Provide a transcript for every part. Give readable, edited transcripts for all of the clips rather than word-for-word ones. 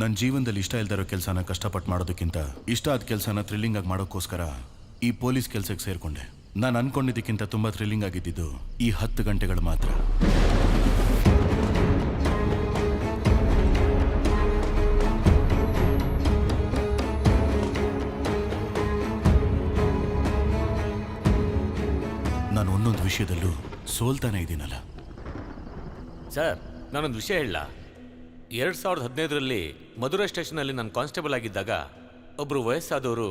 ನನ್ನ ಜೀವನದಲ್ಲಿ ಇಷ್ಟ ಇಲ್ದಿರೋ ಕೆಲಸನ ಕಷ್ಟಪಟ್ಟು ಮಾಡೋದಕ್ಕಿಂತ ಇಷ್ಟ ಆದ ಕೆಲಸನ ಥ್ರಿಲ್ಲಿಂಗ್ ಆಗಿ ಮಾಡೋಕ್ಕೋಸ್ಕರ ಈ ಪೊಲೀಸ್ ಕೆಲಸಕ್ಕೆ ಸೇರಿಕೊಂಡೆ. ನಾನು ಅನ್ಕೊಂಡಿದ್ದಕ್ಕಿಂತ ತುಂಬ ಥ್ರಿಲ್ಲಿಂಗ್ ಆಗಿದ್ದಿದ್ದು ಈ 10 ಗಂಟೆಗಳು ಮಾತ್ರ. ನಾನು ಒಂದೊಂದು ವಿಷಯದಲ್ಲೂ ಸೋಲ್ತಾನೆ ಇದ್ದೀನಲ್ಲ. ಸರ್, ನಾನೊಂದು ವಿಷಯ ಹೇಳ. 2015ರಲ್ಲಿ ಮಧುರೈ ಸ್ಟೇಷನಲ್ಲಿ ನಾನು ಕಾನ್ಸ್ಟೇಬಲ್ ಆಗಿದ್ದಾಗ ಒಬ್ಬರು ವಯಸ್ಸಾದವರು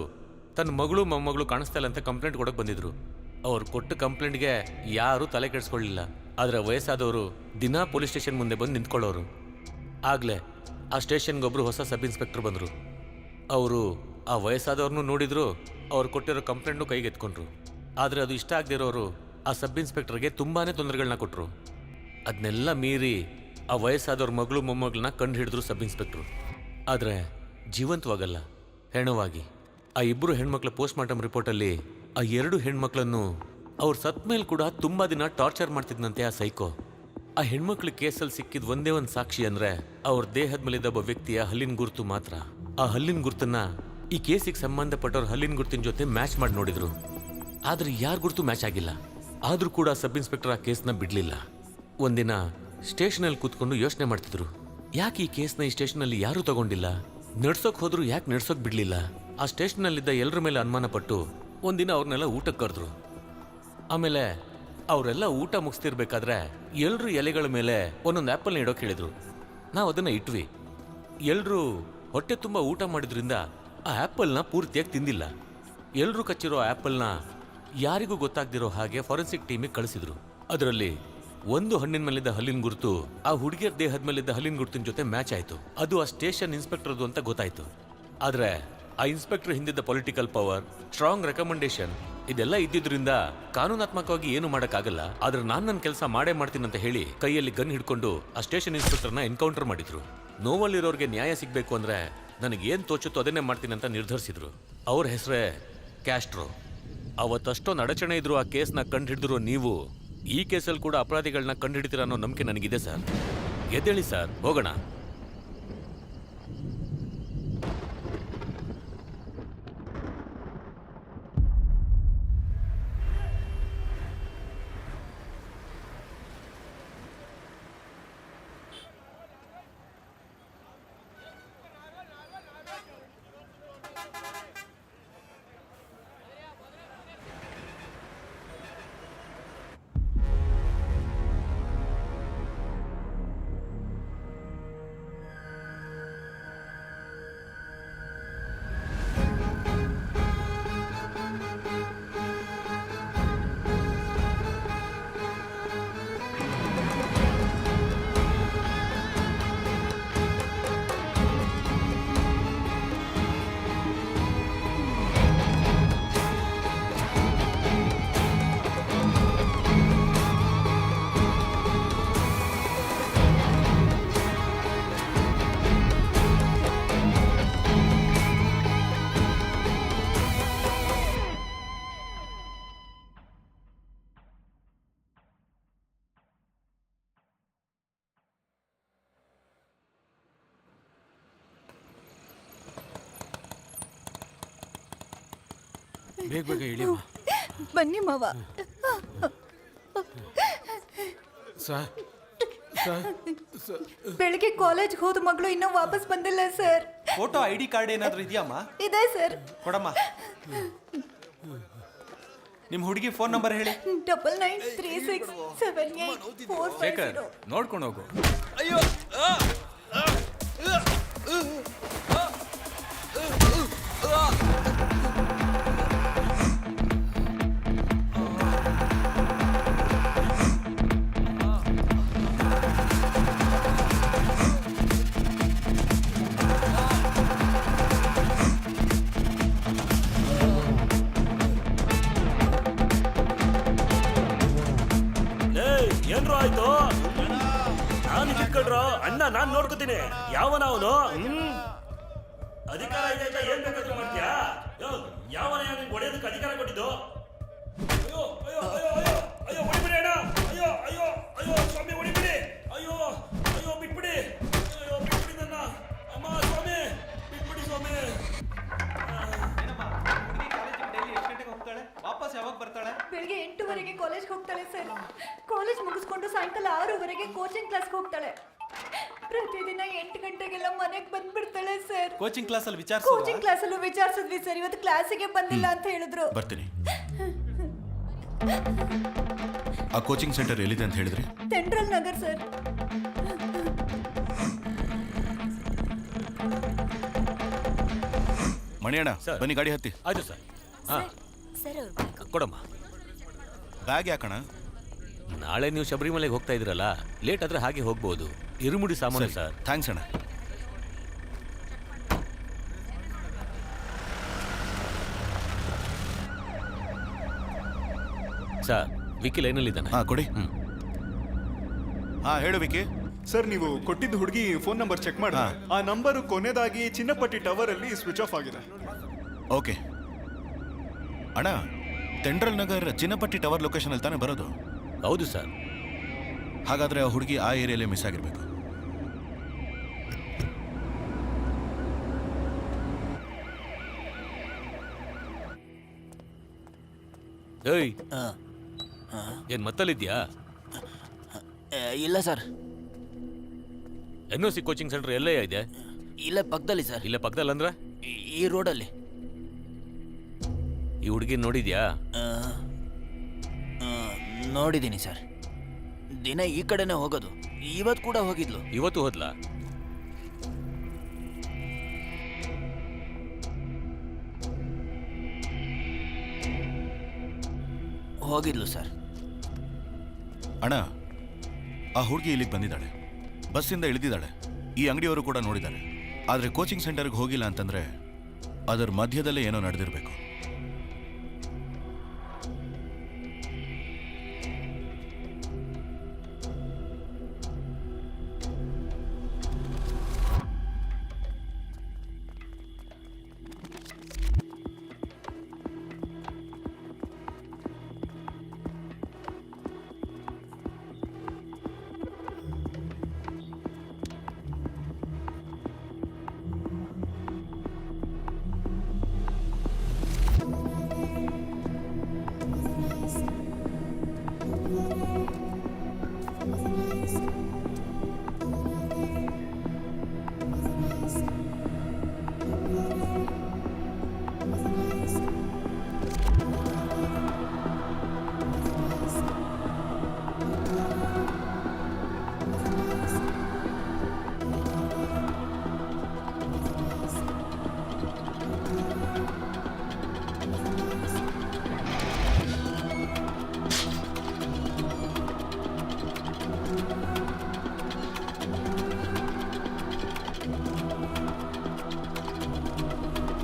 ತನ್ನ ಮಗಳು ಮೊಮ್ಮಗಳು ಕಾಣಿಸ್ತಾ ಇಲ್ಲ ಅಂತ ಕಂಪ್ಲೇಂಟ್ ಕೊಡೋಕೆ ಬಂದಿದ್ರು. ಅವ್ರು ಕೊಟ್ಟ ಕಂಪ್ಲೇಂಟ್ಗೆ ಯಾರೂ ತಲೆ ಕೆಡಿಸ್ಕೊಳ್ಳಿಲ್ಲ. ಆದರೆ ವಯಸ್ಸಾದವರು ದಿನಾ ಪೊಲೀಸ್ ಸ್ಟೇಷನ್ ಮುಂದೆ ಬಂದು ನಿಂತ್ಕೊಳ್ಳೋರು. ಆಗಲೇ ಆ ಸ್ಟೇಷನ್ಗೊಬ್ಬರು ಹೊಸ ಸಬ್ ಇನ್ಸ್ಪೆಕ್ಟರ್ ಬಂದರು. ಅವರು ಆ ವಯಸ್ಸಾದವ್ರನ್ನೂ ನೋಡಿದ್ರು, ಅವ್ರು ಕೊಟ್ಟಿರೋ ಕಂಪ್ಲೇಂಟ್ನು ಕೈಗೆ ಎತ್ಕೊಂಡ್ರು. ಆದರೆ ಅದು ಇಷ್ಟ ಆಗದಿರೋರು ಆ ಸಬ್ ಇನ್ಸ್ಪೆಕ್ಟರ್ಗೆ ತುಂಬಾ ತೊಂದರೆಗಳನ್ನ ಕೊಟ್ಟರು. ಅದನ್ನೆಲ್ಲ ಮೀರಿ ಆ ವಯಸ್ಸಾದವ್ರ ಮಗಳು ಮೊಮ್ಮಗಳನ್ನ ಕಂಡು ಹಿಡಿದ್ರು ಸಬ್ ಇನ್ಸ್ಪೆಕ್ಟ್ರು. ಆದರೆ ಜೀವಂತವಾಗಲ್ಲ, ಹೆಣವಾಗಿ. ಆ 2 ಹೆಣ್ಮಕ್ಳ ಪೋಸ್ಟ್ ಮಾರ್ಟಮ್ ರಿಪೋರ್ಟಲ್ಲಿ ಆ 2 ಹೆಣ್ಮಕ್ಳನ್ನು ಅವ್ರು ಸತ್ ಮೇಲೆ ಕೂಡ ತುಂಬ ದಿನ ಟಾರ್ಚರ್ ಮಾಡ್ತಿದ್ನಂತೆ ಆ ಸೈಕೋ. ಆ ಹೆಣ್ಮಕ್ಳ ಕೇಸಲ್ಲಿ ಸಿಕ್ಕಿದ ಒಂದೇ ಒಂದು ಸಾಕ್ಷಿ ಅಂದರೆ ಅವ್ರ ದೇಹದ ಮೇಲಿದ್ದ ಒಬ್ಬ ವ್ಯಕ್ತಿಯ ಹಲ್ಲಿನ ಗುರುತು ಮಾತ್ರ. ಆ ಹಲ್ಲಿನ ಗುರುತನ್ನ ಈ ಕೇಸಿಗೆ ಸಂಬಂಧಪಟ್ಟವ್ರ ಹಲ್ಲಿನ ಗುರುತಿನ ಜೊತೆ ಮ್ಯಾಚ್ ಮಾಡಿ ನೋಡಿದ್ರು. ಆದರೆ ಯಾರ ಗುರುತು ಮ್ಯಾಚ್ ಆಗಿಲ್ಲ. ಆದರೂ ಕೂಡ ಸಬ್ ಇನ್ಸ್ಪೆಕ್ಟರ್ ಆ ಕೇಸ್ನ ಬಿಡಲಿಲ್ಲ. ಒಂದಿನ ಸ್ಟೇಷನಲ್ಲಿ ಕೂತ್ಕೊಂಡು ಯೋಚನೆ ಮಾಡ್ತಿದ್ರು, ಯಾಕೆ ಈ ಕೇಸ್ನ ಈ ಸ್ಟೇಷನಲ್ಲಿ ಯಾರೂ ತಗೊಂಡಿಲ್ಲ, ನಡ್ಸೋಕೆ ಹೋದ್ರು ಯಾಕೆ ನಡ್ಸೋಕೆ ಬಿಡಲಿಲ್ಲ. ಆ ಸ್ಟೇಷನಲ್ಲಿದ್ದ ಎಲ್ಲರ ಮೇಲೆ ಅನುಮಾನ ಪಟ್ಟು ಒಂದಿನ ಅವ್ರನ್ನೆಲ್ಲ ಊಟಕ್ಕೆ ಕರೆದ್ರು. ಆಮೇಲೆ ಅವರೆಲ್ಲ ಊಟ ಮುಗಿಸ್ತಿರ್ಬೇಕಾದ್ರೆ ಎಲ್ಲರೂ ಎಲೆಗಳ ಮೇಲೆ ಒಂದೊಂದು ಆ್ಯಪಲ್ನ ಇಡೋಕೆ ಹೇಳಿದ್ರು. ನಾವು ಅದನ್ನು ಇಟ್ವಿ. ಎಲ್ಲರೂ ಹೊಟ್ಟೆ ತುಂಬ ಊಟ ಮಾಡಿದ್ರಿಂದ ಆ ಆ್ಯಪಲ್ನ ಪೂರ್ತಿಯಾಗಿ ತಿಂದಿಲ್ಲ. ಎಲ್ಲರೂ ಕಚ್ಚಿರೋ ಆ್ಯಪಲ್ನ ಯಾರಿಗೂ ಗೊತ್ತಾಗ್ದಿರೋ ಹಾಗೆ ಫಾರೆನ್ಸಿಕ್ ಟೀಮಿಗೆ ಕಳಿಸಿದ್ರು. ಅದರಲ್ಲಿ ಒಂದು ಹಣ್ಣಿನ ಮೇಲಿದ್ದ ಹಲ್ಲಿನ ಗುರುತು ಆ ಹುಡುಗಿಯರ ದೇಹದ ಮೇಲಿದ್ದ ಹಲ್ಲಿನ ಗುರುತಿನ ಜೊತೆ ಮ್ಯಾಚ್ ಆಯಿತು. ಅದು ಆ ಸ್ಟೇಷನ್ ಇನ್ಸ್ಪೆಕ್ಟರ್ದು ಅಂತ ಗೊತ್ತಾಯ್ತು. ಆದರೆ ಆ ಇನ್ಸ್ಪೆಕ್ಟರ್ ಹಿಂದಿದ್ದ ಪೊಲಿಟಿಕಲ್ ಪವರ್, ಸ್ಟ್ರಾಂಗ್ ರೆಕಮೆಂಡೇಶನ್ ಇದೆಲ್ಲ ಇದ್ದಿದ್ರಿಂದ ಕಾನೂನಾತ್ಮಕವಾಗಿ ಏನು ಮಾಡೋಕ್ಕಾಗಲ್ಲ. ಆದ್ರೆ ನಾನು ನನ್ನ ಕೆಲಸ ಮಾಡೇ ಮಾಡ್ತೀನಂತ ಹೇಳಿ ಕೈಯಲ್ಲಿ ಗನ್ ಹಿಡ್ಕೊಂಡು ಆ ಸ್ಟೇಷನ್ ಇನ್ಸ್ಪೆಕ್ಟರ್ನ ಎನ್ಕೌಂಟರ್ ಮಾಡಿದ್ರು. ನೋವಲ್ಲಿರೋರಿಗೆ ನ್ಯಾಯ ಸಿಗಬೇಕು ಅಂದ್ರೆ ನನಗೇನು ತೋಚುತ್ತೋ ಅದನ್ನೇ ಮಾಡ್ತೀನಂತ ನಿರ್ಧರಿಸಿದ್ರು. ಅವ್ರ ಹೆಸರೇ ಕ್ಯಾಸ್ಟ್ರೋ. ಅವತ್ತಷ್ಟೊಂದು ಅಡಚಣೆ ಇದ್ರು ಆ ಕೇಸ್ನ ಕಂಡು ಹಿಡಿದ್ರು. ನೀವು ಈ ಕೇಸಲ್ಲಿ ಕೂಡ ಅಪರಾಧಿಗಳನ್ನ ಕಂಡು ಹಿಡಿತೀರ ಅನ್ನೋ ನಂಬಿಕೆ ನನಗಿದೆ ಸರ್. ಎದ್ದೇಳಿ ಸರ್, ಹೋಗೋಣ. ಬೇಗ ಬೇಗ ಇಳಿಯಮ್ಮ. ಬನ್ನಿ ಮಾವ. ಬೆಳಿಗ್ಗೆ ಕಾಲೇಜ್ಗೆ ಹೋದ ಮಗಳು ಇನ್ನೂ ವಾಪಸ್ ಬಂದಿಲ್ಲ ಸರ್. ಫೋಟೋ ID ಕಾರ್ಡ್ ಏನಾದರೂ ಇದೆಯಮ್ಮ? ಇದೆ ಸರ್. ಕೊಡಮ್ಮ. ನಿಮ್ಮ ಹುಡುಗಿ ಫೋನ್ ನಂಬರ್ ಹೇಳಿ. 99367845. ಶೇಖರ್, ನೋಡ್ಕೊಂಡು ಹೋಗು. ಅಯ್ಯೋ, ಏನ್ರೋ ಆಯ್ತು? ನಾನು ಚಿಕ್ಕಡ್ರೋ ಅಣ್ಣ, ನಾನ್ ನೋಡ್ಕೋತೀನಿ. ಯಾವನ ಅವನು? ಅಧಿಕಾರ ಇದೆ ಅಂತ ಏನ್ ಬೇಕಾದ್ರೂ ಮಾಡ್ತೀಯಾ? ಯಾವನ ನಿನ್ಗೆ ಹೊಡೆಯೋದಕ್ಕೆ ಅಧಿಕಾರ ಕೊಟ್ಟಿದ್ದು? ಅಯ್ಯೋ ಅಯ್ಯೋ ಅಯ್ಯೋ ಅಯ್ಯೋ ಅಯ್ಯೋ, ಹೊಡಿಬಿಡಿ ಅಣ್ಣ. ಅಯ್ಯೋ ಅಯ್ಯೋ ಅಯ್ಯೋ ಸ್ವಾಮಿ, ಹೊಡಿಬಿಡಿ. ಅಯ್ಯೋ ಅಯ್ಯೋ, ಬಿಟ್ಬಿಡಿ. ಅಯ್ಯೋ ಬಿಟ್ಬಿಡಿ ನನ್ನ. ಅಮ್ಮ ಸ್ವಾಮಿ. ಬರ್ತಾಳೆ? ಬೆಳಿಗ್ಗೆ 8:00 ಕಾಲೇಜ್ಗೆ ಹೋಗ್ತಾಳೆ ಸರ್. ಕಾಲೇಜ್ ಮುಗಿಸ್ಕೊಂಡು ಸಾಯಂಕಾಲ 6:00 ಕೋಚಿಂಗ್ ಕ್ಲಾಸ್ಗೆ ಹೋಗ್ತಾಳೆ. ಪ್ರತಿದಿನ 8 ಗಂಟೆಗೆಲ್ಲ ಮನೆಗೆ ಬಂದ್ಬಿಡ್ತಾಳೆ ಸರ್. ಕೋಚಿಂಗ್ ಕ್ಲಾಸಲ್ಲಿ ಕೋಚಿಂಗ್ ಕ್ಲಾಸಲ್ಲೂ ವಿಚಾರಿಸಿದ್ವಿ ಸರ್, ಇವತ್ತು ಕ್ಲಾಸಿಗೆ ಬಂದಿಲ್ಲ ಅಂತ ಹೇಳಿದ್ರು. ಬರ್ತೀನಿ. ಆ ಕೋಚಿಂಗ್ ಸೆಂಟರ್ ಎಲ್ಲಿದೆ ಅಂತ ಹೇಳಿದ್ರಿ? Central Nagar sir. Maniyanna sir. ಬನ್ನಿ, ಗಾಡಿ ಹತ್ತಿ. ಆಯ್ತು ಸರ್. ಹಾಂ ಕೊಡಮ್ಮ. ಬ್ಯಾಗ್ ಯಾಕಣ? ನಾಳೆ ನೀವು ಶಬರಿಮಲೆಗೆ ಹೋಗ್ತಾ ಇದ್ದೀರಲ್ಲ, ಲೇಟ್ ಆದ್ರೆ ಹಾಗೆ ಹೋಗ್ಬೋದು. ಇರುಮುಡಿ ಸಾಮಾನು ಸರ್. ಥ್ಯಾಂಕ್ಸ್ ಅಣ್ಣ. ಸರ್, ವಿಕಿ ಲೈನಲ್ಲಿದ್ದಾನೆ. ಹಾ ಕೊಡಿ. ಹಾ ಹೇಳು ವಿಕಿ. ಸರ್, ನೀವು ಕೊಟ್ಟಿದ್ದ ಹುಡುಗಿ ಫೋನ್ ನಂಬರ್ ಚೆಕ್ ಮಾಡಿ. ಆ ನಂಬರ್ ಕೊನೆದಾಗಿ ಚಿನ್ನಪಟ್ಟಿ ಟವರ್ ಅಲ್ಲಿ ಸ್ವಿಚ್ ಆಫ್ ಆಗಿದೆ. ಓಕೆ ಅಣ್ಣ, ಸೆಂಟ್ರಲ್ ನಗರ್ ಚಿನ್ನಪಟ್ಟಿ ಟವರ್ ಲೊಕೇಶನ್ ಅಲ್ಲಿ ತಾನೇ ಬರೋದು? ಹೌದು ಸರ್. ಹಾಗಾದ್ರೆ ಆ ಹುಡುಗಿ ಆ ಏರಿಯಾಲೇ ಮಿಸ್ ಆಗಿರ್ಬೇಕು. ಏಯ್, ಏನ್ ಮತ್ತಲ್ಲಿದ್ಯಾ? ಇಲ್ಲ ಸರ್, NOC ಕೋಚಿಂಗ್ ಸೆಂಟರ್ ಎಲ್ಲೇ ಇದೆ? ಇಲ್ಲೇ ಪಕ್ಕದಲ್ಲಿ ಸರ್. ಇಲ್ಲೇ ಪಕ್ಕದಲ್ಲಿ ಅಂದ್ರೆ ಈ ರೋಡಲ್ಲಿ. ಈ ಹುಡುಗಿ ನೋಡಿದ್ಯಾ? ನೋಡಿದ್ದೀನಿ ಸರ್. ದಿನ ಈ ಕಡೆನೇ ಹೋಗೋದು. ಇವತ್ತು ಕೂಡ ಹೋಗಿದ್ಲು. ಇವತ್ತು ಹೋದ್ಲಾ? ಹೋಗಿದ್ಲು ಸರ್. ಅಣ್ಣ, ಆ ಹುಡುಗಿ ಇಲ್ಲಿಗೆ ಬಂದಿದ್ದಾಳೆ, ಬಸ್ಸಿಂದ ಇಳಿದಿದ್ದಾಳೆ. ಈ ಅಂಗಡಿಯವರು ಕೂಡ ನೋಡಿದ್ದಾರೆ. ಆದರೆ ಕೋಚಿಂಗ್ ಸೆಂಟರ್ಗೆ ಹೋಗಿಲ್ಲ ಅಂತಂದ್ರೆ ಅದರ ಮಧ್ಯದಲ್ಲೇ ಏನೋ ನಡೆದಿರಬೇಕು.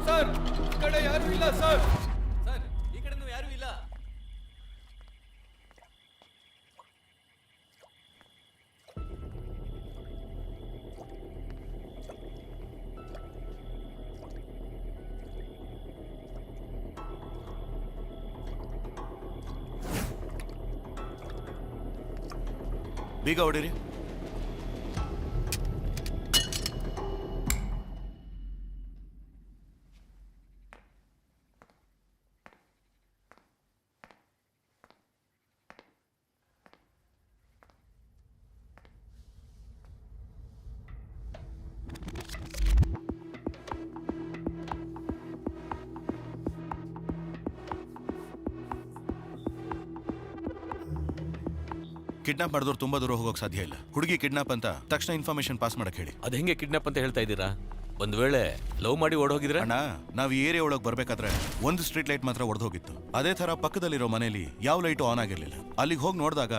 ಸರ್, ಈ ಕಡೆ ಯಾರು ಇಲ್ಲ ಸರ್. ಸರ್, ಈ ಕಡೆ ಯಾರು ಇಲ್ಲ. ಬೀಗ ಹೊಡೀರಿ. ಕಿಡ್ನಾಪ್ ಮಾಡಿದವ್ರು ತುಂಬಾ ದೂರ ಹೋಗೋಕೆ ಸಾಧ್ಯ ಇಲ್ಲ. ಹುಡುಗಿ ಕಿಡ್ನಾಪ್ ಅಂತ ತಕ್ಷಣ ಇನ್ಫಾರ್ಮೇಶನ್ ಪಾಸ್ ಮಾಡಕ್ ಹೇಳಿ. ಅದು ಹೆಂಗೆ ಕಿಡ್ನಾಪ್ ಅಂತ ಹೇಳ್ತಾ ಇದ್ದೀರಾ? ಒಂದ್ ವೇಳೆ ಲವ್ ಮಾಡಿ ಓಡೋಗಿದ್ರೆ? ಅಣ್ಣ, ನಾವು ಈ ಏರಿಯಾ ಒಳಗೆ ಬರ್ಬೇಕಾದ್ರೆ ಒಂದು ಸ್ಟ್ರೀಟ್ ಲೈಟ್ ಮಾತ್ರ ಒಡೆದೋಗಿತ್ತು. ಅದೇ ತರ ಪಕ್ಕದಲ್ಲಿರೋ ಮನೆಯಲ್ಲಿ ಯಾವ ಲೈಟು ಆನ್ ಆಗಿರ್ಲಿಲ್ಲ. ಅಲ್ಲಿಗೆ ಹೋಗಿ ನೋಡಿದಾಗ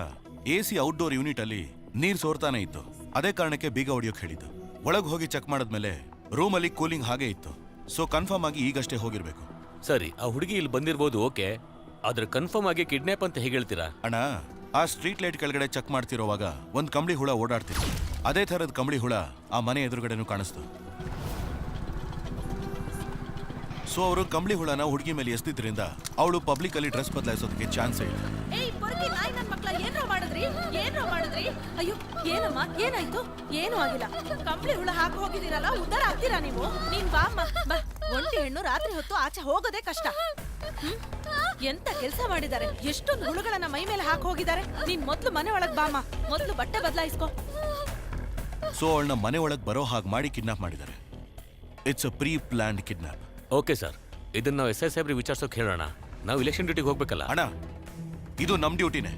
AC ಔಟ್ಡೋರ್ ಯೂನಿಟ್ ಅಲ್ಲಿ ನೀರ್ ಸೋರ್ತಾನೆ ಇತ್ತು. ಅದೇ ಕಾರಣಕ್ಕೆ ಬೀಗ ಹೊಡಿಯೋಕೆ ಹೇಳಿದ್ದು. ಒಳಗೆ ಹೋಗಿ ಚೆಕ್ ಮಾಡಿದ್ಮೇಲೆ ರೂಮ್ ಅಲ್ಲಿ ಕೂಲಿಂಗ್ ಹಾಗೆ ಇತ್ತು. ಸೊ ಕನ್ಫರ್ಮ್ ಆಗಿ ಈಗಷ್ಟೇ ಹೋಗಿರ್ಬೇಕು. ಸರಿ, ಆ ಹುಡುಗಿ ಇಲ್ಲಿ ಬಂದಿರ್ಬೋದು, ಓಕೆ. ಆದ್ರೆ ಕನ್ಫರ್ಮ್ ಆಗಿ ಕಿಡ್ನಾಪ್ ಅಂತ ಹೇಗೆ ಹೇಳ್ತೀರಾ? ಅಣ್ಣ, ಆ ಸ್ಟ್ರೀಟ್ ಲೈಟ್ ಕೆಳಗಡೆ ಚೆಕ್ ಮಾಡ್ತಿರೋವಾಗ ಒಂದು ಕಂಬಳಿ ಹುಳ ಓಡಾಡ್ತಿತ್ತು. ಅದೇ ಥರದ ಕಂಬಳಿ ಹುಳ ಆ ಮನೆ ಎದುರುಗಡೆನೂ ಕಾಣಿಸ್ತು. ಸೊ ಅವರು ಕಂಬಳಿ ಹುಳನ ಹುಡುಗಿ ಮೇಲೆ ಎಸ್ದಿದ್ರಿಂದ ಅವಳು ಪಬ್ಲಿಕ್ ಅಲ್ಲಿ ಡ್ರೆಸ್ ಬದಲಾಯಿಸೋದಕ್ಕೆ ಚಾನ್ಸೇ ಇಲ್ಲ. ಏಯ್ ಪೊರ್ಕಿ ನಾಯಿ ನನ್ನ ಮಕ್ಕಳ, ಏನೋ ಮಾಡಿದ್ರಿ? ಅಯ್ಯೋ, ಏನಮ್ಮ, ಏನಾಯ್ತು? ಏನೂ ಆಗಿಲ್ಲ. ಕಂಬಳಿ ಹುಳ ಹಾಕಿ ಹೋಗಿದ್ದೀರಲ್ಲ, ಉದ್ದಾರ ಆಗ್ತೀರಾ ನೀವು? ನೀನ್ ಬಾ ಅಮ್ಮ, ಬಾ. ಒಂಟಿ ಹೆಣ್ಣು ರಾತ್ರಿ ಹೊತ್ತು ಆಚೆ ಹೋಗೋದೇ ಕಷ್ಟ. ಎಂತ ಕೆಲಸ ಮಾಡಿದ್ದಾರೆ, ಎಷ್ಟೊಂದು ಹುಳುಗಳನ್ನ ಮೈ ಮೇಲೆ ಹಾಕಿ ಹೋಗಿದ್ದಾರೆ. ನೀನ್ ಮೊದ್ಲು ಮನೆ ಒಳಗ್ ಬಾಮ, ಮೊದ್ಲು ಬಟ್ಟೆ ಬದಲಾಯಿಸ್ಕೊ. ಸೊ ಅವಳನ್ನ ಮನೆ ಒಳಗೆ ಬರೋ ಹಾಗೆ ಮಾಡಿ ಕಿಡ್ನಾಪ್ ಮಾಡಿದ್ದಾರೆ. It's a pre planned kidnap. Okay sir, ಇದನ್ನ ನಾವು ಎಸ್ ಸಾಹೇಬ್ರಿಗೆ ವಿಚಾರಿಸೋಕೆ ಹೇಳೋಣ. ನಾವು ಇಲೆಕ್ಷನ್ ಡ್ಯೂಟಿಗೆ ಹೋಗ್ಬೇಕಲ್ಲ. ಅಣ್ಣ, ಇದು ನಮ್ ಡ್ಯೂಟಿನೇ.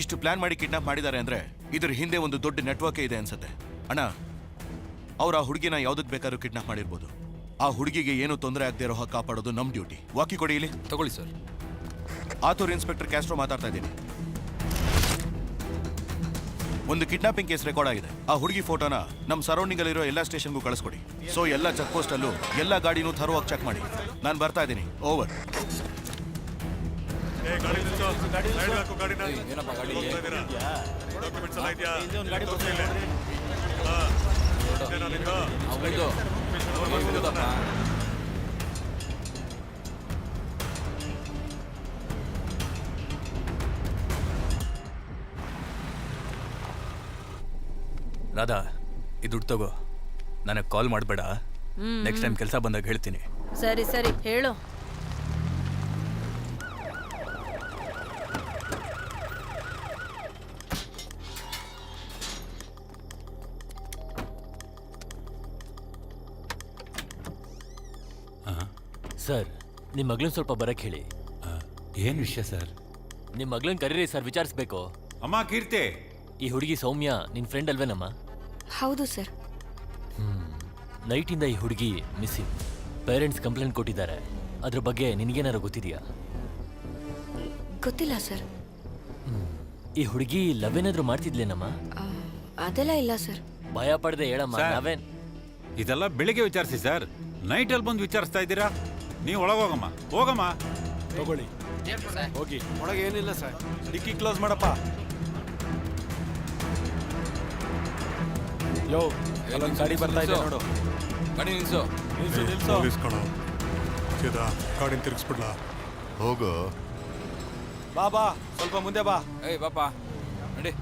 ಇಷ್ಟು ಪ್ಲಾನ್ ಮಾಡಿ ಕಿಡ್ನಾಪ್ ಮಾಡಿದ್ದಾರೆ ಅಂದ್ರೆ ಇದ್ರ ಹಿಂದೆ ಒಂದು ದೊಡ್ಡ ನೆಟ್ವರ್ಕ್ ಇದೆ ಅನ್ಸುತ್ತೆ. ಅಣ್ಣ, ಅವ್ರ ಆ ಹುಡುಗಿನ ಯಾವ್ದಕ್ ಬೇಕಾದ್ರೂ ಕಿಡ್ನಾಪ್ ಮಾಡಿರ್ಬೋದು. ಆ ಹುಡುಗಿಗೆ ಏನು ತೊಂದರೆ ಆಗದೆ ಇರೋ ಹಾಗೆ ಕಾಪಾಡೋದು ನಮ್ ಡ್ಯೂಟಿ. ವಾಕಿ ಕೊಡಿ ಇಲ್ಲಿ. ತಗೊಳ್ಳಿ ಸರ್. ಆತೂರ್ ಇನ್ಸ್ಪೆಕ್ಟರ್ ಕ್ಯಾಸ್ಟ್ರೋ ಮಾತಾಡ್ತಾ ಇದ್ದೀನಿ. ಒಂದು ಕಿಡ್ನಾಪಿಂಗ್ ಕೇಸ್ ರೆಕಾರ್ಡ್ ಆಗಿದೆ. ಆ ಹುಡುಗಿ ಫೋಟೋನ ನಮ್ಮ ಸರೌಂಡಿಂಗ್ ಅಲ್ಲಿರೋ ಎಲ್ಲ ಸ್ಟೇಷನ್ಗೂ ಕಳಿಸ್ಕೊಡಿ. ಸೊ ಎಲ್ಲ ಚೆಕ್ ಪೋಸ್ಟ್ ಅಲ್ಲೂ ಎಲ್ಲ ಗಾಡಿನೂ ಥರೋವಾಗಿ ಚೆಕ್ ಮಾಡಿ. ನಾನು ಬರ್ತಾ ಇದ್ದೀನಿ. ಓವರ್. ರಾಧಾ, ಈ ದುಡ್ಡು ತಗೋ. ನನಗೆ ಕಾಲ್ ಮಾಡಬೇಡ. ನೆಕ್ಸ್ಟ್ ಟೈಮ್ ಕೆಲಸ ಬಂದಾಗ ಹೇಳ್ತೀನಿ. ಸರಿ ಸರಿ ಹೇಳು. ಸರ್, ನಿಮ್ಮ ಮಗಳನ್ನ ಸ್ವಲ್ಪ ಬರಕ್ಕೆ ಹೇಳಿ. ಏನು ವಿಷಯ ಸರ್? ನಿಮ್ಮ ಮಗಳನ್ನ ಕರೀರಿ ಸರ್, ವಿಚಾರಿಸ್ಬೇಕು. ಅಮ್ಮ ಕೀರ್ತಿ, ಈ ಹುಡುಗಿ ಸೌಮ್ಯ ನಿನ್ನ ಫ್ರೆಂಡ್ ಅಲ್ವೇನಮ್ಮ? ಹೌದು ಸರ್. ನೈಟಿಂದ ಈ ಹುಡುಗಿ ಮಿಸ್ಸಿಂಗ್. ಪೇರೆಂಟ್ಸ್ ಕಂಪ್ಲೇಂಟ್ ಕೊಟ್ಟಿದ್ದಾರೆ. ಅದ್ರ ಬಗ್ಗೆ ನಿನಗೇನಾರು ಗೊತ್ತಿದೆಯಾ? ಗೊತ್ತಿಲ್ಲ ಸರ್. ಈ ಹುಡುಗಿ ಲವ್ ಏನಾದ್ರು ಮಾಡ್ತಿದ್ಲೇನಮ್ಮ? ಅದೆಲ್ಲ ಇಲ್ಲ ಸರ್. ಭಯ ಪಡದೆ ಹೇಳಮ್ಮ. ಸರ್. ನಾವೇನ್ ಇದೆಲ್ಲ ಬೆಳಿಗ್ಗೆ ವಿಚಾರಿಸಿ ಸರ್. ನೈಟಲ್ಲಿ ಬಂದು ವಿಚಾರಿಸ್ತಾ ಇದ್ದೀರಾ? ನೀವು ಒಳಗೋಗಮ್ಮ, ಹೋಗಮ್ಮ. ತಗೊಳ್ಳಿ, ಹೋಗಿ. ಒಳಗೆ ಏನಿಲ್ಲ ಸರ್. ಡಿಕ್ಕಿ ಕ್ಲೋಸ್ ಮಾಡಪ್ಪ. ಯೋ, ಅಲ್ಲೊಂದು ಗಾಡಿ ಬರ್ತಾ ಇದೆ ನೋಡು. ಗಾಡಿ ನಿಲ್ಸು. ನಿಲ್ಸು. ಗಾಡಿನ ತಿರ್ಗಿಸ್ಬಿಡ್ಲಾ? ಹೋಗು. ಬಾ, ಸ್ವಲ್ಪ ಮುಂದೆ ಬಾ. ಏಯ್ ಬಾಪ, ನಡಿ.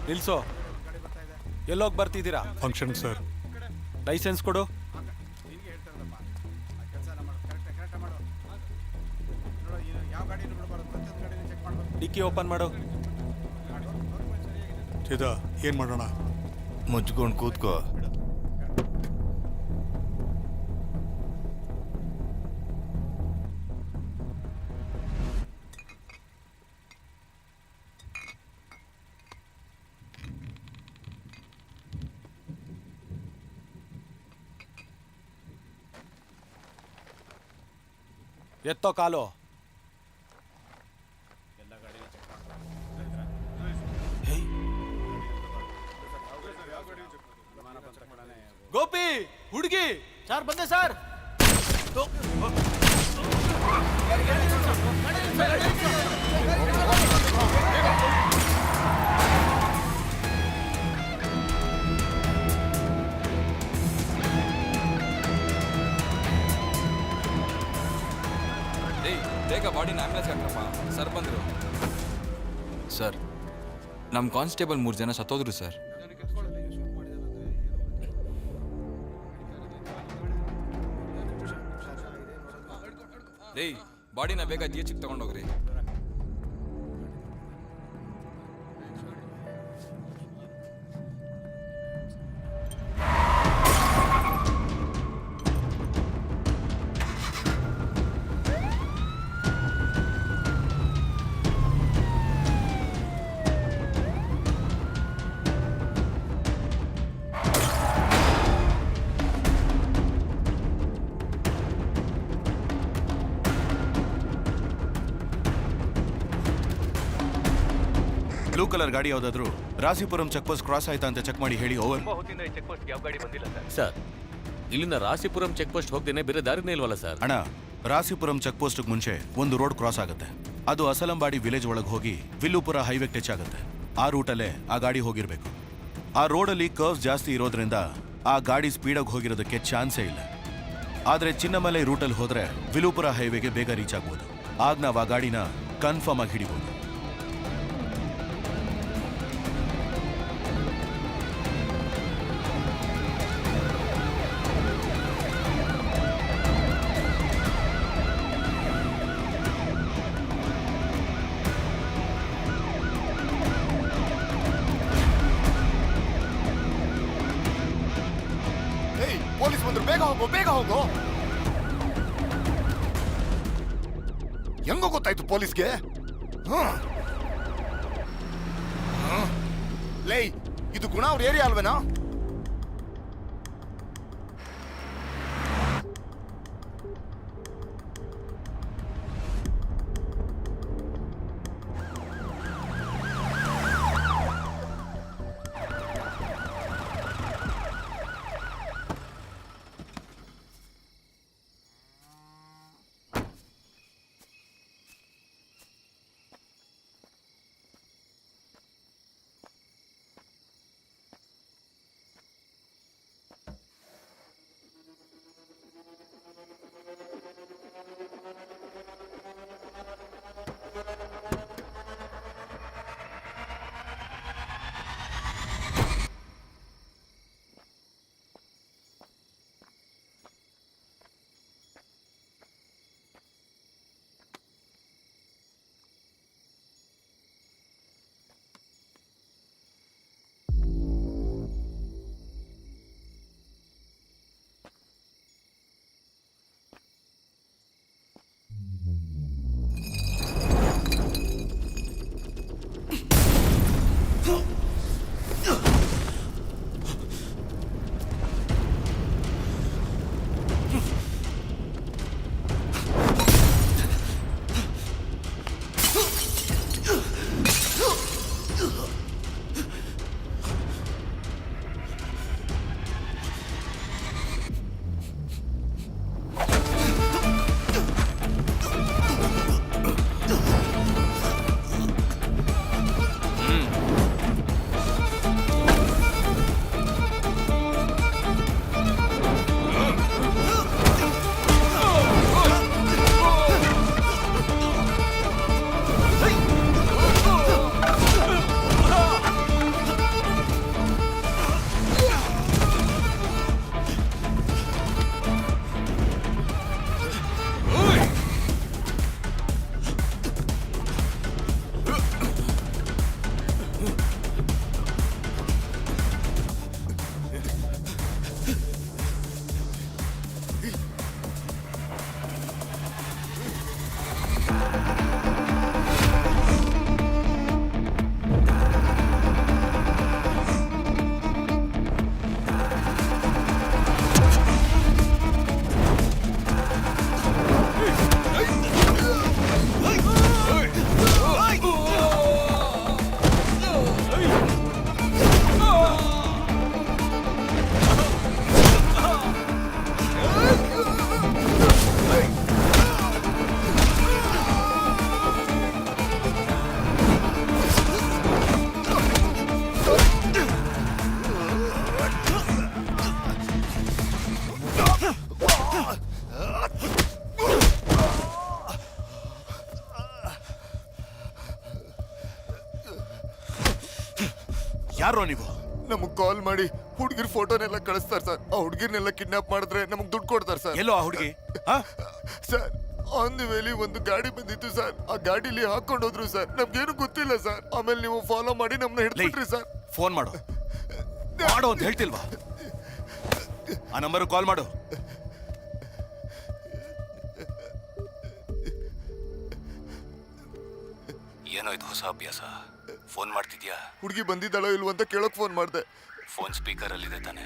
ನಿಲ್ಸು. ಎಲ್ಲೋಗಿ ಬರ್ತಿದ್ದೀರಾ? Function sir. ಲೈಸೆನ್ಸ್ ಕೊಡು. ಡಿಕ್ಕಿ ಓಪನ್ ಮಾಡು. ಏನ್ ಮಾಡೋಣ? ಮುಚ್ಕೊಂಡು ಕೂತ್ಕೋ. ಎತ್ತೋ ಕಾಲು. ಗೋಪಿ, ಹುಡುಗಿ. ಸರ್ ಬಂದೆ ಸರ್. ಬೇಗ ಬಾಡಿನ ಆಂಬ್ಯುಲೆನ್ಸ್ ಹಾಕ್ರಪ್ಪ. ಸರ್ ಬಂದರು. ಸರ್, ನಮ್ಮ ಕಾನ್ಸ್ಟೇಬಲ್ 3 ಜನ ಸತ್ತೋದ್ರು ಸರ್. ಬಾಡಿನ ಬೇಗ GH ಗೆ ತಗೊಂಡೋಗ್ರಿ. ಬ್ಲೂ ಕಲರ್ ಗಾಡಿ ಯಾವ್ದಾದ್ರು ರಾಸಿಪುರಂ ಚೆಕ್ ಪೋಸ್ಟ್ ಕ್ರಾಸ್ ಆಯ್ತಾ ಅಂತ ಚೆಕ್ ಮಾಡಿ ಹೇಳಿ. ಓವರ್. ಸರ್, ಇಲ್ಲಿಂದ ರಾಸಿಪುರಂ ಚೆಕ್ ಪೋಸ್ಟ್ ಹೋಗ್ದೇನೆ ಬೇರೆ ದಾರಿನೇ ಇಲ್ವಲ್ಲ ಸರ್? ಅಣ್ಣ, ರಾಸಿಪುರಂ ಚೆಕ್ ಪೋಸ್ಟ್ ಮುಂಚೆ ಒಂದು ರೋಡ್ ಕ್ರಾಸ್ ಆಗುತ್ತೆ. ಅದು ಅಸಲಂಬಾಡಿ ವಿಲೇಜ್ ಒಳಗೆ ಹೋಗಿ ವಿಲ್ಲುಪುರ ಹೈವೇ ಟಚ್ ಆಗುತ್ತೆ. ಆ ರೂಟಲ್ಲೇ ಆ ಗಾಡಿ ಹೋಗಿರ್ಬೇಕು. ಆ ರೋಡಲ್ಲಿ ಕರ್ವ್ಸ್ ಜಾಸ್ತಿ ಇರೋದ್ರಿಂದ ಆ ಗಾಡಿ ಸ್ಪೀಡಾಗಿ ಹೋಗಿರೋದಕ್ಕೆ ಚಾನ್ಸೇ ಇಲ್ಲ. ಆದ್ರೆ ಚಿನ್ನಮಲೈ ರೂಟಲ್ಲಿ ಹೋದ್ರೆ ವಿಲ್ಲುಪುರ ಹೈವೇಗೆ ಬೇಗ ರೀಚ್ ಆಗ್ಬೋದು. ಆಗ ನಾವು ಆ ಗಾಡಿನ ಕನ್ಫರ್ಮ್ ಆಗಿ ಹಿಡಿಬೋದು. ಬೇಗ ಹೋಗು ಬೇಗ ಹೋಗು. ಹೆಂಗೋ ಗೊತ್ತಾಯ್ತು ಪೊಲೀಸ್ಗೆ? ಲೈ, ಇದು ಗುಣ ಅವ್ರ ಏರಿಯಾ ಅಲ್ವೇನಾ? ಯಾರೋ ನೀವು? ನಮಗ್ ಕಾಲ್ ಮಾಡಿ ಹುಡುಗಿರ್ ಫೋಟೋನೆಲ್ಲ ಕಳಿಸ್ತಾರೆ ಸರ್. ಆ ಹುಡುಗಿರ್ನೆಲ್ಲ ಕಿಡ್ನಾಪ್ ಮಾಡಿದ್ರೆ ನಮಗ್ ದುಡ್ಡು ಕೊಡ್ತಾರೆ ಸರ್. ಎಲ್ಲೋ ಆ ಹುಡುಗಿ? ಸರ್ ಆನ್ ದಿ ವೇಲಿ ಒಂದು ಗಾಡಿ ಬಂದಿತ್ತು ಸರ್. ಆ ಗಾಡಿಲಿ ಹಾಕೊಂಡು ಹೋದ್ರು ಸರ್. ನಮ್ಗೇನು ಗೊತ್ತಿಲ್ಲ ಸರ್. ಆಮೇಲೆ ನೀವು ಫಾಲೋ ಮಾಡಿ ನಮ್ನ ಹಿಡ್ಬಿಟ್ರಿ ಸರ್. ಫೋನ್ ಮಾಡು ಮಾಡು ಅಂತ ಹೇಳ್ತಿಲ್ವಾ? ಆ ನಂಬರ್ ಕಾಲ್ ಮಾಡು. ಏನೋ ಇದು ಹೊಸ ಅಭ್ಯಾಸ. ಫೋನ್ ಮಾಡ್ತಿದ್ಯಾ? ಹುಡುಗಿ ಬಂದಿದ್ದಾಳೋ ಇಲ್ವೋ ಅಂತ ಕೇಳೋಕ್ ಫೋನ್ ಮಾಡಿದೆ. ಫೋನ್ ಸ್ಪೀಕರ್ ಅಲ್ಲಿದೆ ತಾನೆ?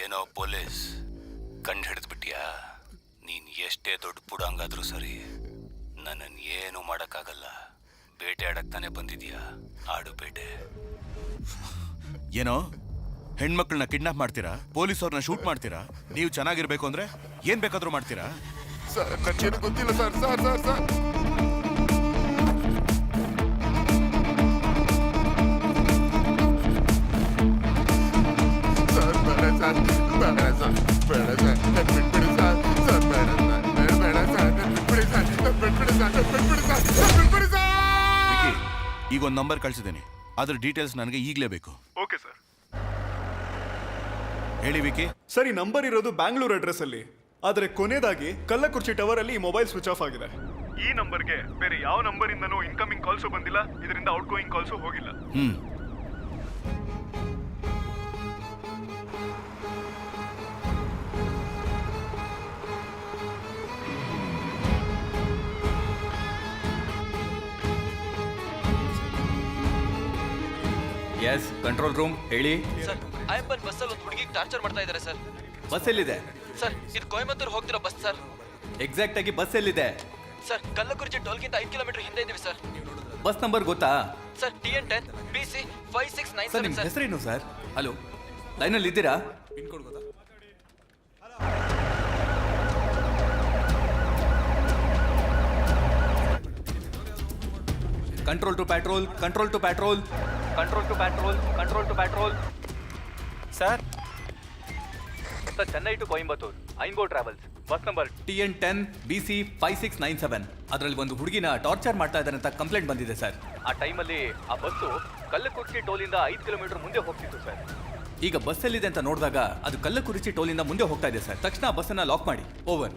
ಏನೋ ಪೊಲೀಸ್ ಕಂಡು ಹಿಡಿದ್ಬಿಟ್ಯಾ? ನೀನ್ ಎಷ್ಟೇ ದೊಡ್ಡ ಪುಡಂಗಾದ್ರೂ ಸರಿ, ನನ್ನನ್ನು ಏನು ಮಾಡಕ್ಕಾಗಲ್ಲ. ಬೇಟೆ ಆಡಕ್ ತಾನೆ ಬಂದಿದ್ಯಾ? ಆಡು ಬೇಟೆ. ಏನೋ ಹೆಣ್ಮಕ್ಳನ್ನ ಕಿಡ್ನಾಪ್ ಮಾಡ್ತೀರಾ, ಪೊಲೀಸವ್ರನ್ನ ಶೂಟ್ ಮಾಡ್ತೀರಾ. ನೀವು ಚೆನ್ನಾಗಿರ್ಬೇಕು ಅಂದ್ರೆ ಏನ್ ಬೇಕಾದ್ರೂ ಮಾಡ್ತೀರಾ? ಸರ್ ನನ್ಗೇನು ಗೊತ್ತಿಲ್ಲ ಸರ್. ಸರ್ ಸರ್ ಸರ್ ಈಗ ಒಂದು ನಂಬರ್ ಕಳ್ಸಿದ್ದೀನಿ. ಅದ್ರ ಡೀಟೇಲ್ಸ್ ನನಗೆ ಈಗಲೇ ಬೇಕು. Okay sir. ಹೇಳಿ ವಿಕಿ. ಸರ್ ಈ ನಂಬರ್ ಇರೋದು ಬ್ಯಾಂಗ್ಳೂರ್ ಅಡ್ರೆಸ್ ಅಲ್ಲಿ, ಆದ್ರೆ ಕೊನೆಯದಾಗಿ ಕಲ್ಲಕುರ್ಚಿ ಟವರ್ ಅಲ್ಲಿ ಮೊಬೈಲ್ ಸ್ವಿಚ್ ಆಫ್ ಆಗಿದೆ. ಈ ನಂಬರ್ಗೆ ಬೇರೆ ಯಾವ ನಂಬರ್ ಇಂದನೂ ಇನ್ಕಮಿಂಗ್ ಕಾಲ್ಸು ಬಂದಿಲ್ಲ, ಇದರಿಂದ ಔಟ್ ಗೋಯಿಂಗ್ ಕಾಲ್ಸು ಹೋಗಿಲ್ಲ. ಎಸ್ ಕಂಟ್ರೋಲ್ ರೂಮ್ ಹೇಳಿ. ಸರ್ ಆಯಪ್ಪನ್ ಬಸ್ಸಲ್ಲಿ ಒಂದು ಹುಡುಗಿಗೆ ಟಾರ್ಚರ್ ಮಾಡ್ತಾ ಇದ್ದಾರೆ ಸರ್. ಬಸ್ ಎಲ್ಲಿದೆ ಸರ್ ಇದು ಕೊಯಮತ್ತೂರು ಹೋಗ್ತಿರೋ ಬಸ್ ಸರ್. ಎಕ್ಸಾಕ್ಟ್ ಆಗಿ ಬಸ್ ಎಲ್ಲಿದೆ? ಸರ್ ಕಲ್ಲಕುರ್ಚಿ ಟೋಲ್ಗಿಂತ 5 ಕಿಲೋಮೀಟರ್ ಹಿಂದೆ ಇದೀವಿ ಸರ್. ಬಸ್ ನಂಬರ್ ಗೊತ್ತಾ? ಸರ್ TN10 BC ಸರ್ 5697 ನಿಮ್ಮ ಸರ್. ಹೆಸರೇನು ಸರ್? ಹಲೋ ಲೈನಲ್ಲಿ ಇದ್ದೀರಾ? ಪಿನ್ಕೋಡ್ ಗೊತ್ತಾ? Control to patrol, control to patrol, control to patrol, control to patrol. Sir sir Chennai to Coimbatore ಐನ್ಬೋ travels bus number TN10 BC 5697. ಅದರಲ್ಲಿ ಒಂದು ಹುಡುಗಿನ ಟಾರ್ಚರ್ ಮಾಡ್ತಾ ಇದ್ದಾರೆ ಅಂತ ಕಂಪ್ಲೇಂಟ್ ಬಂದಿದೆ ಸರ್. ಆ ಟೈಮಲ್ಲಿ ಆ ಬಸ್ಸು ಕಲ್ಲಕುರ್ಚಿ ಟೋಲಿಂದ 5 ಕಿಲೋಮೀಟರ್ ಮುಂದೆ ಹೋಗ್ತಿತ್ತು ಸರ್. ಈಗ ಬಸ್ ಎಲ್ಲಿದೆ ಅಂತ ನೋಡಿದಾಗ ಅದು ಕಲ್ಲಕುರಿಚಿ ಟೋಲಿಂದ ಮುಂದೆ ಹೋಗ್ತಾ ಇದೆ ಸರ್. ತಕ್ಷಣ ಬಸ್ಸನ್ನ ಲಾಕ್ ಮಾಡಿ. ಓವರ್.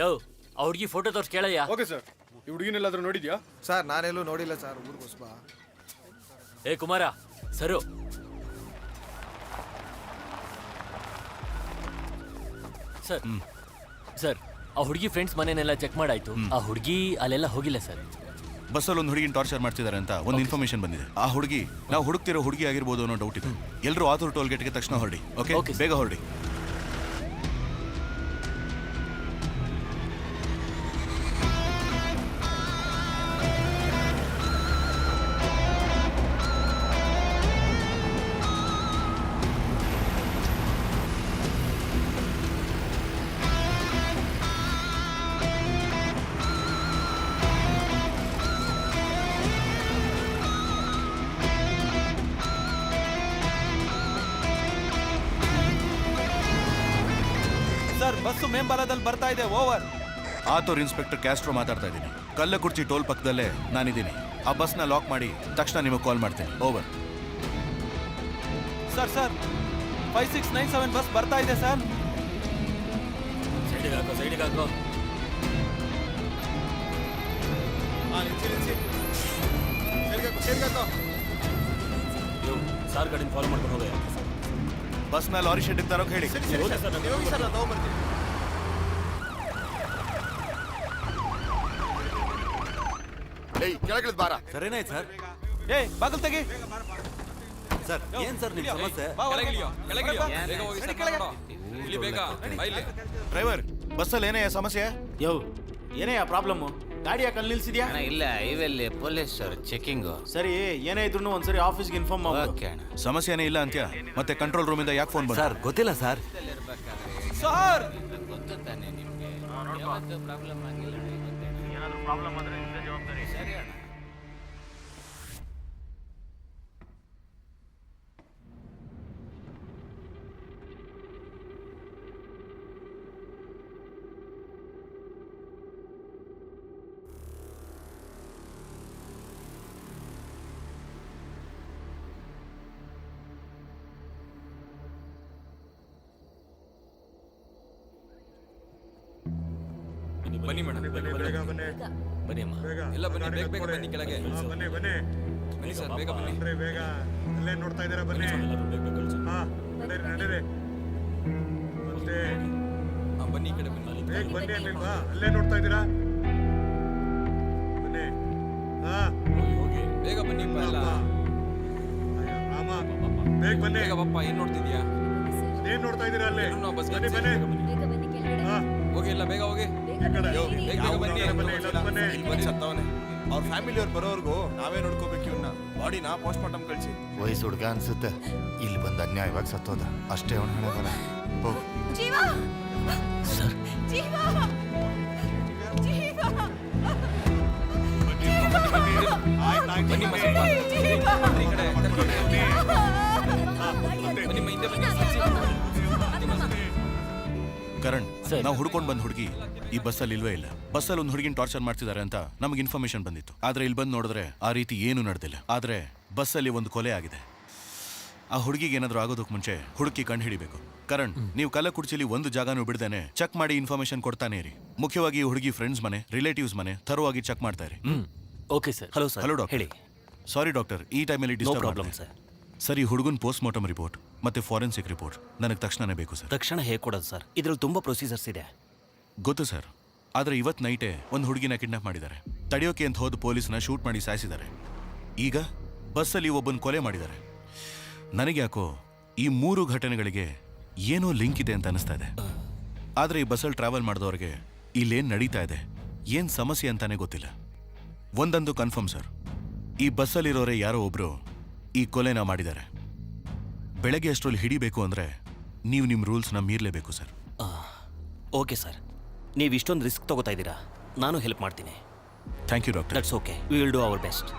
ಯೋ ಆ ಹುಡುಗಿ ಫೋಟೋ ತೋರ್ಸಿ ಕೇಳಯ್ಯ. Okay sir. ಈ ಹುಡುಗಿನೆಲ್ಲಾದ್ರೂ ನೋಡಿದ್ಯಾ? ಸರ್ ನಾನೆಲ್ಲೂ ನೋಡಿಲ್ಲ ಸರ್, ಊರಿಗೋಸ್ಬ. ಏ ಕುಮಾರ ಸರು. ಸರ್ ಸರ್ ಆ ಹುಡುಗಿ ಫ್ರೆಂಡ್ಸ್ ಮನೆನೆಲ್ಲ ಚೆಕ್ ಮಾಡಾಯ್ತು. ಆ ಹುಡುಗಿ ಅಲ್ಲೆಲ್ಲ ಹೋಗಿಲ್ಲ ಸರ್. ಬಸ್ಸಲ್ಲಿ ಒಂದು ಹುಡುಗಿನ ಟಾರ್ಚರ್ ಮಾಡ್ತಿದ್ದಾರೆ ಅಂತ ಒಂದು ಇನ್ಫಾರ್ಮೇಶನ್ ಬಂದಿದೆ. ಆ ಹುಡುಗಿ ನಾವು ಹುಡುಕ್ತಿರೋ ಹುಡುಗಿ ಆಗಿರ್ಬೋದು ಅನ್ನೋ ಡೌಟ್ ಇದೆ. ಎಲ್ಲರೂ ಆತೂರು ಟೋಲ್ ಗೇಟ್ಗೆ ತಕ್ಷಣ ಹೊರಡಿ. ಓಕೆ ಬೇಗ ಹೊರಡಿ. ಸರ್ ಬಸ್ಸು ಮೇಂಬಾಲದಲ್ಲಿ ಬರ್ತಾ ಇದೆ. ಓವರ್. ಆತೂರು ಇನ್ಸ್ಪೆಕ್ಟರ್ ಕ್ಯಾಸ್ಟ್ರೋ ಮಾತಾಡ್ತಾ ಇದ್ದೀನಿ. ಕಲ್ಲಕುರ್ಚಿ ಟೋಲ್ ಪಕ್ಕದಲ್ಲೇ ನಾನಿದ್ದೀನಿ. ಆ ಬಸ್ನ ಲಾಕ್ ಮಾಡಿ ತಕ್ಷಣ ನಿಮಗೆ ಕಾಲ್ ಮಾಡ್ತೀನಿ. ಓವರ್. ಸರ್ 5697 ಬಸ್ ಬರ್ತಾ ಇದೆ ಸರ್. ಸೈಡಿಗೆ ಹಾಕೋ, ಸೈಡಿಗೆ ಹಾಕೋ. ಸಾರ್ ಗಾಡಿನ ಫಾಲೋ ಮಾಡ್ಕೊಂಡು ಹೋಗ. ಬಸ್ನ ಲಾರಿ ಶೆಡ್ಗೆ ತರೋಕೆ ಹೇಳಿ. ಏಯ್ ಕೆಳಗಿಳಿದ್ ಬಾರ. ಸರಿನಾಯ್ತು ಸರ್. ಏ ಬಾಗಲ್ ತೆಗಿ. ಸರ್ ಏನ್ ಸರ್ ನಿಮ್ಮ ಸಮಸ್ಯೆ? ಡ್ರೈವರ್ ಬಸ್ಸಲ್ಲಿ ಏನೇ ಸಮಸ್ಯೆ? ಯೋ ಏನೇ ಪ್ರಾಬ್ಲಮ್ಮು? ಗಾಡಿ ಯಾಕೆ ಅಲ್ಲಿ ನಿಲ್ಸಿದ್ಯಾ? ಇಲ್ಲ ಇವೆಲ್ಲಿ ಪೊಲೀಸ್ ಚೆಕಿಂಗ್. ಸರಿ ಏನೇ ಇದ್ರು ಒಂದ್ಸರಿ ಆಫೀಸ್ಗೆ ಇನ್ಫಾರ್ಮ್ ಮಾಡು. ಸಮಸ್ಯೆನೇ ಇಲ್ಲ ಅಂತ್ಯ. ಮತ್ತೆ ಕಂಟ್ರೋಲ್ ರೂಮಿಂದ ಯಾಕೆ ಫೋನ್ ಬಂತು? ಸರ್ ಗೊತ್ತಿಲ್ಲ ಸರ್. ಸರ್ ಗೊತ್ತು ತಾನೆ ನಿಮ್ಗೆ ಯಾವತ್ತೂ ಪ್ರಾಬ್ಲಮ್ ಆಗಿಲ್ಲ. ಏನಾದರೂ ಪ್ರಾಬ್ಲಮ್ ಆದ್ರೆ ನಿಮ್ದೇ ಜವಾಬ್ದಾರಿ. ಸರಿ ಅಣ್ಣ. ಬನ್ನಿ ಮೇಡಮ್. ಬನ್ನಿ ಅಮ್ಮ. ಎಲ್ಲ ಬನ್ನಿ, ಬೇಗ ಬೇಗ ಬನ್ನಿ ಕೆಳಗೆ. ಬನ್ನಿ ಸರ್, ಬೇಗ ಬನ್ನಿ. ಬೇಗ ಅಲ್ಲೇ ನೋಡ್ತಾ ಇದ್ದೀರಾ? ಬನ್ನಿ. ನಡೀರಿ. ಮತ್ತೆ ಬನ್ನಿ ಈ ಕಡೆ ಬನ್ನಿ. ಬೇಗ ಬನ್ನಿ ಅಲ್ಲಿಲ್ವಾ? ಅಲ್ಲೇ ನೋಡ್ತಾ ಇದ್ದೀರಾ? ಬನ್ನಿ. ಬೇಗ ಬನ್ನಿ. ರಾಮ ಬೇಗ ಬನ್ನಿ. ಬೇಗ ಬಪ್ಪ. ಏನ್ ನೋಡ್ತಿದ್ಯಾ? ಏನ್ ನೋಡ್ತಾ ಇದ್ದೀರಾ? ಅಲ್ಲೇ ನಾವು ಬಸ್ ಬನ್ನಿ. ಬನ್ನಿ. ಹೋಗಿ. ಎಲ್ಲ ಬೇಗ ಹೋಗಿ. ಅವ್ರ ಫ್ಯಾಮಿಲಿಯವ್ರು ಬರೋರ್ಗು ನಾವೇ ನೋಡ್ಕೋಬೇಕು. ಇವನ್ನ ಬಾಡಿನ ಪೋಸ್ಟ್ ಮಾರ್ಟಮ್ ಕಳಿಸಿ. ವಯಸ್ಸು ಹುಡುಗ ಅನ್ಸುತ್ತೆ. ಇಲ್ಲಿ ಬಂದು ಅನ್ಯಾಯವಾಗಿ ಸತ್ತೋದ ಅಷ್ಟೇ. ಅವನ ಹಣೆ ಬರ. ಹೋಗು. ಜೀವ ಸರ್ ಜೀವ ಜೀವ ಬನ್ನಿ ಮ ಸ್ವಲ್ಪ. ಈ ಕಡೆ ಬನ್ನಿ ಮ ಹಿಂದೆ ಬನ್ನಿ. ಕರಣ್, ನಾವು ಹುಡ್ಕೊಂಡು ಬಂದ್ ಹುಡುಗಿ ಈ ಬಸ್ಸಲ್ಲಿ ಇಲ್ವೇ ಇಲ್ಲ. ಬಸ್ಸಲ್ಲಿ ಒಂದು ಹುಡುಗಿನ ಟಾರ್ಚರ್ ಮಾಡ್ತಿದ್ದಾರೆ ಅಂತ ನಮಗೆ ಇನ್ಫಾರ್ಮೇಶನ್ ಬಂದಿತ್ತು. ಆದ್ರೆ ಇಲ್ಲಿ ಬಂದು ನೋಡಿದ್ರೆ ಆ ರೀತಿ ಏನು ನಡೆದಿಲ್ಲ. ಆದ್ರೆ ಬಸ್ಸಲ್ಲಿ ಒಂದು ಕೊಲೆ ಆಗಿದೆ. ಆ ಹುಡುಗಿಗೆ ಏನಾದರೂ ಆಗೋದಕ್ಕೆ ಮುಂಚೆ ಹುಡುಕಿ ಕಂಡು ಹಿಡಿಬೇಕು. ಕರಣ್, ನೀವು ಕಲ್ಲಕುರ್ಚಿಲಿ ಒಂದು ಜಾಗನೂ ಬಿಡ್ದೇನೆ ಚೆಕ್ ಮಾಡಿ ಇನ್ಫಾರ್ಮೇಶನ್ ಕೊಡ್ತಾನೆ ಇರಿ. ಮುಖ್ಯವಾಗಿ ಈ ಹುಡುಗಿ ಫ್ರೆಂಡ್ಸ್ ಮನೆ, ರಿಲೇಟಿವ್ಸ್ ಮನೆ ಥರವಾಗಿ ಚೆಕ್ ಮಾಡ್ತಾ ಇರಿ. Okay sir. Hello sir. Hello doctor. ಹೇಳಿ. ಸಾರಿ ಡಾಕ್ಟರ್, ಈ ಟೈಮಲ್ಲಿ ಡಿಸ್ಟರ್ಬ್ ಪ್ರಾಬ್ಲಮ್ ಸರ್. ಸರಿ, ಹುಡುಗನ ಪೋಸ್ಟ್ ಮಾರ್ಟಮ್ ರಿಪೋರ್ಟ್ ಮತ್ತೆ ಫಾರೆನ್ಸಿಕ್ ರಿಪೋರ್ಟ್ ನನಗೆ ತಕ್ಷಣನೇ ಬೇಕು ಸರ್. ತಕ್ಷಣ ಹೇಗೆ ಕೊಡೋದು ಸರ್? ಇದ್ರಲ್ಲಿ ತುಂಬಾ ಪ್ರೊಸೀಜರ್ಸ್ ಇದೆ. ಗೊತ್ತು ಸರ್, ಆದರೆ ಇವತ್ತು ನೈಟೇ ಒಂದು ಹುಡುಗಿನ ಕಿಡ್ನಾಪ್ ಮಾಡಿದ್ದಾರೆ. ತಡೆಯೋಕೆ ಅಂತ ಹೋದ ಪೊಲೀಸ್ನ ಶೂಟ್ ಮಾಡಿ ಸಾಯಿಸಿದ್ದಾರೆ. ಈಗ ಬಸ್ಸಲ್ಲಿ ಒಬ್ಬನ ಕೊಲೆ ಮಾಡಿದ್ದಾರೆ. ನನಗೆ ಯಾಕೋ ಈ 3 ಘಟನೆಗಳಿಗೆ ಏನೋ ಲಿಂಕ್ ಇದೆ ಅಂತ ಅನಿಸ್ತಾ ಇದೆ. ಆದರೆ ಈ ಬಸ್ಸಲ್ಲಿ ಟ್ರಾವೆಲ್ ಮಾಡಿದವ್ರಿಗೆ ಇಲ್ಲೇನು ನಡೀತಾ ಇದೆ, ಏನು ಸಮಸ್ಯೆ ಅಂತಾನೆ ಗೊತ್ತಿಲ್ಲ. ಒಂದಂದು ಕನ್ಫರ್ಮ್ ಸರ್, ಈ ಬಸ್ಸಲ್ಲಿರೋರೇ ಯಾರೋ ಒಬ್ರು ಈ ಕೊಲೆನ ಮಾಡಿದ್ದಾರೆ. ಬೆಳಗ್ಗೆ ಅಷ್ಟರಲ್ಲಿ ಹಿಡಿಬೇಕು ಅಂದರೆ ನೀವು ನಿಮ್ಮ ರೂಲ್ಸ್ನ ಮೀರಲೇಬೇಕು ಸರ್. ಓಕೆ ಸರ್, ನೀವು ಇಷ್ಟೊಂದು ರಿಸ್ಕ್ ತಗೋತಾ ಇದ್ದೀರಾ, ನಾನು ಹೆಲ್ಪ್ ಮಾಡ್ತೀನಿ. Thank you doctor. That's okay, we will do our best.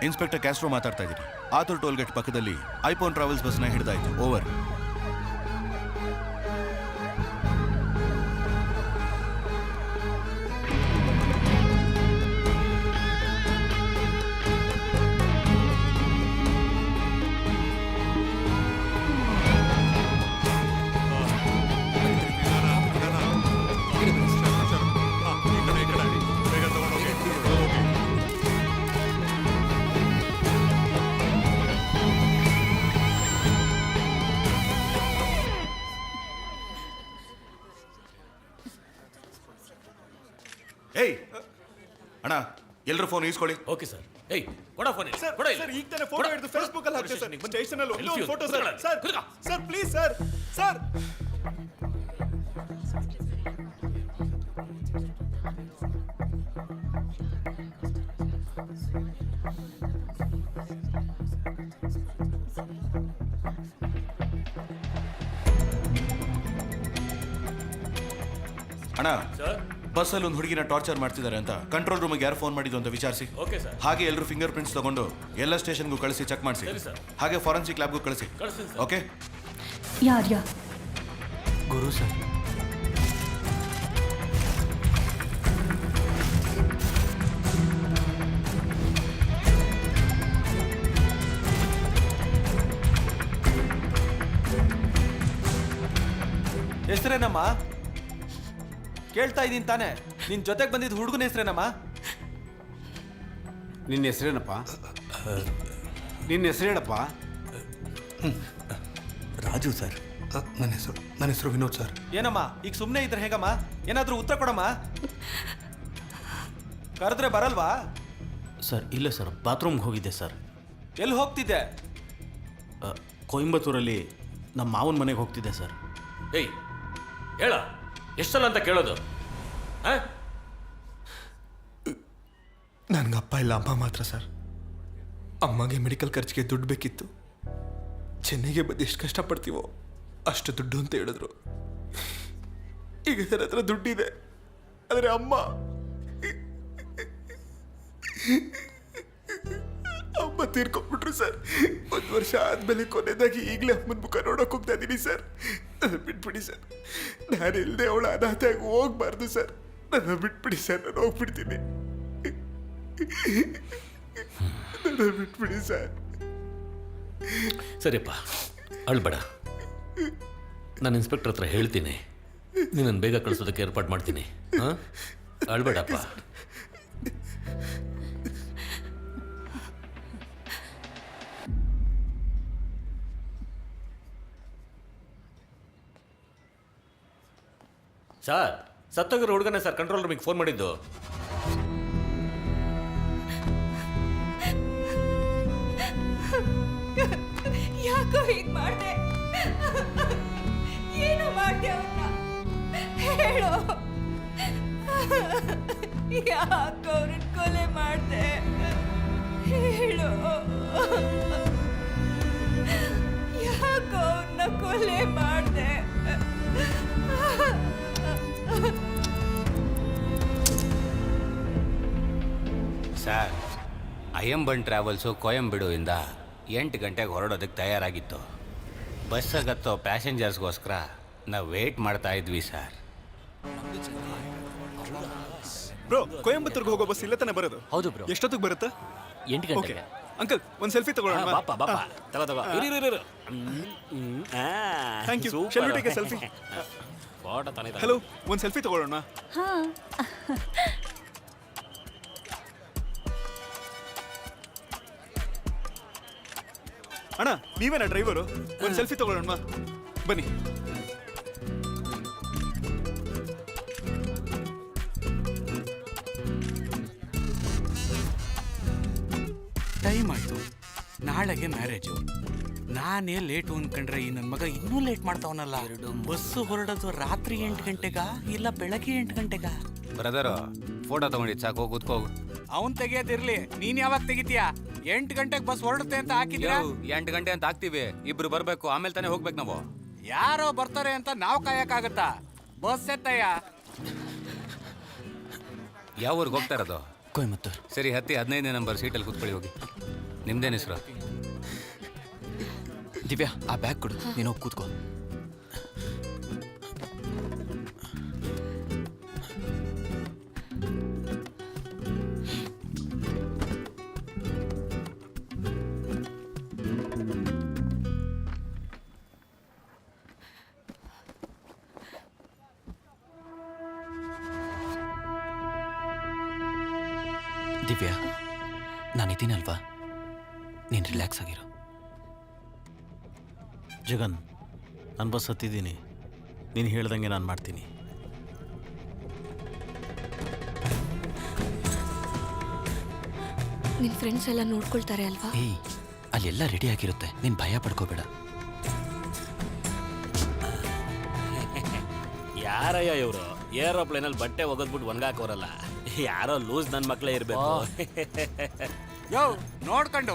Inspector Castro ಮಾತಾಡ್ತಾ ಇದ್ದೀನಿ. ಆತುರ್ ಟೋಲ್ಗೇಟ್ ಪಕ್ಕದಲ್ಲಿ ಐಫೋನ್ ಟ್ರಾವೆಲ್ಸ್ ಬಸ್ನ ಹಿಡಿದಾಯ್ತು. ಓವರ್. ಏಯ್ ಅಣ್ಣ, ಎಲ್ಲರೂ ಫೋನ್ ಈಸ್ಕೊಳ್ಳಿ. Okay sir. ಏಯ್ ಕೊಡ ಫೋನ್. ಸರ್ ಈಗ ತಾನೇ ಫೋಟೋ ಹಿಡಿದು ಫೇಸ್ಬುಕ್ ಅಲ್ಲಿ ಹಾಕ್ತೀವಿ ಸರ್. ಸ್ಟೇಷನ್ ಅಲ್ಲಿ ಒಂದು photo sir. Sir please sir. Sir ಅಣ್ಣ, ಸರ್. ಬಸ್ಸಲ್ಲಿ ಒಂದು ಹುಡುಗಿನ ಟಾರ್ಚರ್ ಮಾಡ್ತಿದ್ದಾರೆ ಅಂತ ಕಂಟ್ರೋಲ್ ರೂಮಿಗೆ ಯಾರು ಫೋನ್ ಮಾಡಿದ್ದು ಅಂತ ವಿಚಾರಿಸಿ. Okay sir. ಹಾಗೆ ಎಲ್ಲರೂ ಫಿಂಗರ್ ಪ್ರಿಂಟ್ಸ್ ತಗೊಂಡು ಎಲ್ಲ ಸ್ಟೇಷನ್ಗೂ ಕಳಿಸಿ ಚೆಕ್ ಮಾಡಿಸಿ. ಸರಿ ಸರ್. ಹಾಗೆ ಫಾರೆನ್ಸಿಕ್ ಲ್ಯಾಬ್ಗೂ ಕಳಿಸಿ. ಕಳಿಸ್ತೀನಿ ಸರ್. ಓಕೆ. ಯಾರ್ಯಾ? ಗುರು ಸರ್. ಹೆಸರೇನಮ್ಮ? ಕೇಳ್ತಾ ಇದ್ದೀನಿ ತಾನೆ. ನಿನ್ ಜೊತೆಗೆ ಬಂದಿದ್ದು ಹುಡುಗನ ಹೆಸರೇನಮ್ಮ? ನಿನ್ನ ಹೆಸರೇನಪ್ಪ? ನಿನ್ನ ಹೆಸರೇನಪ್ಪ? ರಾಜು ಸರ್. ನನ್ನ ಹೆಸರು ವಿನೋದ್ ಸರ್. ಏನಮ್ಮ ಈಗ ಸುಮ್ಮನೆ ಇದ್ರೆ ಹೇಗಮ್ಮ? ಏನಾದರೂ ಉತ್ತರ ಕೊಡಮ್ಮ. ಕರೆದ್ರೆ ಬರಲ್ವಾ? ಸರ್ ಇಲ್ಲ ಸರ್, ಬಾತ್ರೂಮ್ಗೆ ಹೋಗಿದ್ದೆ ಸರ್. ಎಲ್ಲಿ ಹೋಗ್ತಿದ್ದೆ? ಕೊಯಂಬತ್ತೂರಲ್ಲಿ ನಮ್ಮ ಮಾವನ ಮನೆಗೆ ಹೋಗ್ತಿದ್ದೆ ಸರ್. ಏಯ್ ಹೇಳ, ಎಷ್ಟಲ್ಲ ಅಂತ ಕೇಳೋದು? ನನಗೆ ಅಪ್ಪ ಇಲ್ಲ, ಅಮ್ಮ ಮಾತ್ರ ಸರ್. ಅಮ್ಮಗೆ ಮೆಡಿಕಲ್ ಖರ್ಚಿಗೆ ದುಡ್ಡು ಬೇಕಿತ್ತು. ಚೆನ್ನೈಗೆ ಬಂದು ಎಷ್ಟು ಕಷ್ಟಪಡ್ತೀವೋ ಅಷ್ಟು ದುಡ್ಡು ಅಂತ ಹೇಳಿದ್ರು. ಈಗ ನನ್ನ ಹತ್ರ ದುಡ್ಡಿದೆ, ಆದರೆ ಅಮ್ಮ ತೀರ್ಕೊಂಡ್ಬಿಟ್ರು ಸರ್. 1 ವರ್ಷ ಆದ್ಮೇಲೆ ಕೊನೆಯದಾಗಿ ಈಗಲೇ ಅಮ್ಮನ ಮುಖ ನೋಡೋಕೆ ಹೋಗ್ತಾ ಇದ್ದೀನಿ ಸರ್. ನನ್ನ ಬಿಟ್ಬಿಡಿ ಸರ್. ನಾನು ಇಲ್ಲದೆ ಅವಳು ಅನಾಥೆಯಾಗಿ ಹೋಗ್ಬಾರ್ದು ಸರ್. ನನ್ನ ಬಿಟ್ಬಿಡಿ ಸರ್, ನಾನು ಹೋಗ್ಬಿಡ್ತೀನಿ. ನನ್ನ ಬಿಟ್ಬಿಡಿ ಸರ್. ಸರಿಯಪ್ಪ, ಅಳ್ಬೇಡ. ನಾನು ಇನ್ಸ್ಪೆಕ್ಟರ್ ಹತ್ರ ಹೇಳ್ತೀನಿ, ನೀನನ್ನು ಬೇಗ ಕಳಿಸೋದಕ್ಕೆ ಏರ್ಪಾಡು ಮಾಡ್ತೀನಿ. ಹಾಂ, ಅಳ್ಬೇಡಪ್ಪ. ಸರ್, ಸತ್ತೋಗಿರೋ ಹುಡುಗನೇ ಸರ್ ಕಂಟ್ರೋಲ್ ರೂಮಿಗೆ ಫೋನ್ ಮಾಡಿದ್ದು. ಯಾಕೋ ಹೀಗೆ ಮಾಡಿದೆ? ಏನು ಮಾಡಿದೆ ಅವನ್ನ? ಹೇಳು. ಯಾಕೋ ಅವ್ರನ್ನ ಕೊಲೆ ಮಾಡಿದೆ? ಹೇಳು. ಯಾಕೋ ಅವ್ರನ್ನ ಕೊಲೆ ಮಾಡಿದೆ? ಸರ್, ಅಯ್ಯಂಬನ್ ಟ್ರಾವೆಲ್ಸು ಕೊಯಂಬೆಡುವಿಂದ 8 ಗಂಟೆಗೆ ಹೊರಡೋದಕ್ಕೆ ತಯಾರಾಗಿತ್ತು. ಬಸ್ಸಾಗತ್ತೋ ಪ್ಯಾಸೆಂಜರ್ಸ್ಗೋಸ್ಕರ ನಾವು ವೇಟ್ ಮಾಡ್ತಾ ಇದ್ವಿ ಸರ್. ಬ್ರೋ, ಕೊಯಂಬತ್ತೂರ್ಗೆ ಹೋಗೋ ಬಸ್ ಇಲ್ಲ ತಾನೆ ಬರೋದು? ಹೌದು ಬ್ರೋ. ಎಷ್ಟೊತ್ತಿಗೆ ಬರುತ್ತೆ? 8 ಗಂಟೆಗೆ. ಅಂಕಲ್, ಒಂದು ಸೆಲ್ಫಿ ತಗೊಳ್ಳೋಣ. ಬಾಪ ಬಾಪ, ತಗೋ. Thank you. Shall we take a selfie? Hello, ಒಂದು ಸೆಲ್ಫಿ ತಗೊಳ್ಳೋಣ. ಅಣ್ಣ, ನೀವೇನಾ ಡ್ರೈವರು? ಒಂದು ಸೆಲ್ಫಿ ತಗೊಳ್ಳೋಣ ಬನ್ನಿ. ನಾಳೆಗೆ ಮ್ಯಾರೇಜು. ನಾನೇ ಲೇಟು ಅನ್ಕೊಂಡ್ರೆ ಈ ನನ್ನ ಮಗ ಇನ್ನೂ ಲೇಟ್ ಮಾಡ್ತಾವನಲ್ಲ. ಬಸ್ಸು ಹೊರಡೋದು ರಾತ್ರಿ 8 ಗಂಟೆಗ ಇಲ್ಲ ಬೆಳಗ್ಗೆ 8 ಗಂಟೆಗ? ಬ್ರದರ್ ಫೋಟೋ ತಗೊಂಡಿದ್ದು ಸಾಕು, ಹೋಗಿ ಕೂತ್ಕೋಗು. ಅವನ್ ತೆಗಿಯೋದಿರ್ಲಿ, ನೀನ್ ಯಾವಾಗ ತೆಗಿತೀಯಾ? 8 ಗಂಟೆಗೆ ಬಸ್ ಹೊರಡುತ್ತೆ ಅಂತ ಹಾಕಿದ್ಯಾ? 8 ಗಂಟೆ ಅಂತ ಹಾಕ್ತಿವಿ, ಇಬ್ರು ಬರ್ಬೇಕು, ಆಮೇಲೆ ತಾನೇ ಹೋಗ್ಬೇಕು ನಾವು. ಯಾರೋ ಬರ್ತಾರೆ ಅಂತ ನಾವು ಕಾಯಕ್ಕಾಗತ್ತಾ? ಬಸ್ ಎತ್ತಯ್ಯ. ಯಾವ ಊರಿಗೆ ಹೋಗ್ತಾ ಇರೋದು? ಕೊಯಮತ್ತೂರ್. ಸರಿ, ಹತ್ತಿ 15ನೇ ನಂಬರ್ ಸೀಟಲ್ಲಿ ಕೂತ್ಕೊಳ್ಳಿ ಹೋಗಿ. ನಿಮ್ದೇನು ಹೆಸರು? ದಿವ್ಯಾ, ಆ ಬ್ಯಾಗ್ ಕೊಡು, ನೀನು ಹೋಗಿ ಕೂತ್ಕೋ. ದಿವ್ಯಾ, ನಾನಿದ್ದೀನಲ್ವಾ, ನೀನು ರಿಲ್ಯಾಕ್ಸ್ ಆಗಿರು. ಜಗನ್, ನಾನು ಬಸ್ ಹತ್ತಿದ್ದೀನಿ, ನೀನು ಹೇಳ್ದಂಗೆ ನಾನು ಮಾಡ್ತೀನಿ. ನಿನ್ನ ಫ್ರೆಂಡ್ಸ್ ಎಲ್ಲ ನೋಡ್ಕೊಳ್ತಾರೆ ಅಲ್ವಾ? ಏಯ್, ಅಲ್ಲೆಲ್ಲ ರೆಡಿ ಆಗಿರುತ್ತೆ, ನೀನು ಭಯ ಪಡ್ಕೋಬೇಡ. ಯಾರಯ್ಯ ಇವರು ಏರೋಪ್ಲೇನಲ್ಲಿ ಬಟ್ಟೆ ಒಗದ್ಬಿಟ್ಟು ಒಣಗಾಕೋರಲ್ಲ? ಯಾರೋ ಲೂಸ್ ನನ್ನ ಮಕ್ಕಳೇ ಇರಬೇಕು. ಯೋ, ನೋಡ್ಕೊಂಡು.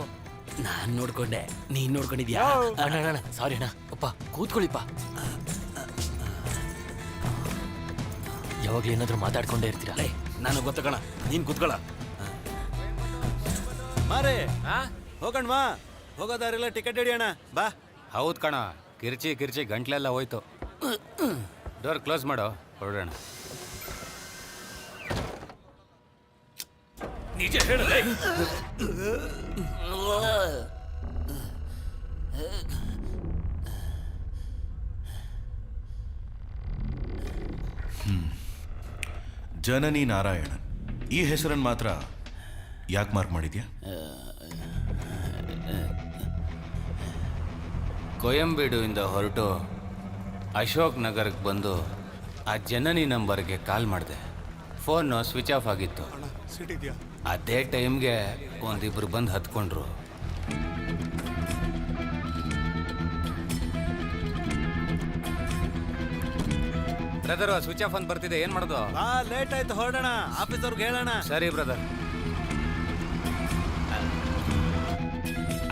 ನಾನ್ ನೋಡ್ಕೊಂಡೆ, ನೀನ್ ನೋಡ್ಕೊಂಡಿದ್ಯಾ? ಅಣ್ಣ ಸಾರಿ ಅಣ್ಣ. ಅಪ್ಪ ಕೂತ್ಕೊಳ್ಳಿಪ್ಪ. ಯಾವಾಗಲೂ ಏನಾದರೂ ಮಾತಾಡ್ಕೊಂಡೇ ಇರ್ತೀರಾ? ನಾನು ಗೊತ್ತಕಣ, ನೀನ್ ಕೂತ್ಕೊಳ್ಳ. ಮಾರೇ ಹೋಗಣ್ವಾ, ಹೋಗೋದಾರೆಲ್ಲ ಟಿಕೆಟ್ ಹಿಡಿಯೋಣ ಬಾ. ಹೌದು ಕಣ, ಕಿರ್ಚಿ ಕಿರ್ಚಿ ಗಂಟ್ಲೆಲ್ಲ ಹೋಯ್ತು. ಡೋರ್ ಕ್ಲೋಸ್ ಮಾಡೋ, ಹೊರಡೋಣ. ನಿಜ ಹೇಳಲೇ. ಜನನಿ ನಾರಾಯಣನ್, ಈ ಹೆಸರನ್ನು ಮಾತ್ರ ಯಾಕೆ ಮಾರ್ಕ್ ಮಾಡಿದ್ಯಾ? ಕೊಯಂಬೇಡುವಿಂದ ಹೊರಟು ಅಶೋಕ್ ನಗರಕ್ಕೆ ಬಂದು ಆ ಜನನಿ ನಂಬರ್ಗೆ ಕಾಲ್ ಮಾಡಿದೆ. ಫೋನು ಸ್ವಿಚ್ ಆಫ್ ಆಗಿತ್ತು. ಅದೇ ಟೈಮ್ಗೆ ಒಂದಿಬ್ರು ಬಂದು ಹತ್ಕೊಂಡ್ರು. ಬ್ರದರ್, ಸ್ವಿಚ್ ಆಫ್ ಅಂತ ಬರ್ತಿದೆ, ಏನ್ ಮಾಡೋದು? ಲೇಟ್ ಆಯ್ತು, ಹೊರಡೋಣ, ಆಫೀಸರ್ಗೆ ಹೇಳೋಣ. ಸರಿ ಬ್ರದರ್.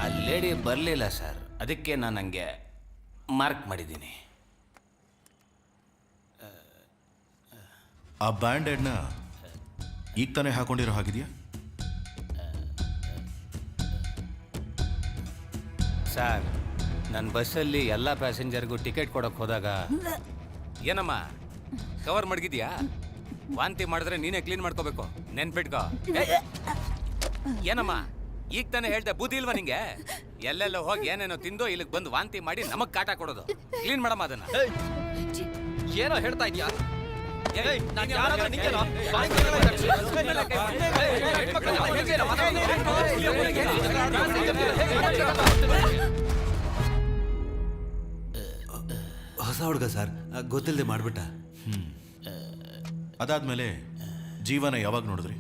ಆ ಲೇಡಿ ಬರಲಿಲ್ಲ ಸರ್, ಅದಕ್ಕೆ ನಾನು ಹಂಗೆ ಮಾರ್ಕ್ ಮಾಡಿದ್ದೀನಿ. ಆ ಬ್ಯಾಂಡೇಡ್ನ ಈಗ ತಾನೇ ಹಾಕೊಂಡಿರೋ ಹಾಗಿದೆಯಾ? ಸರ್, ನನ್ನ ಬಸ್ಸಲ್ಲಿ ಎಲ್ಲ ಪ್ಯಾಸೆಂಜರ್ಗೂ ಟಿಕೆಟ್ ಕೊಡೋಕೆ ಹೋದಾಗ, ಏನಮ್ಮ ಕವರ್ ಮಡಗಿದ್ಯಾ? ವಾಂತಿ ಮಾಡಿದ್ರೆ ನೀನೇ ಕ್ಲೀನ್ ಮಾಡ್ಕೋಬೇಕು, ನೆನ್ಪಿಟ್ಕೋ. ಏನಮ್ಮ ಈಗ ತಾನೇ ಹೇಳ್ದೆ, ಬುದ್ಧಿ ಇಲ್ವಾ ನಿಂಗೆ? ಎಲ್ಲೆಲ್ಲ ಹೋಗಿ ಏನೇನೋ ತಿಂದು ಇಲ್ಲಿಗೆ ಬಂದು ವಾಂತಿ ಮಾಡಿ ನಮಗ್ ಕಾಟ ಕೊಡೋದು. ಕ್ಲೀನ್ ಮಾಡಮ್ಮ ಅದನ್ನ. ಏನೋ ಹೇಳ್ತಾ ಇದೀಯಾ? ಹೊಸ ಹುಡುಗ ಸರ್, ಗೊತ್ತಿಲ್ಲದೆ ಮಾಡ್ಬಿಟ್ಟ. ಅದಾದ್ಮೇಲೆ ಜೀವನ ಯಾವಾಗ ನೋಡಿದ್ರಿ?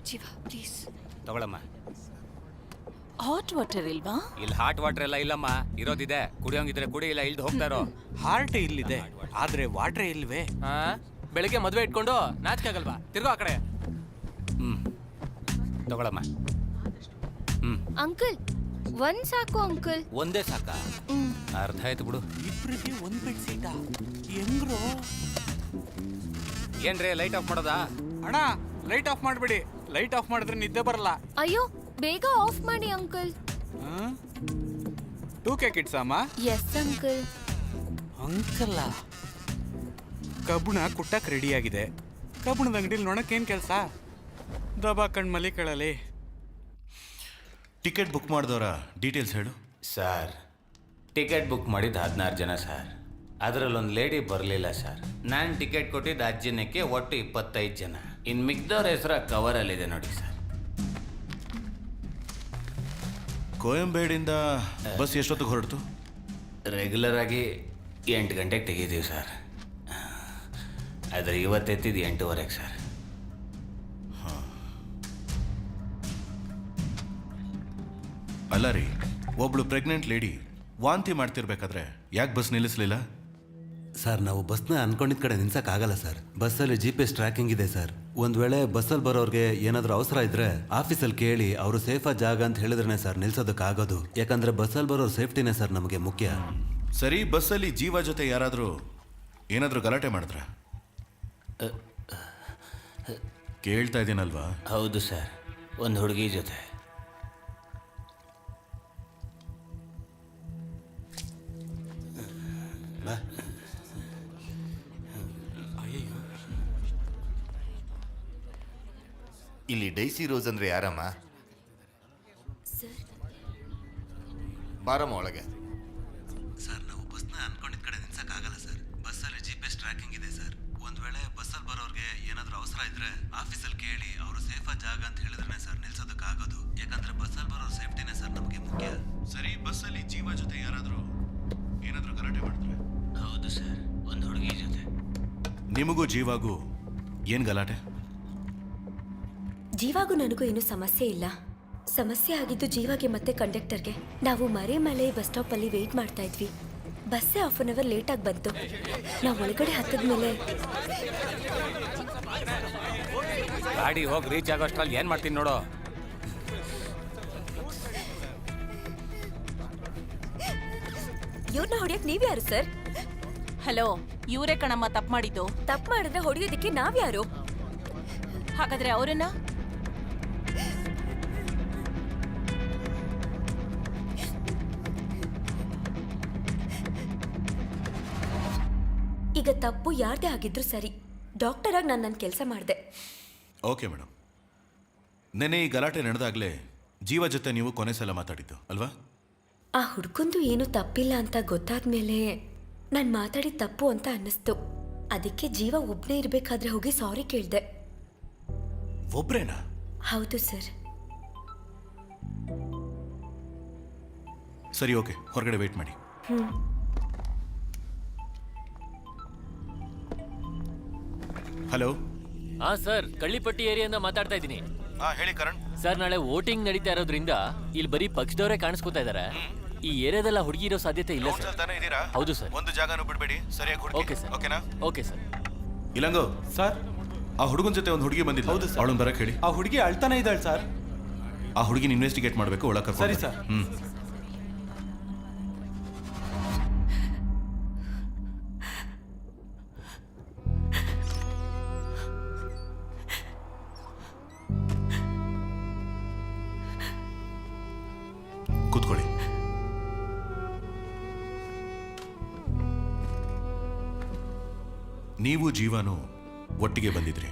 ಜೀವ ಪ್ಲೀಸ್ ತಗೊಳಮ್ಮ. ಹಾಟ್ ವಾಟರ್ ಇಲ್ವಾ? ಇಲ್ಲಿ ಹಾಟ್ ವಾಟರ್ ಎಲ್ಲ ಇಲ್ಲಮ್ಮ, ಇರೋದಿದೆ. ಕುಡಿಯೋಂಗಿದ್ರೆ ಕುಡಿ, ಇಲ್ಲ ಇಲ್ದು ಹೋಗ್ತಾರೋ. ಹಾರ್ಟ್ ಇಲ್ಲಿದೆ, ಆದ್ರೆ ವಾಟ್ರೇ ಇಲ್ವೇ? ಬೆಳಿಗ್ಗೆ ಮದುವೆ ಇಟ್ಕೊಂಡು ನಾಚಿಕೆ ಆಗಲ್ವಾ? ತಿರ್ಗೋ ಆ ಕಡೆ. ತಗೊಳಮ್ಮ. ಅಂಕಲ್, ಒಂದ್ ಸಾಕು ಅಂಕಲ್. ಒಂದೇ ಸಾಕ? ಅರ್ಧ ಆಯ್ತು ಬಿಡು. ಇಬ್ರಿಗೆ ಒಂದ್ ಬೆಡ್ ಸೀಟಾ? ಹೆಂಗ್ರೋ? ಏನ್ರಿ ಲೈಟ್ ಆಫ್ ಮಾಡೋದಾ? ಅಣ್ಣ, ಲೈಟ್ ಆಫ್ ಮಾಡ್ಬಿಡಿ. ಲೈಟ್ ಆಫ್ ಮಾಡಿದ್ರೆ ನಿದ್ದೆ ಬರಲ್ಲ. ಅಯ್ಯೋ, ಬೇಗ ಆಫ್ ಮಾಡಿ ಅಂಕಲ್. 2K ಕಿಡ್ಸ್ ಅಮ್ಮ? Yes uncle. ಅಂಕಲ್ಲ, ಕಬ್ಬುಣ ಕುಟ್ಟಕ್ ರೆಡಿ ಆಗಿದೆ. ಕಬ್ಬುಣದ ಅಂಗಡಿಲಿ ನೋಡಕ್ಕೇನ್ ಕೆಲಸ? ದಬಾ ಕಣ್ಮಲಿ ಕೇಳಲಿ. ಟಿಕೆಟ್ ಬುಕ್ ಮಾಡಿದವರ ಡೀಟೇಲ್ಸ್ ಹೇಳು. ಸರ್, ಟಿಕೆಟ್ ಬುಕ್ ಮಾಡಿದ್ದು 16 ಜನ ಸರ್. ಅದರಲ್ಲೊಂದು ಲೇಡಿ ಬರಲಿಲ್ಲ ಸರ್. ನಾನು ಟಿಕೆಟ್ ಕೊಟ್ಟಿದ್ದು 10 ಜನಕ್ಕೆ, ಒಟ್ಟು 25 ಜನ. ಇನ್ನು ಮಿಕ್ದವ್ರ ಹೆಸರ ಕವರಲ್ಲಿದೆ ನೋಡಿ ಸರ್. ಕೊಯಂಬೇಡಿಂದ ಬಸ್ ಎಷ್ಟೊತ್ತಿಗೆ ಹೊರಡ್ತು? ರೆಗ್ಯುಲರ್ ಆಗಿ 8 ಗಂಟೆಗೆ ತೆಗೀತೀವಿ ಸರ್. ಆದರೆ ಇವತ್ತೆತ್ತಿದ್ದು 8:30 ಸರ್. ಅಲ್ಲ ರೀ, ಒಬ್ಳು ಪ್ರೆಗ್ನೆಂಟ್ ಲೇಡಿ ವಾಂತಿ ಮಾಡ್ತಿರ್ಬೇಕಾದ್ರೆ ಯಾಕೆ ಬಸ್ ನಿಲ್ಲಿಸ್ಲಿಲ್ಲ? ಸರ್, ನಾವು ಬಸ್ನ ಅನ್ಕೊಂಡಿದ್ದ ಕಡೆ ನಿಲ್ಸಕ್ಕಾಗಲ್ಲ ಸರ್. ಬಸ್ಸಲ್ಲಿ GPS ಟ್ರ್ಯಾಕಿಂಗ್ ಇದೆ ಸರ್. ಒಂದು ವೇಳೆ ಬಸ್ಸಲ್ಲಿ ಬರೋರಿಗೆ ಏನಾದರೂ ಅವಸರ ಇದ್ರೆ ಆಫೀಸಲ್ಲಿ ಕೇಳಿ ಅವರು ಸೇಫಾದ ಜಾಗ ಅಂತ ಹೇಳಿದ್ರೇ ಸರ್ ನಿಲ್ಸೋದಕ್ಕಾಗೋದು. ಯಾಕಂದ್ರೆ ಬಸ್ಸಲ್ಲಿ ಬರೋರು ಸೇಫ್ಟಿನೇ ಸರ್ ನಮಗೆ ಮುಖ್ಯ. ಸರಿ, ಬಸ್ಸಲ್ಲಿ ಜೀವ ಜೊತೆ ಯಾರಾದರೂ ಏನಾದರೂ ಗಲಾಟೆ ಮಾಡಿದ್ರ? ಕೇಳ್ತಾ ಇದ್ದೀನಲ್ವಾ? ಹೌದು ಸರ್, ಒಂದು ಹುಡುಗಿ ಜೊತೆ. ಇಲ್ಲಿ ಡೈಸಿ ರೋಸ್ ಅಂದ್ರೆ ಯಾರಮ್ಮ? ಬಾರಮ್ಮ ಒಳಗೆ. ಸರ್, ನಾವು ಬಸ್ನ ಅನ್ಕೊಂಡಿದ್ದ ಕಡೆ ನಿಲ್ಸಕ್ಕಾಗಲ್ಲ ಸರ್. ಬಸ್ಸಲ್ಲಿ GPS ಟ್ರ್ಯಾಕಿಂಗ್ ಇದೆ ಸರ್. ಒಂದು ವೇಳೆ ಬಸ್ಸಲ್ಲಿ ಬರೋರಿಗೆ ಏನಾದರೂ ಅವಸರ ಇದ್ರೆ ಆಫೀಸಲ್ಲಿ ಕೇಳಿ ಅವರು ಸೇಫಾದ ಜಾಗ ಅಂತ ಹೇಳಿದ್ರೇ ಸರ್ ನಿಲ್ಸೋದಕ್ಕಾಗೋದು. ಯಾಕಂದ್ರೆ ಬಸ್ಸಲ್ಲಿ ಬರೋರು ಸೇಫ್ಟಿನೇ ಸರ್ ನಮಗೆ ಮುಖ್ಯ. ಸರಿ, ಬಸ್ಸಲ್ಲಿ ಜೀವ ಜೊತೆ ಯಾರಾದರೂ ಏನಾದರೂ ಗಲಾಟೆ ಮಾಡಿದ್ರೆ? ಹೌದು ಸರ್, ಒಂದು ಹುಡುಗಿ ಜೊತೆ. ನಿಮಗೂ ಜೀವಾಗೂ ಏನು ಗಲಾಟೆ? ಜೀವಾಗೂ ನನಗೂ ಏನೂ ಸಮಸ್ಯೆ ಇಲ್ಲ. ಸಮಸ್ಯೆ ಆಗಿದ್ದು ಜೀವಾಗೆ ಮತ್ತೆ ಕಂಡಕ್ಟರ್ಗೆ. ನಾವು ಮರೆಮಲೆ ಬಸ್ ಸ್ಟಾಪಲ್ಲಿ ವೆಯ್ಟ್ ಮಾಡ್ತಾ ಇದ್ವಿ. ಬಸ್ಸೇ 1/2 ಅವರ್ ಲೇಟಾಗಿ ಬಂತು. ನಾವು ಒಳಗಡೆ ಹತ್ತದ್ಮೇಲೆ ಗಾಡಿ ಹೋಗಿ ರೀಚ್ ಆಗೋಷ್ಟ್ರಲ್ಲಿ ಏನು ಮಾಡ್ತೀನಿ ನೋಡು. ಇವ್ರನ್ನ ಹೊಡಿಯಕ್ ನೀವ್ಯಾರು ಸರ್? ಹಲೋ, ಇವರೇ ಕಣಮ್ಮ ತಪ್ಪು ಮಾಡಿದ್ದು. ತಪ್ಪು ಮಾಡಿದ್ರೆ ಹೊಡಿಯೋದಕ್ಕೆ ನಾವ್ಯಾರು? ಹಾಗಾದ್ರೆ ಅವರನ್ನ ಈಗ ತಪ್ಪು ಯಾರ್ದೇ ಆಗಿದ್ರು ಸರಿ. ಡಾಕ್ಟರ್ ಆಗಿ ನಾನು ನನ್ನ ಕೆಲಸ ಮಾಡಿದೆ. ಓಕೆ ಮೇಡಮ್, ನೆನ್ನೆ ಈ ಗಲಾಟೆ ನಡೆದಾಗಲೇ ಜೀವ ಜೊತೆ ನೀವು ಕೊನೆ ಸಲ ಮಾತಾಡಿದ್ದು ಅಲ್ವಾ? ಆ ಹುಡ್ಕೊಂದು ಏನು ತಪ್ಪಿಲ್ಲ ಅಂತ ಗೊತ್ತಾದ್ಮೇಲೆ ನಾನು ಮಾತಾಡಿದ ತಪ್ಪು ಅಂತ ಅನ್ನಿಸ್ತು. ಅದಕ್ಕೆ ಜೀವ ಒಬ್ಬನೇ ಇರಬೇಕಾದ್ರೆ ಹೋಗಿ ಸಾರಿ ಕೇಳಿದೆ. ಒಬ್ರೇನಾ? ಹೌದು ಸರ್. ಸರಿ, ಓಕೆ, ಹೊರಗಡೆ ವೇಟ್ ಮಾಡಿ. ಹಲೋ. ಸರ್, ಕಳ್ಳಿಪಟ್ಟಿ ಏರಿಯಿಂದ ಮಾತಾಡ್ತಾ ಇದ್ದೀನಿ. ಹೇಳಿ ಕರಣ್. ಸರ್, ನಾಳೆ ವೋಟಿಂಗ್ ನಡೀತಾ ಇರೋದ್ರಿಂದ ಇಲ್ಲಿ ಬರೀ ಪಕ್ಷದವರೇ ಕಾಣಿಸ್ಕೊತಾ ಇದಾರೆ. ಈ ಏರಿಯಾದಲ್ಲ ಹುಡುಗಿ ಇರೋ ಸಾಧ್ಯತೆ ಇಲ್ಲ ಸರ್. ಹೌದು ಸರ್. ಒಂದು ಜಾಗನೂ ಬಿಡಬೇಡಿ, ಸರಿಯಾಗಿ ಹುಡುಕಿ. Okay sir. ಓಕೆನಾ? Okay sir. ಇಲ್ಲಂಗೋ ಸರ್, ಆ ಹುಡುಗನ ಜೊತೆ ಒಂದು ಹುಡುಗಿ ಬಂದಿಲ್ಲ. ಹೌದು ಸರ್. ಅವಳನ್ನ ಬರಕ್ಕೆ ಹೇಳಿ. ಆ ಹುಡುಗಿ ಅಳ್ತಾನೆ ಇದ್ದಾಳೆ ಸರ್. ಆ ಹುಡುಗಿನ ಇನ್ವೆಸ್ಟಿಗೇಟ್ ಮಾಡಬೇಕು, ಒಳಗೆ ಕರ್ಕೊಂಡು. ಸರಿ ಸರ್. ಕೂತ್ಕೊಳ್ಳಿ. ನೀವು ಜೀವನು ಒಟ್ಟಿಗೆ ಬಂದಿದ್ರಿ,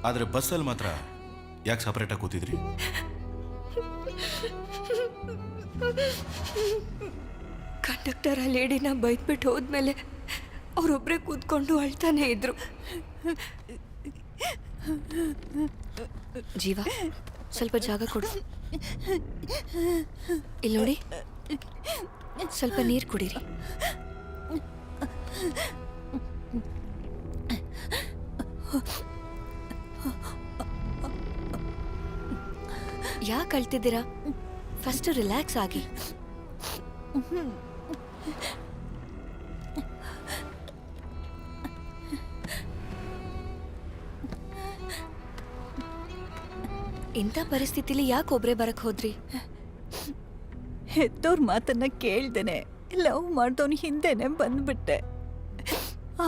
ಆದ್ರೆ ಬಸ್ಸಲ್ಲಿ ಮಾತ್ರ ಯಾಕೆ ಸಪರೇಟಾಗಿ ಕೂತಿದ್ರಿ? ಕಂಡಕ್ಟರ್ ಆ ಲೇಡಿನ ಬೈದ್ಬಿಟ್ಟು ಹೋದ್ಮೇಲೆ ಅವರೊಬ್ಬರೇ ಕೂತ್ಕೊಂಡು ಅಳ್ತಾನೆ ಇದ್ರು. ಜೀವ, ಸ್ವಲ್ಪ ಜಾಗ ಕೊಡು. ಇಲ್ಲಿ ನೋಡಿ, ಸ್ವಲ್ಪ ನೀರು ಕುಡೀರಿ. ಯಾಕೆ ಅಳ್ತಿದ್ದೀರಾ? ಫಸ್ಟ್ ರಿಲ್ಯಾಕ್ಸ್ ಆಗಿ. ಇಂಥ ಪರಿಸ್ಥಿತಿಲಿ ಯಾಕೆ ಒಬ್ರೇ ಬರಕ್ ಹೋದ್ರಿ? ಹೆತ್ತೋರ್ ಮಾತನ್ನ ಕೇಳ್ದೇನೆ ಲವ್ ಮಾಡ್ದವನು ಹಿಂದೆನೆ ಬಂದ್ಬಿಟ್ಟೆ.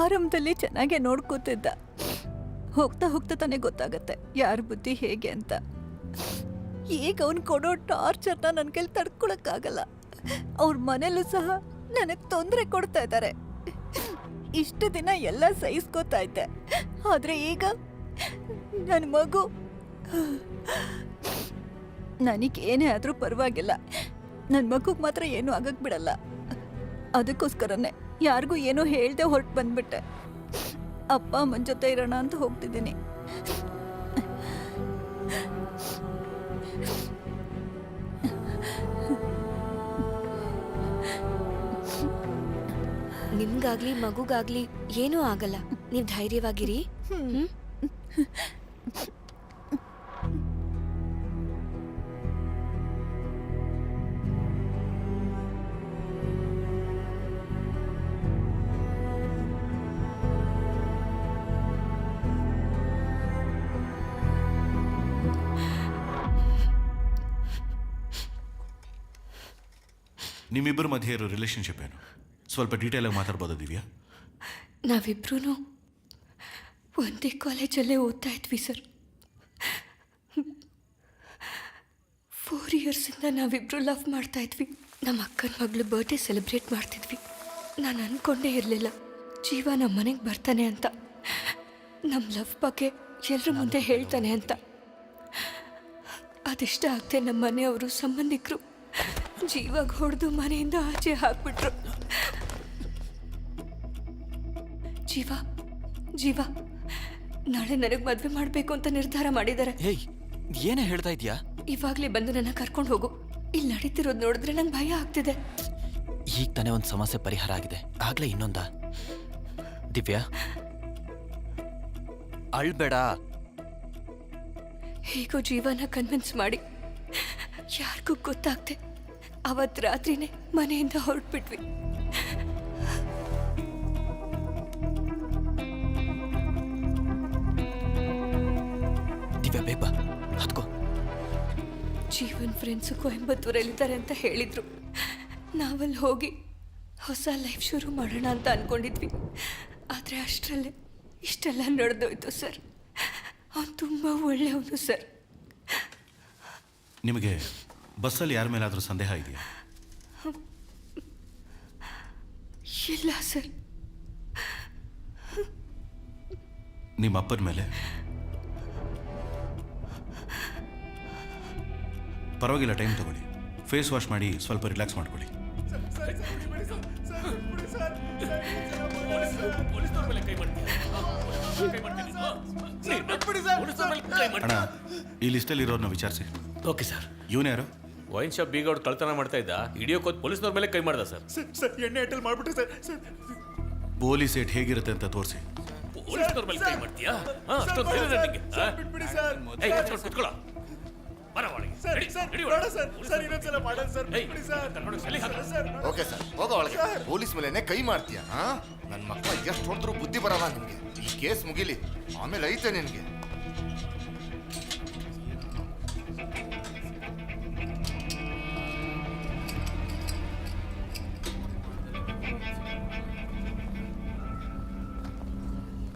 ಆರಂಭದಲ್ಲಿ ಚೆನ್ನಾಗೆ ನೋಡ್ಕೋತಿದ್ದ. ಹೋಗ್ತಾ ಹೋಗ್ತಾ ತಾನೇ ಗೊತ್ತಾಗತ್ತೆ ಯಾರ ಬುದ್ಧಿ ಹೇಗೆ ಅಂತ. ಈಗ ಅವನು ಕೊಡೋ ಟಾರ್ಚರ್ನ ನನ್ನ ಕೈಲಿ ತಡ್ಕೊಳಕ್ಕಾಗಲ್ಲ. ಅವ್ರ ಮನೇಲೂ ಸಹ ನನಗೆ ತೊಂದರೆ ಕೊಡ್ತಾ ಇದ್ದಾರೆ. ಇಷ್ಟು ದಿನ ಎಲ್ಲ ಸಹಿಸ್ಕೋತಾ ಇದ್ದೆ, ಆದ್ರೆ ಈಗ ನನ್ನ ಮಗು. ನನಗೇನೇ ಆದರೂ ಪರವಾಗಿಲ್ಲ, ನನ್ನ ಮಗುಗೆ ಮಾತ್ರ ಏನೂ ಆಗಕ್ಕೆ ಬಿಡಲ್ಲ. ಅದಕ್ಕೋಸ್ಕರನೇ ಯಾರಿಗೂ ಏನೂ ಹೇಳ್ದೆ ಹೊರಟು ಬಂದ್ಬಿಟ್ಟೆ. ಅಪ್ಪ ಅಮ್ಮನ ಜೊತೆ ಇರೋಣ ಅಂತ ಹೋಗ್ತಿದ್ದೀನಿ. ನಿಮ್ಗಾಗ್ಲಿ ಮಗುಗಾಗ್ಲಿ ಏನೂ ಆಗಲ್ಲ. ನೀವು ಧೈರ್ಯವಾಗಿರಿ. ಹ್ಮ್. ನಿಮ್ಮಿಬ್ಬರ ಮಧ್ಯೆ ಇರೋ ರಿಲೇಶನ್ಶಿಪ್ ಏನು? ಸ್ವಲ್ಪ ಡೀಟೇಲ್ ಆಗಿ ಮಾತಾಡ್ಬೋದಾ ದಿವ್ಯಾ? ನಾವಿಬ್ರು ಒಂದೇ ಕಾಲೇಜಲ್ಲೇ ಓದ್ತಾ ಇದ್ವಿ ಸರ್. 4 ಇಯರ್ಸಿಂದ ನಾವಿಬ್ರು ಲವ್ ಮಾಡ್ತಾ ಇದ್ವಿ. ನಮ್ಮ ಅಕ್ಕನ ಮಗಳು ಬರ್ಡೇ ಸೆಲೆಬ್ರೇಟ್ ಮಾಡ್ತಿದ್ವಿ. ನಾನು ಅಂದ್ಕೊಂಡೇ ಇರಲಿಲ್ಲ ಜೀವ ನಮ್ಮ ಮನೆಗೆ ಬರ್ತಾನೆ ಅಂತ, ನಮ್ಮ ಲವ್ ಬಗ್ಗೆ ಎಲ್ಲರ ಮುಂದೆ ಹೇಳ್ತಾನೆ ಅಂತ. ಅದಿಷ್ಟ ಆಗದೆ ನಮ್ಮ ಮನೆಯವರು ಸಂಬಂಧಿಕರು ಜೀವಾಗ ಹೊಡೆದು ಮನೆಯಿಂದ ಆಚೆ ಹಾಕ್ಬಿಟ್ರು. ಜೀವ ನಾಳೆ ನನಗೆ ಮದುವೆ ಮಾಡಬೇಕು ಅಂತ ನಿರ್ಧಾರ ಮಾಡಿದ್ದಾರೆ. ಏಯ್, ಏನೇ ಹೇಳ್ತಾ ಇದೀಯಾ? ಇವಾಗಲೇ ಬಂದು ನನ್ನ ಕರ್ಕೊಂಡು ಹೋಗು. ಇಲ್ಲಿ ನಡೀತಿರೋದು ನೋಡಿದ್ರೆ ನಂಗೆ ಭಯ ಆಗ್ತಿದೆ. ಈಗ ತಾನೇ ಒಂದು ಸಮಸ್ಯೆ ಪರಿಹಾರ ಆಗಿದೆ, ಆಗ್ಲೇ ಇನ್ನೊಂದ? ದಿವ್ಯಾ, ಅಳ್ಬೇಡ. ಹೇಗೋ ಜೀವನ ಕನ್ವಿನ್ಸ್ ಮಾಡಿ ಯಾರಿಗೂ ಗೊತ್ತಾಗ್ದೆ ಅವತ್ತು ರಾತ್ರಿನೇ ಮನೆಯಿಂದ ಹೊರಟ್ಬಿಟ್ವಿ. ದಿವ್ಯಾ, ಬೇಗ ಹತ್ಕೋ. ಜೀವನ್ ಫ್ರೆಂಡ್ಸು ಕೊಯಂಬತ್ತೂರಲ್ಲಿದ್ದಾರೆ ಅಂತ ಹೇಳಿದ್ರು. ನಾವಲ್ಲಿ ಹೋಗಿ ಹೊಸ ಲೈಫ್ ಶುರು ಮಾಡೋಣ ಅಂತ ಅಂದ್ಕೊಂಡಿದ್ವಿ. ಆದರೆ ಅಷ್ಟರಲ್ಲೇ ಇಷ್ಟೆಲ್ಲ ನಡೆದೋಯ್ತು ಸರ್. ಅವನು ತುಂಬ ಒಳ್ಳೆಯವನು ಸರ್. ನಿಮಗೆ ಬಸ್ಸಲ್ಲಿ ಯಾರ ಮೇಲಾದರೂ ಸಂದೇಹ ಇದೆಯಾ? ಇಲ್ಲ ಸರ್. ನಿಮ್ಮ ಅಪ್ಪನ ಮೇಲೆ? ಪರವಾಗಿಲ್ಲ, ಟೈಮ್ ತಗೊಳ್ಳಿ. ಫೇಸ್ ವಾಶ್ ಮಾಡಿ ಸ್ವಲ್ಪ ರಿಲ್ಯಾಕ್ಸ್ ಮಾಡ್ಕೊಳ್ಳಿ. ಅಣ್ಣ, ಈ ಲಿಸ್ಟಲ್ಲಿ ಇರೋರ್ನ ವಿಚಾರಿಸಿ. Okay sir. ಇವನು ಯಾರು? ವೈನ್ ಶಾಪ್ ಬೀಗ ಅವ್ರು ಕಳ್ತನ ಮಾಡ್ತಾ ಇದ್ದ. ಹಿಡಿಯೋಕೋದ್ ಪೊಲೀಸ್ನವ್ರ ಮೇಲೆ ಕೈ ಮಾಡ್ದ ಸರ್. ಸರ್ ಎಣ್ಣೆ ಐಟಲ್ ಮಾಡ್ಬಿಟ್ರಿ ಸರ್. ಪೊಲೀಸ್ ಏಟ್ ಹೇಗಿರುತ್ತೆ ಅಂತ ತೋರಿಸಿ. ಪೊಲೀಸ್ನವ್ರ ಮೇಲೆ ಕೈ ಮಾಡ್ತೀಯಾ? ಅಷ್ಟೊಂದು ಧೈರ್ಯ ನಿನಗೆ? ಬಿಟ್ಬಿಡಿ ಸರ್. ಏಯ್, ಕುತ್ಕೊಳ್ಳೋ. ಬರ ಒಳಗೆ. ನಡಿ, ನಡಿ ಒಳಗೆ. ಸರ್ ಇನ್ನೊಂದ್ಸಲ ಮಾಡೋಣ ಸರ್. ಬಿಟ್ಬಿಡಿ ಸರ್. ಓಕೆ ಸರ್, ಹೋಗೋ ಒಳಗೆ. ಪೊಲೀಸ್ ಮೇಲೆನೆ ಕೈ ಮಾಡ್ತೀಯಾ? ನನ್ನ ಮಕ್ಕಳ ಎಷ್ಟು ಹೊಡೆದ್ರು ಬುದ್ಧಿ ಬರಲ್ಲ ನಿಮಗೆ. ಈ ಕೇಸ್ ಮುಗಿಲಿ, ಆಮೇಲೆ ಐತೆ ನಿನಗೆ.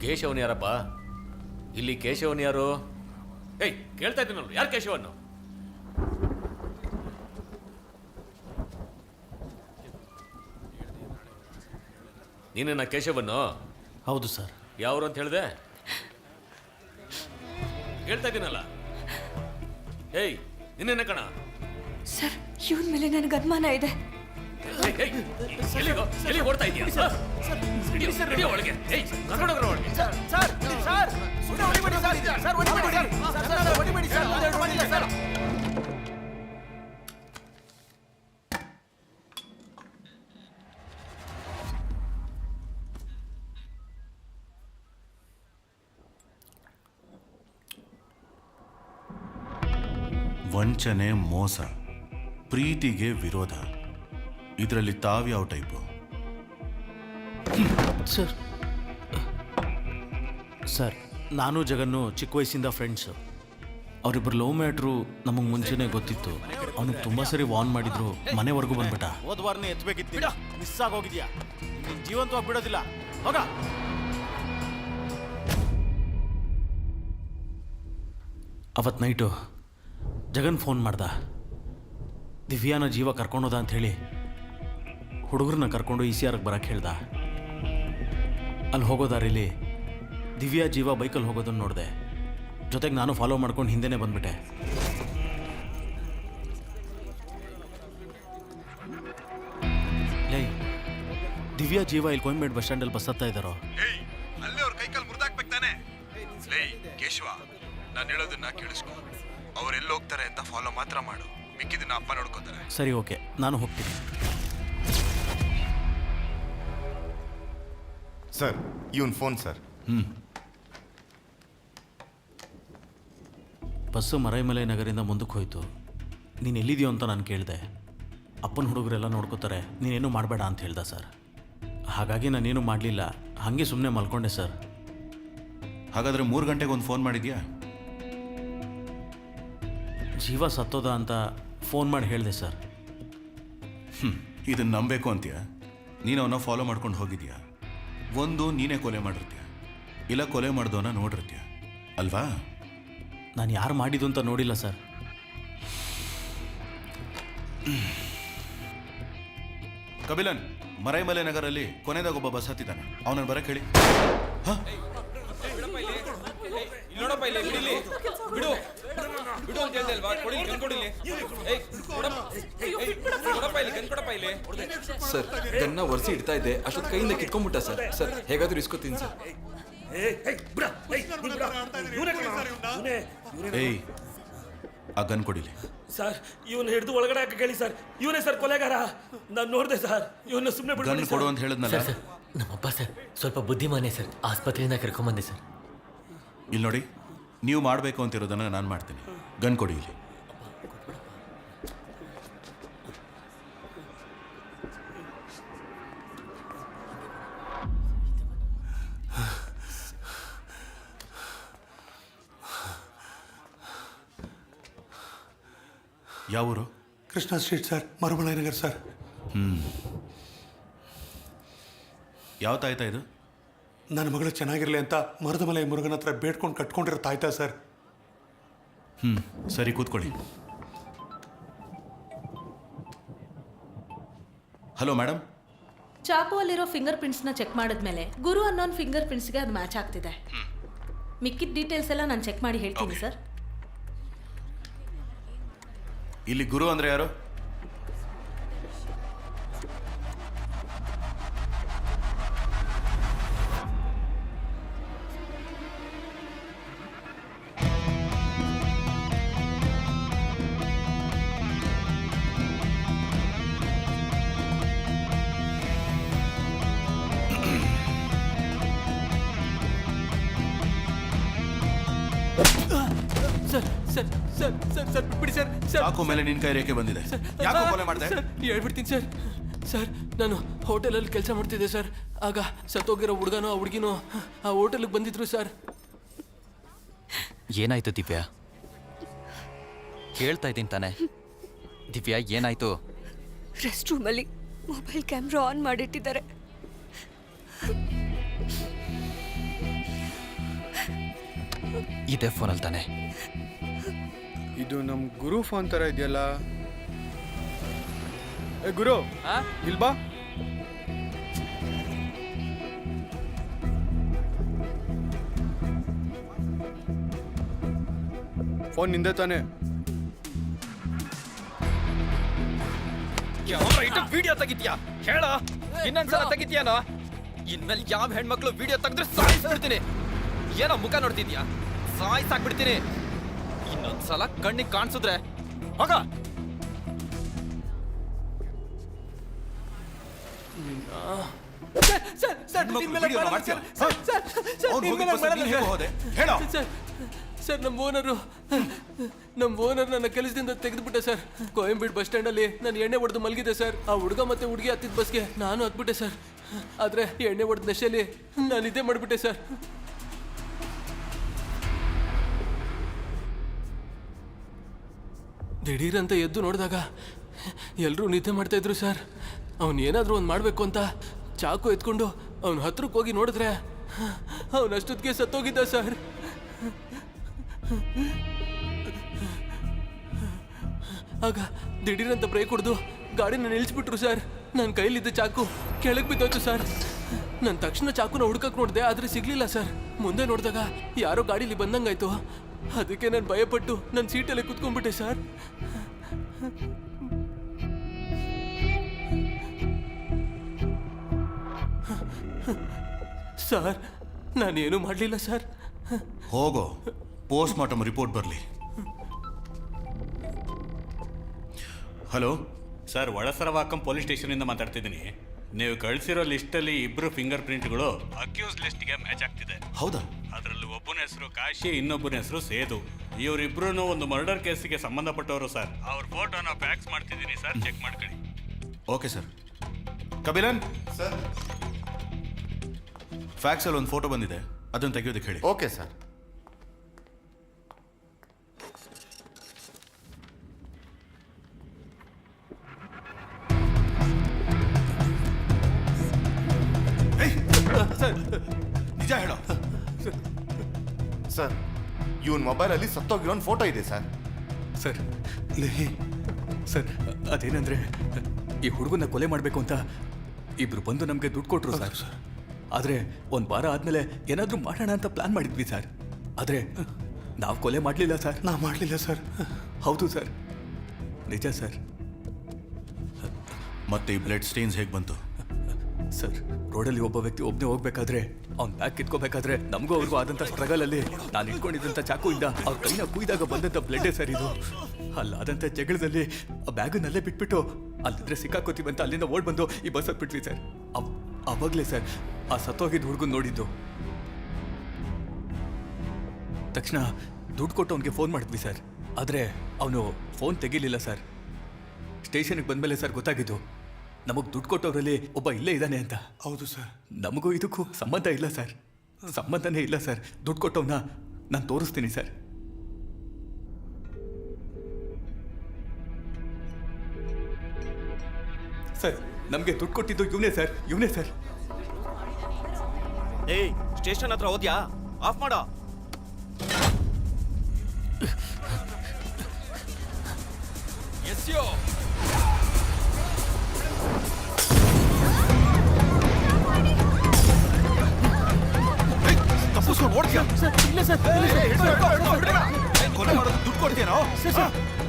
ಕೇಶವನ್ ಯಾರಪ್ಪ? ಇಲ್ಲಿ ಕೇಶವನ್ ಯಾರು? ಏಯ್, ಕೇಳ್ತಾ ಇದ್ದೀನಲ್ಲ, ಯಾರು ಕೇಶವನ್ನು? ನೀನೇನ ಕೇಶವನ್ನು? ಹೌದು ಸರ್. ಯಾವ್ರು ಅಂತ ಹೇಳಿದೆ? ಹೇಳ್ತಾ ಇದ್ದೀನಲ್ಲ. ಏಯ್, ನಿನ್ನೇನ ಕಣ? ಸರ್, ಇವನ ಮೇಲೆ ನನಗೆ ಅನುಮಾನ ಇದೆ. ಎಲ್ಲಿ ಓಡ್ತಾ ಇದೀಯಾ? ಒಳಗೆ. ಏಯ್, ಕರ್ಕೊಂಡೋಗ್ರ ಒಳಗೆ. ವಂಚನೆ, ಮೋಸ, ಪ್ರೀತಿಗೆ ವಿರೋಧ, ಇದರಲ್ಲಿ ತಾವ್ಯಾವ ಟೈಪು? ಸರ್, ನಾನು ಜಗನ್ನು ಚಿಕ್ಕ ವಯಸ್ಸಿಂದ ಫ್ರೆಂಡ್ಸು. ಅವರಿಬ್ಬರು ಲವ್ ಮ್ಯಾಟ್ರು ನಮಗೆ ಮುಂಚೆನೇ ಗೊತ್ತಿತ್ತು. ಅವನಿಗೆ ತುಂಬ ಸರಿ ವಾರ್ನ್ ಮಾಡಿದ್ರು, ಮನೆವರೆಗೂ ಬಂದ್ಬಿಟ್ಟ. ಹೋದ ವಾರನೇ ಎತ್ತಬೇಕಿತ್ತು, ಮಿಸ್ ಆಗೋಗಿದ್ಯಾ? ನೀನು ಜೀವಂತವಾಗಿ ಬಿಡೋದಿಲ್ಲ, ಹೋಗ. ಅವತ್ತು ನೈಟು ಜಗನ್ ಫೋನ್ ಮಾಡ್ದ. ದಿವ್ಯಾನ ಜೀವ ಕರ್ಕೊಂಡೋದ ಅಂಥೇಳಿ ಹುಡುಗರನ್ನ ಕರ್ಕೊಂಡು ECRಗೆ ಬರೋಕ್ಕೆ ಹೇಳ್ದ. ಅಲ್ಲಿ ಹೋಗೋ ದಾರಿಲಿ ದಿವ್ಯಾ ಜೀವ ಬೈಕಲ್ಲಿ ಹೋಗೋದನ್ನು ನೋಡಿದೆ. ಜೊತೆಗೆ ನಾನು ಫಾಲೋ ಮಾಡ್ಕೊಂಡು ಹಿಂದೆನೇ ಬಂದ್ಬಿಟ್ಟೆ. ಲೈ, ದಿವ್ಯಾ ಜೀವ ಇಲ್ಲಿ ಕೋಯಂಬೇಡ್ ಬಸ್ ಸ್ಟ್ಯಾಂಡಲ್ಲಿ ಬಸ್ ಹತ್ತಾ ಇದ್ದಾರೋ? ಅಲ್ಲೇ ಅವ್ರ ಕೈಕಲ್ಲಿ ಮುರಿದಾಕ್ಬೇಕು ತಾನೆ. ಲೇ ಕೇಶವ, ನಾನು ಹೇಳೋದನ್ನ ಕೇಳಿಸ್ಕೊ. ಅವ್ರು ಎಲ್ಲಿ ಹೋಗ್ತಾರೆ ಅಂತ ಫಾಲೋ ಮಾತ್ರ ಮಾಡು, ಮಿಕ್ಕಿದನ್ನ ಅಪ್ಪ ನೋಡ್ಕೋತಾರೆ. ಸರಿ, ಓಕೆ, ನಾನು ಹೋಗ್ತೀನಿ. ಸರ್, ಇವನ್ ಫೋನ್ ಸರ್. ಬಸ್ಸು ಮರೈಮಲೆ ನಗರಿಂದ ಮುಂದಕ್ಕೆ ಹೋಯ್ತು. ನೀನು ಎಲ್ಲಿದೆಯೋ ಅಂತ ನಾನು ಕೇಳಿದೆ. ಅಪ್ಪನ ಹುಡುಗರೆಲ್ಲ ನೋಡ್ಕೋತಾರೆ, ನೀನೇನು ಮಾಡಬೇಡ ಅಂತ ಹೇಳ್ದ ಸರ್. ಹಾಗಾಗಿ ನಾನೇನು ಮಾಡಲಿಲ್ಲ, ಹಾಗೆ ಸುಮ್ಮನೆ ಮಲ್ಕೊಂಡೆ ಸರ್. ಹಾಗಾದರೆ 3 ಗಂಟೆಗೆ ಒಂದು ಫೋನ್ ಮಾಡಿದ್ಯಾ? ಜೀವ ಸತ್ತೋದ ಅಂತ ಫೋನ್ ಮಾಡಿ ಹೇಳಿದೆ ಸರ್. ಇದನ್ನು ನಂಬಬೇಕು ಅಂತೀಯ? ನೀನು ಅವನ್ನ ಫಾಲೋ ಮಾಡ್ಕೊಂಡು ಹೋಗಿದ್ಯಾ? ಒಂದು ನೀನೇ ಕೊಲೆ ಮಾಡಿರ್ತೀಯ, ಇಲ್ಲ ಕೊಲೆ ಮಾಡಿದವನ್ನ ನೋಡಿರ್ತೀಯ ಅಲ್ವಾ? ನಾನು ಯಾರು ಮಾಡಿದ್ದು ಅಂತ ನೋಡಿಲ್ಲ ಸರ್. ಕಬಿಲನ್, ಮರೈಮಲೆ ನಗರಲ್ಲಿ ಕೊನೆದಾಗ ಒಬ್ಬ ಬಸ್ ಹತ್ತಿದ್ದಾನೆ, ಅವನನ್ನು ಬರಕ್ಕೆ ಹೇಳಿ. ನೋಡಪ್ಪ ಇಲ್ಲಿ ಬಿಡಿಲಿ, ಬಿಡು ಬಿಡು ಅಂತ ಹೇಳ್ದೆ ಅಲ್ವಾ? ಕೊಡಿ ಗನ್ ಕೊಡಿಲಿ. ಕೊಡಪ್ಪ ಇಲ್ಲಿ ಗನ್ ಕೊಡಪ್ಪ ಇಲ್ಲಿ. ಸರ್ ಗನ್ನ ಒರೆಸಿ ಇಡ್ತಾ ಇದ್ದೆ, ಅಷ್ಟೊತ್ತು ಕೈಯಿಂದ ಕಿತ್ಕೊಂಡ್ಬಿಟ್ಟ ಸರ್. ಸರ್ ಹೇಗಾದ್ರೂ ಇಸ್ಕೊತೀನಿ ಸರ್. ಏಯ್, ಆ ಗನ್ ಕೊಡಿಲಿ. ಸರ್ ಇವನು ಹಿಡಿದು ಒಳಗಡೆ ಹಾಕಿ ಕೇಳಿ ಸರ್. ಇವನೇ ಸರ್ ಕೊಲೆಗಾರ. ನಾನು ನೋಡಿದೆ ಸರ್, ಇವನ್ನ ಸುಮ್ಮನೆ ಗನ್ ಕೊಡು ಅಂತ ಹೇಳಿದ್ನಲ್ಲ. ಸರ್ ನಮ್ಮಪ್ಪ ಸರ್ ಸ್ವಲ್ಪ ಬುದ್ಧಿಮಾನೆ ಸರ್, ಆಸ್ಪತ್ರೆಯಿಂದ ಕರ್ಕೊಂಬಂದೆ ಸರ್. ಇಲ್ಲಿ ನೋಡಿ, ನೀವು ಮಾಡಬೇಕು ಅಂತಿರೋದನ್ನ ನಾನು ಮಾಡ್ತೀನಿ. ಗನ್ ಕೊಡಿ ಇಲ್ಲಿ. ಯಾವ ಊರು? Krishna street sir, Marumalai Nagar sir. ಯಾವ ತಾಯ್ತಾ ಇದು? ನನ್ನ ಮಗಳು ಚೆನ್ನಾಗಿರಲಿ ಅಂತ ಮರುದಮಲೈ ಮುರುಗನ ಹತ್ರ ಬೇಡ್ಕೊಂಡು ಕಟ್ಕೊಂಡಿರೋ ತಾಯ್ತಾ ಸರ್. ಸರಿ, ಕೂತ್ಕೊಳ್ಳಿ. Hello madam. ಚಾಕು ಅಲ್ಲಿರೋ ಫಿಂಗರ್ ಪ್ರಿಂಟ್ಸ್ನ ಚೆಕ್ ಮಾಡಿದ್ಮೇಲೆ ಗುರು ಅನ್ನೋನ್ ಫಿಂಗರ್ ಪ್ರಿಂಟ್ಸ್ಗೆ ಅದು ಮ್ಯಾಚ್ ಆಗ್ತಿದೆ. ಮಿಕ್ಕಿದ ಡೀಟೇಲ್ಸ್ ಎಲ್ಲ ನಾನು ಚೆಕ್ ಮಾಡಿ ಹೇಳ್ತೀನಿ ಸರ್. ಇಲ್ಲಿ ಗುರು ಅಂದ್ರೆ ಯಾರು? Sir sir sir sir sir ಬಿಡಿ ಸರ್. ಸಾಕು ಮೇಲೆ ನಿನ್ ಕೈ ರೇಖೆ ಬಂದಿದೆ. ಯಾಕೋ ಕೊಲೆ ಮಾಡಿದೆ? ಸರ್ ಹೇಳ್ಬಿಡ್ತೀನಿ ಸರ್. ಸರ್ ನಾನು ಹೋಟೆಲಲ್ಲಿ ಕೆಲಸ ಮಾಡ್ತಿದ್ದೆ ಸರ್. ಆಗ ಸತ್ತೋಗಿರೋ ಹುಡುಗನೋ ಆ ಹುಡುಗಿನೋ ಆ ಹೋಟೆಲ್ಗೆ ಬಂದಿದ್ರು ಸರ್. ಏನಾಯ್ತು ದಿವ್ಯಾ? ಕೇಳ್ತಾ ಇದ್ದೀನಿ ತಾನೆ. ದಿವ್ಯಾ ಏನಾಯ್ತು? ರೆಸ್ಟ್ ರೂಮಲ್ಲಿ ಮೊಬೈಲ್ ಕ್ಯಾಮ್ರಾ ಆನ್ ಮಾಡಿಟ್ಟಿದ್ದಾರೆ. ಇದೇ ಫೋನಲ್ಲಿ ತಾನೆ? ಇದು ನಮ್ಮ ಗುರು ಫೋನ್ ಥರ ಇದೆಯಲ್ಲ. ಏ ಗುರು, ಇಲ್ಲಿ ಬಾ. ಫೋನ್ ನಿಂದೆ ತಾನೆ? ವಿಡಿಯೋ ತೆಗಿತೀಯಾ ಹೇಳ? ಇನ್ನೊಂದ್ಸಲ ತೆಗಿತೀಯಾನೋ? ಇನ್ಮೇಲೆ ಯಾವ ಹೆಣ್ಮಕ್ಳು ವಿಡಿಯೋ ತೆಗೆದ್ರೆ ಸಾಯಿಸ್ಬಿಡ್ತೀನಿ. ಏನೋ ಮುಖ ನೋಡ್ತಿದ್ಯಾ? ಸಾಯಿಸಾಕ್ಬಿಡ್ತೀನಿ. ಇನ್ನೊಂದ್ಸಲ ಕಣ್ಣಿಗೆ ಕಾಣಿಸಿದ್ರೆ ಹೋಗ. ಸರ್ ನಮ್ಮ ಓನರ್ ನನ್ನ ಕೆಲಸದಿಂದ ತೆಗೆದುಬಿಟ್ಟೆ ಸರ್. ಕೊಯಂಬೀಡ್ ಬಸ್ ಸ್ಟ್ಯಾಂಡಲ್ಲಿ ನಾನು ಎಣ್ಣೆ ಹೊಡೆದು ಮಲಗಿದೆ ಸರ್. ಆ ಹುಡುಗ ಮತ್ತೆ ಹುಡುಗಿ ಹತ್ತಿದ ಬಸ್ಗೆ ನಾನು ಹತ್ಬಿಟ್ಟೆ ಸರ್. ಆದರೆ ಎಣ್ಣೆ ಹೊಡೆದ ನಶೆಯಲ್ಲಿ ನಾನು ಇದೇ ಮಾಡಿಬಿಟ್ಟೆ ಸರ್. ದಿಢೀರಂತ ಎದ್ದು ನೋಡಿದಾಗ ಎಲ್ಲರೂ ನಿದ್ದೆ ಮಾಡ್ತಾ ಇದ್ರು ಸರ್. ಅವನು ಏನಾದರೂ ಒಂದು ಮಾಡಬೇಕು ಅಂತ ಚಾಕು ಎತ್ಕೊಂಡು ಅವನ ಹತ್ರಕ್ಕೆ ಹೋಗಿ ನೋಡಿದ್ರೆ ಅವನಷ್ಟೊತ್ತಿಗೆ ಸತ್ತೋಗಿದ್ದ ಸರ್. ಆಗ ದಿಢೀರಂತ ಬ್ರೇಕ್ ಹೊಡೆದು ಗಾಡಿನ ನಿಲ್ಲಿಸ್ಬಿಟ್ರು ಸರ್. ನನ್ನ ಕೈಲಿದ್ದ ಚಾಕು ಕೆಳಗೆ ಬಿದ್ದೋಯ್ತು ಸರ್. ನಾನು ತಕ್ಷಣ ಚಾಕುನ ಹುಡ್ಕಕ್ಕೆ ನೋಡಿದೆ, ಆದರೆ ಸಿಗ್ಲಿಲ್ಲ ಸರ್. ಮುಂದೆ ನೋಡಿದಾಗ ಯಾರೋ ಗಾಡೀಲಿ ಬಂದಂಗಾಯ್ತು. ಅದಕ್ಕೆ ನಾನು ಭಯಪಟ್ಟು ನನ್ನ ಸೀಟಲ್ಲಿ ಕುತ್ಕೊಂಡ್ಬಿಟ್ಟೆ ಸರ್. ಸರ್ ನಾನೇನು ಮಾಡಲಿಲ್ಲ ಸರ್. ಹೋಗೋ, ಪೋಸ್ಟ್ ಮಾರ್ಟಮ್ ರಿಪೋರ್ಟ್ ಬರಲಿ. ಹಲೋ ಸರ್, ಒಳಸರವಾಕಂ ಪೊಲೀಸ್ ಸ್ಟೇಷನಿಂದ ಮಾತಾಡ್ತಿದ್ದೀನಿ. ನೀವು ಕಳಿಸಿರೋ ಲಿಸ್ಟಲ್ಲಿ ಇಬ್ಬರು ಫಿಂಗರ್ ಪ್ರಿಂಟ್ಗಳು ಅಕ್ಯೂಸ್ ಲಿಸ್ಟ್ಗೆ ಮ್ಯಾಚ್ ಆಗ್ತಿದೆ. ಹೌದಾ? ಅದರಲ್ಲಿ ಒಬ್ಬನ ಹೆಸರು ಕಾಶಿ, ಇನ್ನೊಬ್ಬನ ಹೆಸರು ಸೇದು. ಇವರಿಬ್ರು ಒಂದು ಮರ್ಡರ್ ಕೇಸಿಗೆ ಸಂಬಂಧಪಟ್ಟವರು ಸರ್. ಅವ್ರ ಫೋಟೋನ ಫ್ಯಾಕ್ಸ್ ಮಾಡ್ತಿದ್ದೀನಿ ಸರ್, ಚೆಕ್ ಮಾಡ್ಕೊಳ್ಳಿ. Okay sir. ಕಬಿಲನ್ ಸರ್, ಫ್ಯಾಕ್ಸಲ್ಲಿ ಒಂದು ಫೋಟೋ ಬಂದಿದೆ, ಅದನ್ನು ತೆಗೆಯೋದಕ್ಕೆ ಹೇಳಿ. Okay sir. ಸರ್ ನಿಜ ಹೇಳೋ. ಸರ್, ಇವನ್ ಮೊಬೈಲಲ್ಲಿ ಸತ್ತೋಗಿರೋನ್ ಫೋಟೋ ಇದೆ ಸರ್. ಸರ್ ಸರ್, ಅದೇನಂದ್ರೆ ಈ ಹುಡುಗನ ಕೊಲೆ ಮಾಡಬೇಕು ಅಂತ ಇಬ್ರು ಬಂದು ನಮಗೆ ದುಡ್ಡು ಕೊಟ್ರು ಸರ್. ಆದರೆ ಒಂದು ವಾರ ಆದಮೇಲೆ ಏನಾದರೂ ಮಾಡೋಣ ಅಂತ ಪ್ಲಾನ್ ಮಾಡಿದ್ವಿ ಸರ್. ಆದರೆ ನಾವು ಕೊಲೆ ಮಾಡಲಿಲ್ಲ ಸರ್. ನಾ ಮಾಡಲಿಲ್ಲ ಸರ್. ಹೌದು ಸರ್, ನಿಜ ಸರ್. ಮತ್ತೆ ಈ ಬ್ಲಡ್ ಸ್ಟೇನ್ಸ್ ಹೇಗೆ ಬಂತು? ಸರ್, ರೋಡಲ್ಲಿ ಒಬ್ಬ ವ್ಯಕ್ತಿ ಒಬ್ಬನೇ ಹೋಗ್ಬೇಕಾದ್ರೆ ಅವ್ನ ಬ್ಯಾಗ್ ಕಿತ್ಕೋಬೇಕಾದ್ರೆ ನಮಗೂ ಅವ್ರಿಗೂ ಆದಂಥ ಸ್ಟ್ರಗಲಲ್ಲಿ ನಾನು ಇಟ್ಕೊಂಡಿದ್ದಂಥ ಚಾಕುಯಿಂದ ಅವ್ರ ಕೈನ ಕುಯ್ದಾಗ ಬಂದಂಥ ಬ್ಲಡ್ಡೇ ಸರ್ ಇದು. ಅಲ್ಲಾದಂಥ ಜಗಳದಲ್ಲಿ ಆ ಬ್ಯಾಗನ್ನಲ್ಲೇ ಬಿಟ್ಬಿಟ್ಟು ಅಲ್ಲಿದ್ರೆ ಸಿಕ್ಕಾಕೋತೀವಿ ಅಂತ ಅಲ್ಲಿಂದ ಓಡ್ ಬಂದು ಈ ಬಸ್ ಹತ್ಬಿಟ್ವಿ ಸರ್. ಅವಾಗಲೇ ಸರ್ ಆ ಸತ್ತೋಗಿದ್ದ ಹುಡುಗನ್ ನೋಡಿದ್ದು. ತಕ್ಷಣ ದುಡ್ಡು ಕೊಟ್ಟು ಅವನಿಗೆ ಫೋನ್ ಮಾಡಿದ್ವಿ ಸರ್. ಆದರೆ ಅವನು ಫೋನ್ ತೆಗಿಲಿಲ್ಲ ಸರ್. ಸ್ಟೇಷನ್ಗೆ ಬಂದಮೇಲೆ ಸರ್ ಗೊತ್ತಾಗಿದ್ದು ನಮಗೆ ದುಡ್ಡು ಕೊಟ್ಟವರಲ್ಲಿ ಒಬ್ಬ ಇಲ್ಲೇ ಇದ್ದಾನೆ ಅಂತ. ಹೌದು ಸರ್. ನಮಗೂ ಇದಕ್ಕೂ ಸಂಬಂಧ ಇಲ್ಲ ಸರ್, ಸಂಬಂಧನೇ ಇಲ್ಲ ಸರ್. ದುಡ್ಡು ಕೊಟ್ಟವನ್ನ ನಾನು ತೋರಿಸ್ತೀನಿ ಸರ್. ಸರ್, ನಮಗೆ ದುಡ್ಡು ಕೊಟ್ಟಿದ್ದು ಇವನೇ ಸರ್, ಇವನೇ ಸರ್. ಏಯ್, ಸ್ಟೇಷನ್ ಹತ್ರ ಹೋದ್ಯಾ? ಆಫ್ ಮಾಡೋ. ಎಸ್ಯೋ ತಪ್ಪಿಸ್ಕೊಂಡು ಓಡ್ತೀಯ? ಇಲ್ಲ ಸರ್, ಕೊಲೆ ಮಾಡೋದು ದುಡ್ಡು ಕೊಡ್ತೀಯನೋ?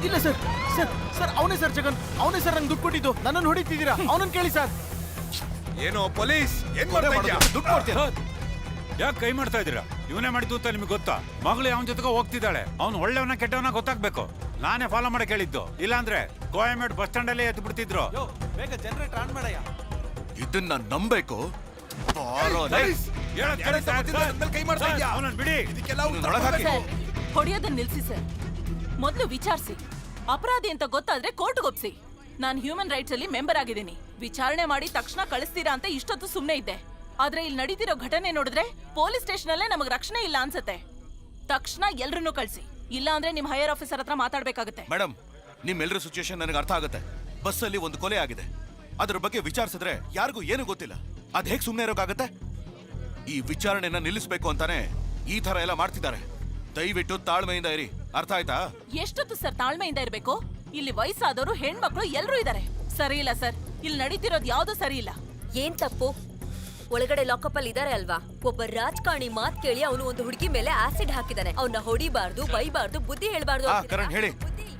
ಇಲ್ಲ ಸರ್. ಸರ್ ಸರ್ ಅವನೇ ಸರ್ ಜಗನ್, ಅವನೇ ಸರ್ ನಂಗೆ ದುಡ್ಡು ಕೊಟ್ಟಿದ್ದು. ನನ್ನನ್ನು ಹೊಡಿತಿದ್ದೀರಾ? ಅವನನ್ನು ಕೇಳಿ ಸರ್. ಏನೋ ಪೊಲೀಸ್ ಏನ್ ಮಾಡ್ತಾ ಇದ್ಯಾ? ದುಡ್ಡು ಕೊಡ್ತೀಯ? ಯಾಕೆ ಕೈ ಮಾಡ್ತಾ ಇದ್ದೀರಾ? ಇವನೇ ಮಾಡಿದ್ದು ಅಂತ ನಿಮ್ಗೆ ಗೊತ್ತಾ? ಮಗಳು ಅವನ ಜೊತೆಗೆ ಹೋಗ್ತಿದ್ದಾಳೆ. ಅವ್ನು ಒಳ್ಳೆಯವನ ಕೆಟ್ಟವನ ಗೊತ್ತಾಗ್ಬೇಕು. ನಾನೇ ಫಾಲೋ ಮಾಡಕ್ ಹೇಳಿದ್ದು, ಇಲ್ಲಾಂದ್ರೆ ಕೋಯಂಬೇಡ್ ಬಸ್ ಸ್ಟ್ಯಾಂಡ್ ಅಲ್ಲೇ ಎದ್ದು ಬಿಡ್ತಿದ್ರು. ಬೇಗ ಜನರೇಟರ್ ಆನ್ ಮಾಡಯ್ಯ. ಇದನ್ನ ನಂಬೇಕು. ಕೈ ಮಾಡ್ತಾ ಇದ್ಯಾ? ಬಿಡಿ. ಹೊಡೆಯೋದನ್ನ ನಿಲ್ಸಿ ಸರ್. ಮೊದಲು ವಿಚಾರಿಸಿ. ಅಪರಾಧಿ ಅಂತ ಗೊತ್ತಾದ್ರೆ ಕೋರ್ಟ್ಗೆ ಒಪ್ಸಿ. ನಾನು ಹ್ಯೂಮನ್ ರೈಟ್ಸ್ ಅಲ್ಲಿ ಮೆಂಬರ್ ಆಗಿದ್ದೀನಿ. ವಿಚಾರಣೆ ಮಾಡಿ ತಕ್ಷಣ ಕಳಿಸ್ತೀರಾ ಅಂತ ಇಷ್ಟೊತ್ತು ಸುಮ್ಮನೆ ಇದ್ದೆ. ಆದ್ರೆ ಇಲ್ಲಿ ನಡೀತಿರೋ ಘಟನೆ ನೋಡಿದ್ರೆ ಪೊಲೀಸ್ ಸ್ಟೇಷನ್ ಅಲ್ಲೇ ನಮಗೆ ರಕ್ಷಣೆ ಇಲ್ಲ ಅನ್ಸತ್ತೆ. ತಕ್ಷಣ ಎಲ್ರನ್ನೂ ಕಳಿಸಿ, ಇಲ್ಲ ಅಂದ್ರೆ ನಿಮ್ ಹೈಯರ್ ಆಫೀಸರ್ ಹತ್ರ ಮಾತಾಡ್ಬೇಕಾಗತ್ತೆ. ಮೇಡಮ್, ನಿಮ್ಮೆಲ್ಲರ ಸಿಚುಯೇಷನ್ ನನಗೆ ಅರ್ಥ ಆಗುತ್ತೆ. ಬಸ್ಸಲ್ಲಿ ಒಂದು ಕೊಲೆ ಆಗಿದೆ, ಅದ್ರ ಬಗ್ಗೆ ವಿಚಾರಿಸಿದ್ರೆ ಯಾರಿಗೂ ಏನು ಗೊತ್ತಿಲ್ಲ. ಅದ್ ಹೇಗೆ ಸುಮ್ಮನೆ ಇರೋಕ್ಕಾಗತ್ತೆ? ಈ ವಿಚಾರಣೆನ ನಿಲ್ಲಿಸಬೇಕು ಅಂತಾನೆ ಈ ತರ ಎಲ್ಲ ಮಾಡ್ತಿದ್ದಾರೆ. ದಯವಿಟ್ಟು ತಾಳ್ಮೆಯಿಂದ ಇರಿ, ಅರ್ಥ ಆಯ್ತಾ? ಎಷ್ಟೊತ್ತು ಸರ್ ತಾಳ್ಮೆಯಿಂದ ಇರ್ಬೇಕು? ಇಲ್ಲಿ ವಯಸ್ಸಾದವರು, ಹೆಣ್ಮಕ್ಳು ಎಲ್ರೂ ಇದ್ದಾರೆ. ಸರಿ ಇಲ್ಲ ಸರ್, ಇಲ್ಲಿ ನಡೀತಿರೋದು ಯಾವ್ದು ಸರಿ ಇಲ್ಲ. ಏನ್ ತಪ್ಪು? ಒಳಗಡೆ ಲಾಕಪ್ ಅಲ್ಲಿ ಇದಾರೆ ಅಲ್ವಾ? ಒಬ್ಬ ರಾಜಕಾರಣಿ ಮಾತ್ ಕೇಳಿ ಅವನು ಒಂದು ಹುಡುಗಿ ಮೇಲೆ ಆಸಿಡ್ ಹಾಕಿದಾನೆ. ಅವನ್ನ ಹೊಡಿಬಾರ್ದು, ಬೈಬಾರ್ದು, ಬುದ್ಧಿ ಹೇಳ್ಬಾರ್ದು. ಹೇಳಿ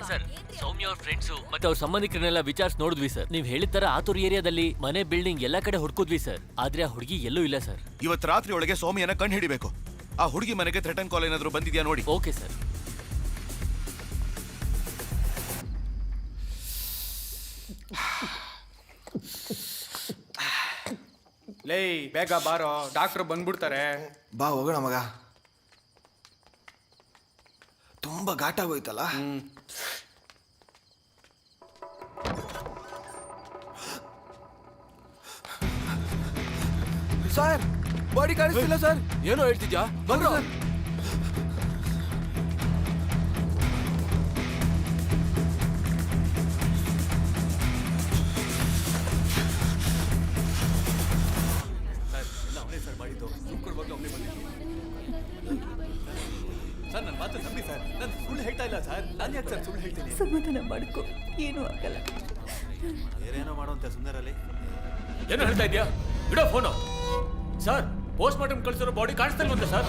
ಸರ್, ಸೌಮ್ಯ ಅವ್ರ ಫ್ರೆಂಡ್ಸು ಮತ್ತೆ ಅವ್ರ ಸಂಬಂಧಿಕರನ್ನೆಲ್ಲ ವಿಚಾರಿಸಿ ನೋಡಿದ್ವಿ ಸರ್. ನೀವ್ ಹೇಳಿದ ತರ ಆತೂರ್ ಏರಿಯಾದಲ್ಲಿ ಮನೆ, ಬಿಲ್ಡಿಂಗ್ ಎಲ್ಲಾ ಕಡೆ ಹುಡ್ಕುದ್ವಿ ಸರ್. ಆದ್ರೆ ಆ ಹುಡುಗಿ ಎಲ್ಲೂ ಇಲ್ಲ ಸರ್. ಇವತ್ತು ರಾತ್ರಿ ಒಳಗೆ ಸೌಮ್ಯನ ಕಂಡು ಹಿಡಿಬೇಕು. ಆ ಹುಡುಗಿ ಮನೆಗೆ ಥ್ರೆಟನ್ ಕಾಲ್ ಏನಾದ್ರು ಬಂದಿದ್ಯಾ ನೋಡಿ. Okay sir. ಲೇ, ಬೇಗ ಬಾರೋ, ಡಾಕ್ಟರ್ ಬಂದ್ಬಿಡ್ತಾರೆ. ಬಾ ಹೋಗೋಣ ಮಗ. ತುಂಬಾ ಘಾಟ ಆಗೋಯ್ತಲ್ಲ. ಸರ್, ಬಾಡಿ ಕಾಣಿಸ್ತಿಲ್ಲ ಸರ್. ಏನೋ ಹೇಳ್ತಿದ್ಯಾ? ಬಂದ್ರು ಸರ್. ಸರ್, ನನ್ನ ಮಾತು ನಂಬಿ ಸರ್. ನಾನು ಸುಳ್ಳು ಹೇಳ್ತಾ ಇಲ್ಲ ಸರ್. ನಾನು ಯಾಕೆ ಸರ್ ಸುಳ್ಳು ಹೇಳ್ತೀನಿ? ಸಮಾಧಾನ ಮಾಡ್ಕೊ, ಏನೂ ಆಗಲ್ಲ. ಬೇರೇನೋ ಮಾಡುವಂತೆ ಸುಂದರಲ್ಲಿ. ಏನು ಹೇಳ್ತಾ ಇದೆಯಾ? ಬಿಡೋ ಫೋನು. ಸರ್, ಪೋಸ್ಟ್ ಮಾರ್ಟಮ್ ಕಳಿಸಿರೋ ಬಾಡಿ ಕಾಣಿಸ್ತಾ ಇಲ್ವಂತೆ ಸರ್.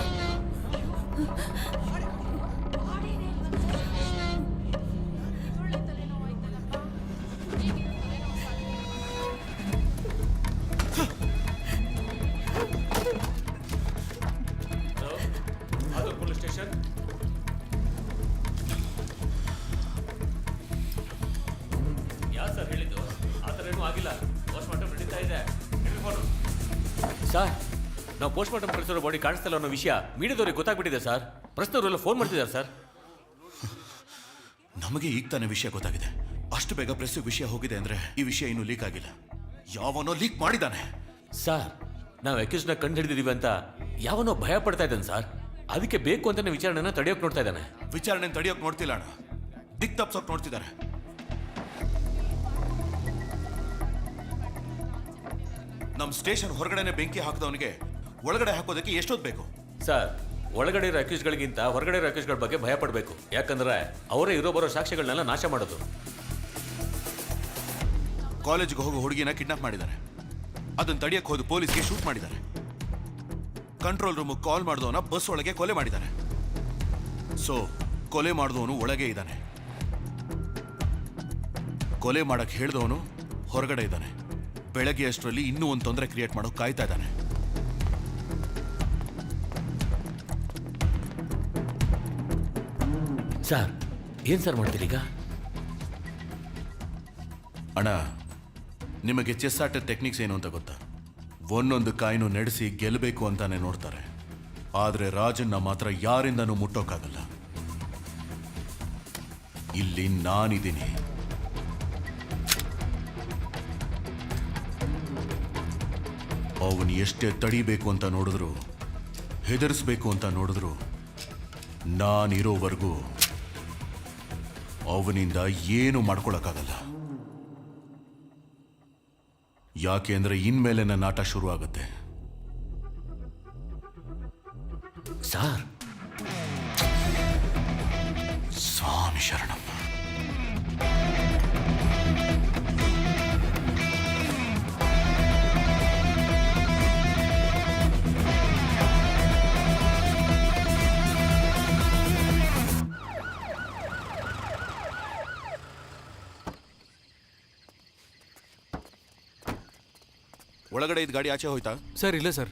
Police station. ಯಾರು ಸರ್ ಹೇಳಿದ್ದು? ಆ ಥರ ಏನೂ ಆಗಿಲ್ಲ. ಪೋಸ್ಟ್ ಮಾರ್ಟಮ್ ನಡೀತಾ ಇದೆ. ಸರ್ ನಾವು ಪೋಸ್ಟ್ ಮಾರ್ಟಮ್ ಕಳಿಸಿರೋ ಬಾಡಿ ಕಾಣಿಸ್ತಿಲ್ಲ ಅನ್ನೋ ವಿಷಯ ಮೀಡಿಯಾದವ್ರಿಗೆ ಗೊತ್ತಾಗ್ಬಿಟ್ಟಿದೆ ಸರ್. ಪ್ರಶ್ನವರೆಲ್ಲ ಫೋನ್ ಮಾಡ್ತಿದ್ದಾರೆ ಸರ್. ನಮಗೆ ಈಗ ತಾನೇ ವಿಷಯ ಗೊತ್ತಾಗಿದೆ. ಅಷ್ಟು ಬೇಗ ಪ್ರೆಸ್ ವಿಷಯ ಹೋಗಿದೆ ಅಂದ್ರೆ ಈ ವಿಷಯ ಇನ್ನೂ ಲೀಕ್ ಆಗಿಲ್ಲ. ಯಾವನೋ ಲೀಕ್ ಮಾಡಿದ್ದಾನೆ. ಸರ್ ನಾವು ಅಕ್ಯೂಸ್ನ ಕಂಡು ಹಿಡಿದಿದ್ದೀವಿ ಅಂತ ಯಾವನೋ ಭಯ ಪಡ್ತಾ ಇದ್ದಾನೆ ಸರ್. ಅದಕ್ಕೆ ಬೇಕು ಅಂತಾನೆ ವಿಚಾರಣೆನ ತಡೆಯೋಕೆ ನೋಡ್ತಾ ಇದ್ದಾನೆ. ವಿಚಾರಣೆ ತಡೆಯೋಕೆ ನೋಡ್ತಿಲ್ಲ ಅಣ್ಣ, ದಿಕ್ ತಪ್ಸೋಕ್ ನೋಡ್ತಿದ್ದಾರೆ. ನಮ್ಮ ಸ್ಟೇಷನ್ ಹೊರಗಡೆನೆ ಬೆಂಕಿ ಹಾಕಿದವನಿಗೆ ಒಳಗಡೆ ಹಾಕೋದಕ್ಕೆ ಎಷ್ಟೊತ್ತು ಬೇಕು? ಸರ್ ಒಳಗಡೆ ಇರೋ ಅಕ್ಯೂಸ್ಗಳಿಗಿಂತ ಹೊರಗಡೆ ಇರೋ ಅಕ್ಯೂಸ್ಗಳ ಬಗ್ಗೆ ಭಯ ಪಡಬೇಕು. ಯಾಕಂದ್ರೆ ಅವರೇ ಇರೋ ಬರೋ ಸಾಕ್ಷ್ಯಗಳನ್ನೆಲ್ಲ ನಾಶ ಮಾಡೋದು. ಕಾಲೇಜ್ಗೆ ಹೋಗೋ ಹುಡುಗಿನ ಕಿಡ್ನಾಪ್ ಮಾಡಿದ್ದಾರೆ. ಅದನ್ನ ತಡೆಯಕ್ಕೆ ಹೋದ ಪೊಲೀಸ್ಗೆ ಶೂಟ್ ಮಾಡಿದ್ದಾರೆ. ಕಂಟ್ರೋಲ್ ರೂಮ್ ಕಾಲ್ ಮಾಡಿದವನ ಬಸ್ ಒಳಗೆ ಕೊಲೆ ಮಾಡಿದ್ದಾರೆ. ಸೊ ಕೊಲೆ ಮಾಡಿದವನು ಒಳಗೆ ಇದ್ದಾನೆ, ಕೊಲೆ ಮಾಡಕ್ ಹೇಳಿದವನು ಹೊರಗಡೆ ಇದ್ದಾನೆ. ಬೆಳಗ್ಗೆ ಅಷ್ಟರಲ್ಲಿ ಇನ್ನೂ ಒಂದು ತೊಂದರೆ ಕ್ರಿಯೇಟ್ ಮಾಡೋಕೆ ಕಾಯ್ತಾ ಇದ್ದಾನೆ. ಸರ್ ಏನ್ ಸರ್ ಮಾಡ್ತೀರೀಗ? ಅಣ್ಣ, ನಿಮಗೆ ಚೆಸ್ ಆಟದ ಟೆಕ್ನಿಕ್ಸ್ ಏನು ಅಂತ ಗೊತ್ತಾ? ಒಂದೊಂದು ಕಾಯಿನೂ ನಡೆಸಿ ಗೆಲ್ಲಬೇಕು ಅಂತಾನೆ ನೋಡ್ತಾರೆ. ಆದ್ರೆ ರಾಜನ್ನ ಮಾತ್ರ ಯಾರಿಂದನೂ ಮುಟ್ಟೋಕ್ಕಾಗಲ್ಲ. ಇಲ್ಲಿ ನಾನಿದ್ದೀನಿ. ಅವನು ಎಷ್ಟೇ ತಡಿಬೇಕು ಅಂತ ನೋಡಿದ್ರು, ಹೆದರಿಸ್ಬೇಕು ಅಂತ ನೋಡಿದ್ರು, ನಾನಿರೋವರೆಗೂ ಅವನಿಂದ ಏನು ಮಾಡ್ಕೊಳಕ್ಕಾಗಲ್ಲ. ಯಾಕೆ ಅಂದ್ರೆ ಇನ್ಮೇಲೆ ನನ್ನ ಆಟ ಶುರು ಆಗುತ್ತೆ. ಸರ್ ಸ್ವಾಮಿ ಶರಣಂ. ಒಳಗಡೆ ಇದ್ದ ಗಾಡಿ ಆಚೆ ಹೋಯ್ತಾ? ಸರ್ ಇಲ್ಲ ಸರ್.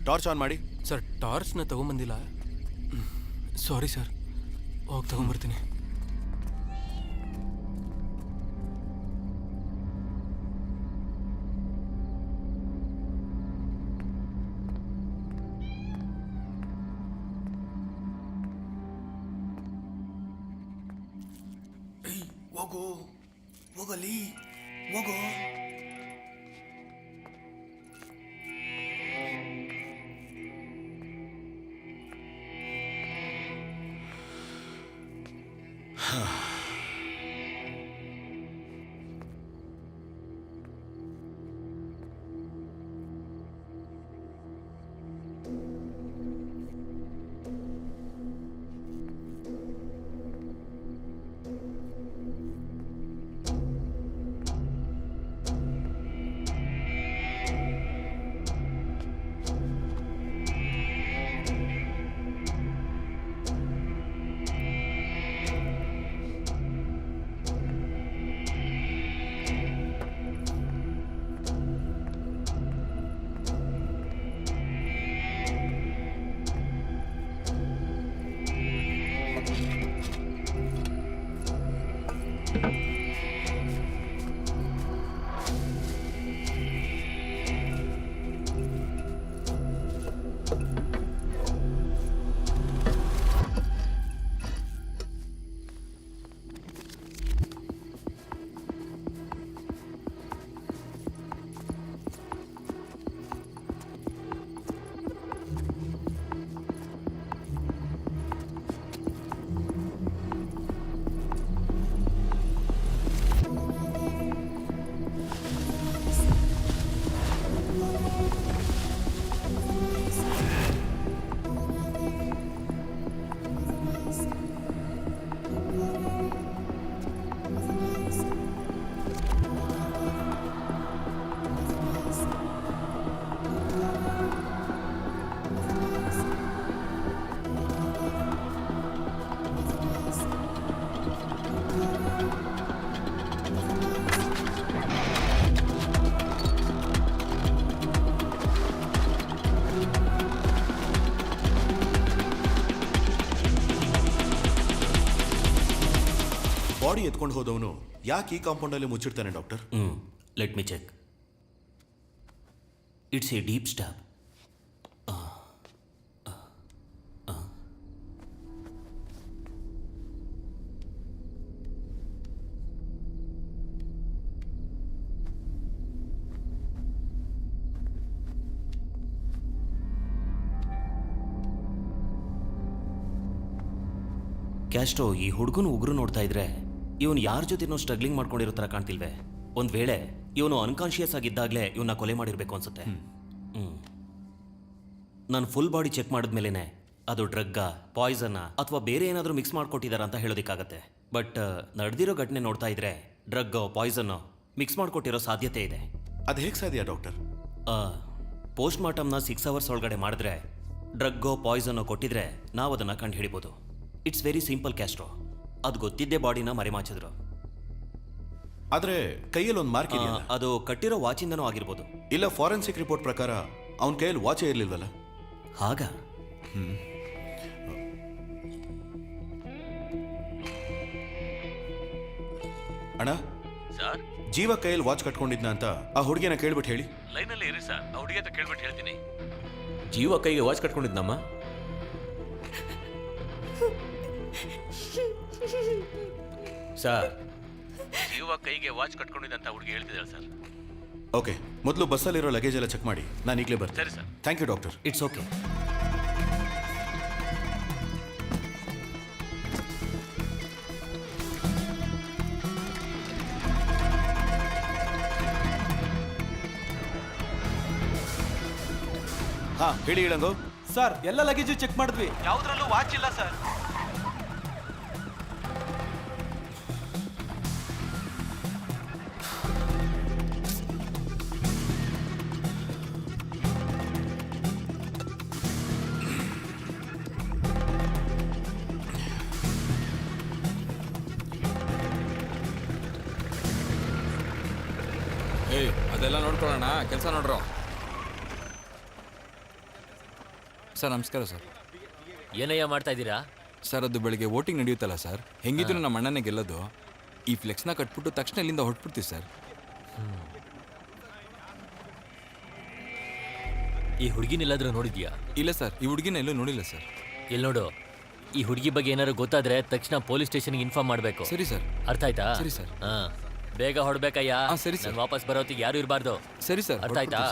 ಟಾರ್ಚ್ ಆನ್ ಮಾಡಿ. ಸರ್ ಟಾರ್ಚ್ನ ತಗೊಂಬಂದಿಲ್ಲ. ಸಾರಿ ಸರ್, ಹೋಗಿ ತಗೊಂಬರ್ತೀನಿ. ಹೋಗೋ ಹೋಗಲಿ ಹೋಗೋ. ಬಾಡಿ ಎತ್ಕೊಂಡು ಹೋದವನು ಯಾಕೆ ಈ ಕಾಂಪೌಂಡಲ್ಲಿ ಮುಚ್ಚಿಡ್ತಾನೆ doctor? Let me check. It's a deep stab. Castro, ಈ ಹುಡುಗನ ಉಗುರು ನೋಡ್ತಾ ಇದ್ರೆ ಇವನು ಯಾರ ಜೊತೆನೋ ಸ್ಟ್ರಗ್ಲಿಂಗ್ ಮಾಡ್ಕೊಂಡಿರೋ ಥರ ಕಾಣ್ತಿಲ್ವೇ? ಒಂದು ವೇಳೆ ಇವನು ಅನ್ಕಾನ್ಶಿಯಸ್ ಆಗಿದ್ದಾಗಲೇ ಇವನ್ನ ಕೊಲೆ ಮಾಡಿರಬೇಕು ಅನ್ಸುತ್ತೆ. ನಾನು ಫುಲ್ ಬಾಡಿ ಚೆಕ್ ಮಾಡಿದ್ಮೇಲೆ ಅದು ಡ್ರಗ್ಗಾ, ಪಾಯ್ಸನ್ನ ಅಥವಾ ಬೇರೆ ಏನಾದರೂ ಮಿಕ್ಸ್ ಮಾಡ್ಕೊಟ್ಟಿದಾರ ಅಂತ ಹೇಳೋದಕ್ಕಾಗತ್ತೆ. ಬಟ್ ನಡೆದಿರೋ ಘಟನೆ ನೋಡ್ತಾ ಇದ್ರೆ ಡ್ರಗ್ಗೋ ಪಾಯ್ಸನ್ನೋ ಮಿಕ್ಸ್ ಮಾಡ್ಕೊಟ್ಟಿರೋ ಸಾಧ್ಯತೆ ಇದೆ. ಅದು ಹೇಗೆ ಸಾಧ್ಯ ಡಾಕ್ಟರ್? ಪೋಸ್ಟ್ ಮಾರ್ಟಮ್ನ 6 hours ಒಳಗಡೆ ಮಾಡಿದ್ರೆ ಡ್ರಗ್ಗೋ ಪಾಯ್ಸನ್ನೋ ಕೊಟ್ಟಿದ್ರೆ ನಾವು ಅದನ್ನು ಕಂಡು ಹಿಡಿಬೋದು. It's very simple Castro. ಅದು ಗೊತ್ತಿದ್ದೇ ಬಾಡಿನ ಮರೆಮಾಚಿದ್ರು. ಆದರೆ ಕೈಯಲ್ಲಿ ಒಂದು ಮಾರ್ಕ್ ಇದೆಯಲ್ಲ, ಅದು ಕಟ್ಟಿರೋ ವಾಚಿಂದನೂ ಆಗಿರ್ಬೋದು. ಇಲ್ಲ, ಫಾರೆನ್ಸಿಕ್ ರಿಪೋರ್ಟ್ ಪ್ರಕಾರ ಅವನ ಕೈಯಲ್ಲಿ ವಾಚೇ ಇರಲಿಲ್ವಲ್ಲ? ಹಾಗ ಅಣ್ಣ, ಸರ್, ಜೀವ ಕೈಯಲ್ಲಿ ವಾಚ್ ಕಟ್ಕೊಂಡಿದ್ನ ಅಂತ ಆ ಹುಡುಗಿನ ಕೇಳ್ಬಿಟ್ಟು ಹೇಳಿ. ಲೈನಲ್ಲಿ ಇರಿ ಸರ್, ಆ ಹುಡುಗಿ ಹತ್ರ ಕೇಳ್ಬಿಟ್ಟು ಹೇಳ್ತೀನಿ. ಜೀವ ಕೈಗೆ ವಾಚ್ ಕಟ್ಕೊಂಡಿದ್ನಮ್ಮ? ಸರ್, ಜೀವ ಕೈಗೆ ವಾಚ್ ಕಟ್ಕೊಂಡಿದ್ದಂತ ಹುಡುಗಿ ಹೇಳ್ತಿದ್ದಾಳೆ ಸರ್. ಓಕೆ, ಮೊದಲು ಬಸ್ಸಲ್ಲಿರೋ ಲಗೇಜ್ ಎಲ್ಲ ಚೆಕ್ ಮಾಡಿ, ನಾನು ಈಗಲೇ ಬರ್ತೀನಿ. ಸರಿ sir. Thank you doctor. It's okay. ಹಾ, ಹೇಳಿ ಇಳಂಗು. ಸರ್, ಎಲ್ಲ ಲಗೇಜು ಚೆಕ್ ಮಾಡಿದ್ವಿ, ಯಾವುದ್ರಲ್ಲೂ ವಾಚ್ ಇಲ್ಲ ಸರ್. ಏಯ್, ಅದೆಲ್ಲ ನೋಡ್ಕೊಳ್ಳೋಣ, ಕೆಲಸ ನೋಡ್ರೋ. ಸರ್ ನಮಸ್ಕಾರ ಸರ್. ಏನಯ್ಯ ಮಾಡ್ತಾ ಇದ್ದೀರಾ? ಸರ್, ಅದು ಬೆಳಿಗ್ಗೆ ವೋಟಿಂಗ್ ನಡೆಯುತ್ತಲ್ಲ ಸರ್, ಹೆಂಗಿದ್ರು ನಮ್ಮ ಅಣ್ಣನೇ ಗೆಲ್ಲೋದು. ಈ ಫ್ಲೆಕ್ಸ್ನ ಕಟ್ಬಿಟ್ಟು ತಕ್ಷಣ ಇಲ್ಲಿಂದ ಹೊಟ್ಬಿಡ್ತೀವಿ ಸರ್. ಈ ಹುಡುಗಿನೆಲ್ಲಾದ್ರೂ ನೋಡಿದ್ಯಾ? ಇಲ್ಲ ಸರ್, ಈ ಹುಡುಗಿನ ಎಲ್ಲೂ ನೋಡಿಲ್ಲ ಸರ್. ಇಲ್ಲಿ ನೋಡು, ಈ ಹುಡುಗಿ ಬಗ್ಗೆ ಏನಾದ್ರು ಗೊತ್ತಾದ್ರೆ ತಕ್ಷಣ ಪೊಲೀಸ್ ಸ್ಟೇಷನ್ಗೆ ಇನ್ಫಾರ್ಮ್ ಮಾಡಬೇಕು. ಸರಿ ಸರ್. ಅರ್ಥ ಆಯ್ತಾ? ಸರಿ ಸರ್. ಹಾ, ಬೇಗ ಹೊಡ್ಬೇಕಯ್ಯ. ಸರಿ ಸರ್. ನಾನು ವಾಪಸ್ ಬರೋತ್ತಿಗೆ ಯಾರು ಇರಬಾರ್ದು. ಸರಿ ಸರ್. ಅರ್ಥ ಆಯ್ತಾ?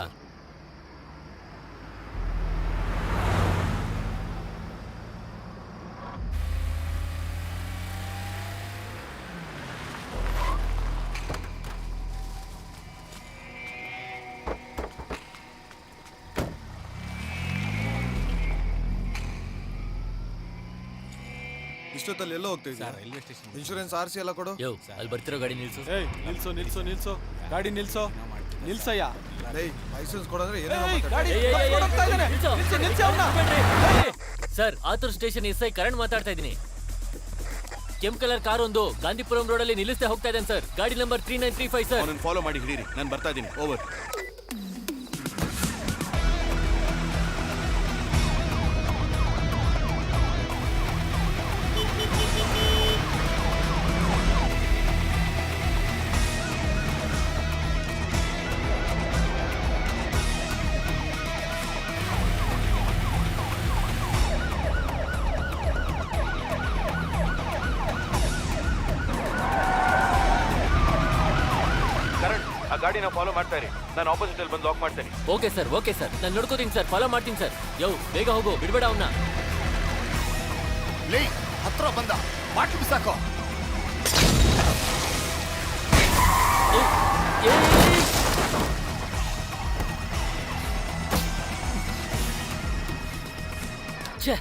ಇಷ್ಟೊತ್ತಲ್ಲಿ ಎಲ್ಲೋ ಹೋಗ್ತಾ ಇದ್ದೀರಾ? Railway station. ಇನ್ಶೂರೆನ್ಸ್ RC ಎಲ್ಲ ಕೊಡು. ಯೋ, ಅಲ್ಲಿ ಬರ್ತಿರೋ ಗಾಡಿ ನಿಲ್ಸು. ಏಯ್, ನಿಲ್ಸು ನಿಲ್ಸು ನಿಲ್ಸು, ಗಾಡಿ ನಿಲ್ಸು, ನಿಲ್ಸಯ್ಯ. ಲೈಸೆನ್ಸ್ ಕೊಡಂದ್ರೆ ಏನೇ sir, Athur station SI Karan ಮಾತಾಡ್ತಾ ಇದ್ದೀನಿ. ಕೆಂಪ್ ಕಲರ್ ಕಾರ್ ಒಂದು ಗಾಂಧಿಪುರಂ ರೋಡಲ್ಲಿ ನಿಲ್ಲಿಸ್ತಾ ಹೋಗ್ತಾ ಇದ್ದೇನೆ ಸರ್. ಗಾಡಿ ನಂಬರ್ 3935 ಸರ್. ಅವನನ್ನು ಫಾಲೋ ಮಾಡಿ ಹಿಡೀರಿ, ನಾನು ಬರ್ತಾ ಇದ್ದೀನಿ. ಓವರ್. ಆ ಗಾಡಿನ ಫಾಲೋ ಮಾಡ್ತಾ ಇರಿ, ನಾನು ಆಪೋಸಿಟ್ ಅಲ್ಲಿ ಬಂದು ಲಾಕ್ ಮಾಡ್ತೇನೆ. ಓಕೆ ಸರ್, ಓಕೆ ಸರ್, ನಾನು ನೋಡ್ಕೋತೀನಿ ಸರ್, ಫಾಲೋ ಮಾಡ್ತೀನಿ ಸರ್. ಯೋ, ಬೇಗ ಹೋಗು, ಬಿಡ್ಬೇಡ ಅವನ್ನ. ಲೇ, ಹತ್ರ ಬಂದ, ಬಾಟ್ಲು ಬಿಸಾಕೋ. ಛೇ,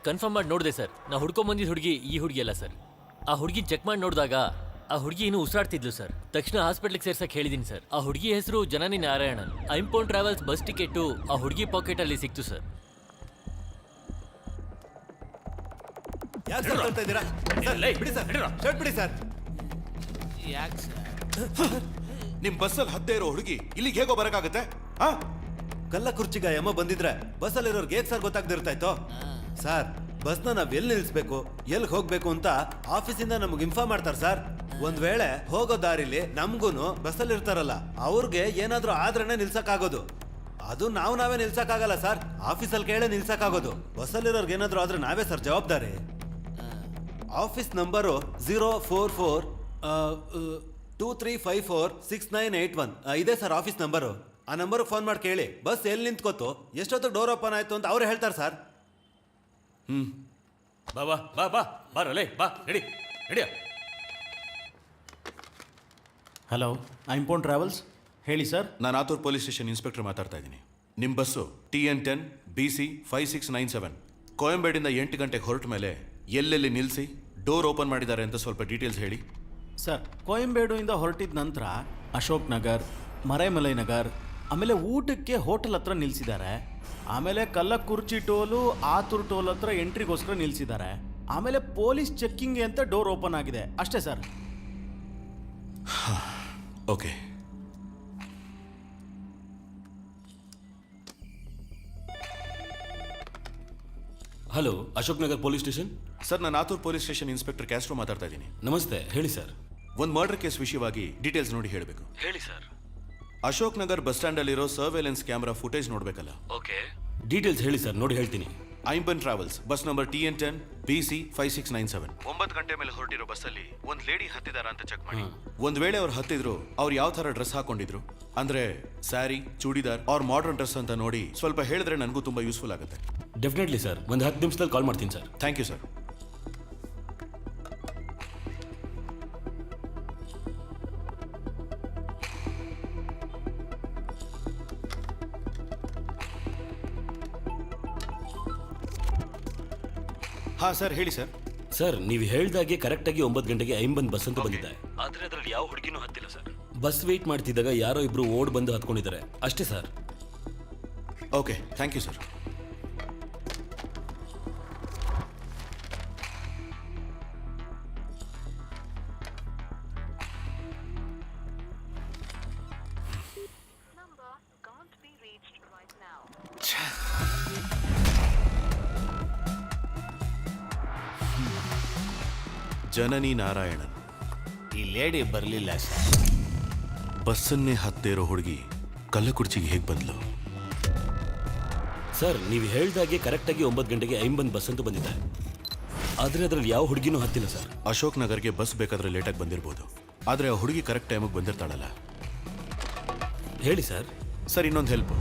ಕನ್ಫರ್ಮ್ ಮಾಡಿ ನೋಡಿದೆ ಸರ್. ನಾ ಹುಡ್ಕೊಂಬಂದಿದ್ದ ಹುಡುಗಿ ಈ ಹುಡುಗಿ ಅಲ್ಲ ಸರ್. ಆ ಹುಡುಗಿ ಚೆಕ್ ಮಾಡಿ ನೋಡಿದಾಗ ಆ ಹುಡುಗಿ ಇನ್ನೂ ಉಸಿರಾಡ್ತಿದ್ಲು ಸರ್. ತಕ್ಷಣ ಹಾಸ್ಪಿಟ್ಲಿಗೆ ಸೇರ್ಸಕ್ಕೆ ಹೇಳಿದ್ದೀನಿ ಸರ್. ಆ ಹುಡುಗಿ ಹೆಸರು ಜನನಿ ನಾರಾಯಣನ್. ಐಂಪೌಂಡ್ ಟ್ರಾವೆಲ್ಸ್ ಬಸ್ ಟಿಕೆಟು ಆ ಹುಡುಗಿ ಪಾಕೆಟಲ್ಲಿ ಸಿಕ್ತು ಸರ್. ಯಾಕೆ ಸರ್ ಇದ್ದೀರಾ ಸರ್? ಬಿಡಿ ಸರ್, ಶರ್ಟ್ ಬಿಡಿ ಸರ್. ಯಾಕೆ ಸರ್? ನಿಮ್ ಬಸ್ಸಲ್ಲಿ ಹದ್ದೇ ಇರೋ ಹುಡುಗಿ ಇಲ್ಲಿಗೆ ಹೇಗೋ ಬರಕಾಗತ್ತೆ? ಕಲ್ಲಕುರ್ಚಿಗ ಯಮ ಬಂದಿದ್ರೆ ಬಸ್ಸಲ್ಲಿರೋರ್ಗೆ ಹೇಗೆ ಸರ್ ಗೊತ್ತಾಗ್ದಿರ್ತಾ ಇತ್ತು? ಸರ್, ಬಸ್ನ ನಾವ್ ಎಲ್ಲಿ ನಿಲ್ಸ್ಬೇಕು, ಎಲ್ಲಿ ಹೋಗ್ಬೇಕು ಅಂತ ಆಫೀಸಿಂದ ನಮ್ಗೆ ಇನ್ಫಾರ್ಮ್ ಮಾಡ್ತಾರೆ ಸರ್. ಒಂದ್ ವೇಳೆ ಹೋಗೋ ದಾರಿಲಿ ನಮ್ಗೂನು ಬಸ್ಸಲ್ಲಿ ಇರ್ತಾರಲ್ಲ ಅವ್ರಿಗೆ ಏನಾದ್ರೂ ಆದ್ರೇನೆ ನಿಲ್ಸಕ್ಕಾಗೋದು. ಅದು ನಾವೇ ನಿಲ್ಸಕ್ಕಾಗಲ್ಲ ಸರ್, ಆಫೀಸಲ್ಲಿ ಕೇಳೇ ನಿಲ್ಸಕ್ಕಾಗೋದು. ಬಸ್ಸಲ್ಲಿರೋರ್ಗೆ ಏನಾದ್ರೂ ಆದ್ರೆ ನಾವೇ ಸರ್ ಜವಾಬ್ದಾರಿ. ಆಫೀಸ್ ನಂಬರು 04423546981 ಇದೆ ಸರ್ ಆಫೀಸ್ ನಂಬರು. ಆ ನಂಬರ್ಗೆ ಫೋನ್ ಮಾಡಿ ಕೇಳಿ ಬಸ್ ಎಲ್ಲಿ ನಿಂತ್ಕೋತು, ಎಷ್ಟೊತ್ತು ಡೋರ್ ಓಪನ್ ಆಯ್ತು ಅಂತ ಅವ್ರು ಹೇಳ್ತಾರೆ ಸರ್. ಬಾ ಬಾ ಬಾ ಬಾ ಬಾರಲೇ ಬಾ ನಡಿ ನಡಿಯ. ಹಲೋ, ಐಂಪೌಂಡ್ ಟ್ರಾವೆಲ್ಸ್, ಹೇಳಿ ಸರ್. ನಾನು ಆತೂರ್ ಪೊಲೀಸ್ ಸ್ಟೇಷನ್ ಇನ್ಸ್ಪೆಕ್ಟರ್ ಮಾತಾಡ್ತಾ ಇದ್ದೀನಿ. ನಿಮ್ಮ ಬಸ್ಸು TN10 BC 5697 ಕೋಯಂಬೇಡಿಂದ 8 ಗಂಟೆಗೆ ಹೊರಟ ಮೇಲೆ ಎಲ್ಲೆಲ್ಲಿ ನಿಲ್ಲಿಸಿ ಡೋರ್ ಓಪನ್ ಮಾಡಿದ್ದಾರೆ ಅಂತ ಸ್ವಲ್ಪ ಡೀಟೇಲ್ಸ್ ಹೇಳಿ. ಸರ್, ಕೊಯಂಬೇಡುಯಿಂದ ಹೊರಟಿದ ನಂತರ ಅಶೋಕ್ ನಗರ್, ಮರೈಮಲೈ ನಗರ್, ಆಮೇಲೆ ಊಟಕ್ಕೆ ಹೋಟೆಲ್ ಹತ್ರ ನಿಲ್ಲಿಸಿದ್ದಾರೆ. ಆಮೇಲೆ ಕಲ್ಲಕುರ್ಚಿ ಟೋಲು, ಆತೂರ್ ಟೋಲ್ ಹತ್ರ ಎಂಟ್ರಿಗೋಸ್ಕರ ನಿಲ್ಲಿಸಿದ್ದಾರೆ. ಆಮೇಲೆ ಪೊಲೀಸ್ ಚೆಕ್ಕಿಂಗ್ ಅಂತ ಡೋರ್ ಓಪನ್ ಆಗಿದೆ, ಅಷ್ಟೇ sir. Okay. Hello, Ashok Nagar police station. Sir, ನಾನು Athur police station inspector Castro ಮಾತಾಡ್ತಾ ಇದ್ದೀನಿ. ನಮಸ್ತೆ, ಹೇಳಿ ಸರ್. ಒಂದು ಮರ್ಡರ್ ಕೇಸ್ ವಿಷಯವಾಗಿ ಡೀಟೇಲ್ಸ್ ನೋಡಿ ಹೇಳಬೇಕು. ಹೇಳಿ ಸರ್. ಅಶೋಕ್ ನಗರ್ ಬಸ್ ಸ್ಟ್ಯಾಂಡಲ್ಲಿರೋ ಸರ್ವೇಲೆನ್ಸ್ ಕ್ಯಾಮ್ರಾ ಫುಟೇಜ್ ನೋಡಬೇಕಲ್ಲ? ಓಕೆ, ಡೀಟೇಲ್ಸ್ ಹೇಳಿ ಸರ್, ನೋಡಿ ಹೇಳ್ತೀನಿ. ಐಂಪನ್ travels bus number TN10 BC 5697 9 ಗಂಟೆ ಮೇಲೆ ಹೊರಟಿರೋ ಬಸ್ಸಲ್ಲಿ ಒಂದು ಲೇಡಿ ಹತ್ತಿದಾರ ಅಂತ ಚೆಕ್ ಮಾಡಿ. ಒಂದ್ ವೇಳೆ ಅವ್ರು ಹತ್ತಿದ್ರು, ಅವ್ರು ಯಾವ ತರ ಡ್ರೆಸ್ ಹಾಕೊಂಡಿದ್ರು, ಅಂದ್ರೆ sari, churidar or modern dress ಅಂತ ನೋಡಿ ಸ್ವಲ್ಪ ಹೇಳಿದ್ರೆ ನನಗೂ ತುಂಬಾ ಯೂಸ್ಫುಲ್ ಆಗುತ್ತೆ. ಡೆಫಿನೆಟ್ಲಿ ಸರ್, ಒಂದು 10 ನಿಮಿಷದಲ್ಲಿ ಕಾಲ್ ಮಾಡ್ತೀನಿ ಸರ್. Thank you sir. ಹಾ ಸರ್, ಹೇಳಿ ಸರ್. ಸರ್, ನೀವು ಹೇಳ್ದಾಗೆ ಕರೆಕ್ಟಾಗಿ 9 ಗಂಟೆಗೆ ಐಂಬನ್ ಬಸ್ ಅಂತ ಬಂದಿದೆ. ಆದ್ರೆ ಅದರಲ್ಲಿ ಯಾವ ಹುಡುಗಿನೂ ಹತ್ತಿಲ್ಲ ಸರ್. ಬಸ್ ವೇಟ್ ಮಾಡ್ತಿದ್ದಾಗ ಯಾರೋ ಇಬ್ರು ಓಡ್ ಬಂದು ಹತ್ಕೊಂಡಿದ್ದಾರೆ, ಅಷ್ಟೇ sir. Okay, thank you sir. Janani Narayanan. ಈ ಲೇಡಿ ಬರಲಿಲ್ಲ ಸರ್. ಬಸ್ಸನ್ನೇ ಹತ್ತೇ ಇರೋ ಹುಡುಗಿ ಕಲ್ಲಕುರ್ಚಿಗೆ ಹೇಗೆ ಬಂದ್ಲು? ಸರ್, ನೀವು ಹೇಳ್ದಾಗೆ ಕರೆಕ್ಟಾಗಿ 9 ಗಂಟೆಗೆ ಐಂಬನ್ ಬಸ್ ಅಂತ ಬಂದಿದೆ. ಆದರೆ ಅದರಲ್ಲಿ ಯಾವ ಹುಡುಗಿನೂ ಹತ್ತಿಲ್ಲ ಸರ್. ಅಶೋಕ್ ನಗರ್ಗೆ ಬಸ್ ಬೇಕಾದ್ರೆ ಲೇಟಾಗಿ ಬಂದಿರ್ಬೋದು, ಆದರೆ ಆ ಹುಡುಗಿ ಕರೆಕ್ಟ್ ಟೈಮಿಗೆ ಬಂದಿರ್ತಾಳಲ್ಲ? ಹೇಳಿ ಸರ್. ಸರ್, ಇನ್ನೊಂದು ಹೆಲ್ಪ್.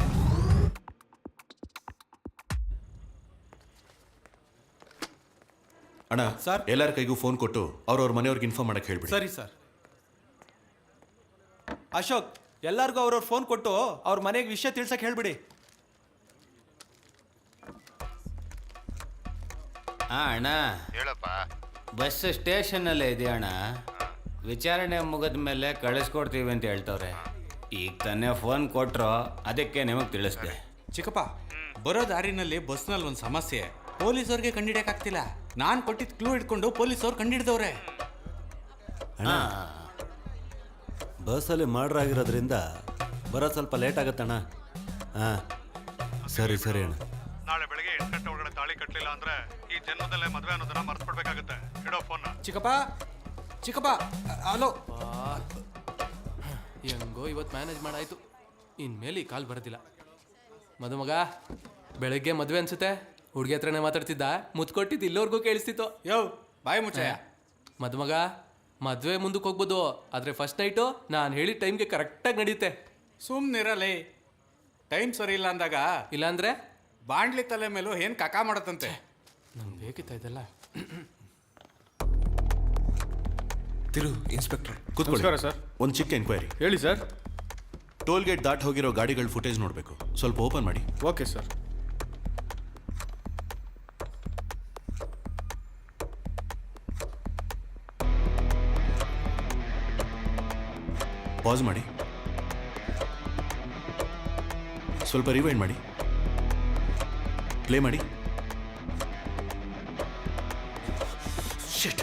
ಅಣ್ಣ ಸರ್, ಎಲ್ಲರ ಕೈಗೂ ಫೋನ್ ಕೊಟ್ಟು ಅವ್ರವ್ರ ಮನೆಯವ್ರಿಗೆ ಇನ್ಫಾರ್ಮ್ ಮಾಡಕ್ಕೆ ಹೇಳ್ಬಿಡಿ. ಸರಿ ಸರ್. ಅಶೋಕ್, ಎಲ್ಲರಿಗೂ ಅವ್ರವ್ರ ಫೋನ್ ಕೊಟ್ಟು ಅವ್ರ ಮನೆಗೆ ವಿಷಯ ತಿಳ್ಸಕ್ಕೆ ಹೇಳ್ಬಿಡಿ. ಅಣ್ಣ ಹೇಳಪ್ಪ. ಬಸ್ ಸ್ಟೇಷನ್ನಲ್ಲೇ ಇದೆ ಅಣ್ಣ. ವಿಚಾರಣೆ ಮುಗಿದ ಮೇಲೆ ಕಳಿಸ್ಕೊಡ್ತೀವಿ ಅಂತ ಹೇಳ್ತವ್ರೆ. ಈಗ ತಾನೇ ಫೋನ್ ಕೊಟ್ರು, ಅದಕ್ಕೆ ನಿಮಗೆ ತಿಳಿಸ್ದೆ. ಚಿಕ್ಕಪ್ಪ, ಬರೋ ದಾರಿನಲ್ಲಿ ಬಸ್ನಲ್ಲಿ ಒಂದು ಸಮಸ್ಯೆ. ಪೊಲೀಸವ್ರಿಗೆ ಕಂಡಿಡಿಯಕ್ಕಾಗ್ತಿಲ್ಲ. ನಾನು ಕೊಟ್ಟಿದ್ದ ಕ್ಲೂ ಹಿಡ್ಕೊಂಡು ಪೊಲೀಸವ್ರು ಕಂಡಿಡ್ದವ್ರೆ. ಬಸ್ಸಲ್ಲಿ ಮರ್ಡರ್ ಆಗಿರೋದ್ರಿಂದ ಬರೋದು ಸ್ವಲ್ಪ ಲೇಟ್ ಆಗುತ್ತಣ್ಣ. ಹಾಂ, ಸರಿ ಸರಿ ಅಣ್ಣ. ನಾಳೆ ಬೆಳಗ್ಗೆ 8 ಗಂಟೆ ಒಳಗಡೆ ತಾಳಿ ಕಟ್ಟಲಿಲ್ಲ ಅಂದ್ರೆ ಈ ಜನ್ಮದಲ್ಲೇ ಮದುವೆ ಅನ್ನೋದನ್ನ ಮರ್ತ್ಬಿಡ್ಬೇಕಾಗುತ್ತೆ. ಇಡೋ ಫೋನ್. ಚಿಕ್ಕಪ್ಪ, ಚಿಕ್ಕಪ್ಪ, ಹಲೋ. ಹೆಂಗೋ ಇವತ್ತು ಮ್ಯಾನೇಜ್ ಮಾಡಾಯ್ತು. ಇನ್ಮೇಲೆ ಈ ಕಾಲ್ ಬರೋದಿಲ್ಲ. ಮದುಮಗ, ಬೆಳಗ್ಗೆ ಮದುವೆ ಅನ್ಸುತ್ತೆ. ಹುಡುಗಿ ಹತ್ರನೇ ಮಾತಾಡ್ತಿದ್ದ, ಮುತ್ಕೊಟ್ಟಿದ್ದು ಇಲ್ಲೋರ್ಗೂ ಕೇಳಿಸ್ತಿತ್ತು. ಯೋ, ಬಾಯಿ ಮುಚ್ಚಯ್ಯ. ಮದುಮಗ, ಮದುವೆ ಮುಂದಕ್ಕೆ ಹೋಗ್ಬೋದು, ಆದರೆ ಫಸ್ಟ್ ನೈಟು ನಾನು ಹೇಳಿದ ಟೈಮ್ಗೆ ಕರೆಕ್ಟಾಗಿ ನಡೆಯುತ್ತೆ. ಸುಮ್ಮನಿರಲಿ. ಟೈಮ್ ಸರಿ ಇಲ್ಲ ಅಂದಾಗ, ಇಲ್ಲಾಂದ್ರೆ ಬಾಂಡ್ಲಿ ತಲೆ ಮೇಲೂ ಏನು ಕಕ ಮಾಡತ್ತಂತೆ. ನಂಗೆ ಬೇಕಿತ್ತ ಇದೆಲ್ಲ. ತಿರು ಇನ್ಸ್ಪೆಕ್ಟರ್. ಕೂತ್ಕೊಳ್ಳಿ ಸರ್. ಒಂದು ಚಿಕ್ಕ ಎಂಕ್ವೈರಿ. ಹೇಳಿ ಸರ್. ಟೋಲ್ ಗೇಟ್ ದಾಟ್ ಹೋಗಿರೋ ಗಾಡಿಗಳ ಫುಟೇಜ್ ನೋಡಬೇಕು, ಸ್ವಲ್ಪ ಓಪನ್ ಮಾಡಿ. Okay sir. ಪಾಸ್ ಮಾಡಿ, ಸ್ವಲ್ಪ ರಿವೈಂಡ್ ಮಾಡಿ, ಪ್ಲೇ ಮಾಡಿ. ಶಿಟ್.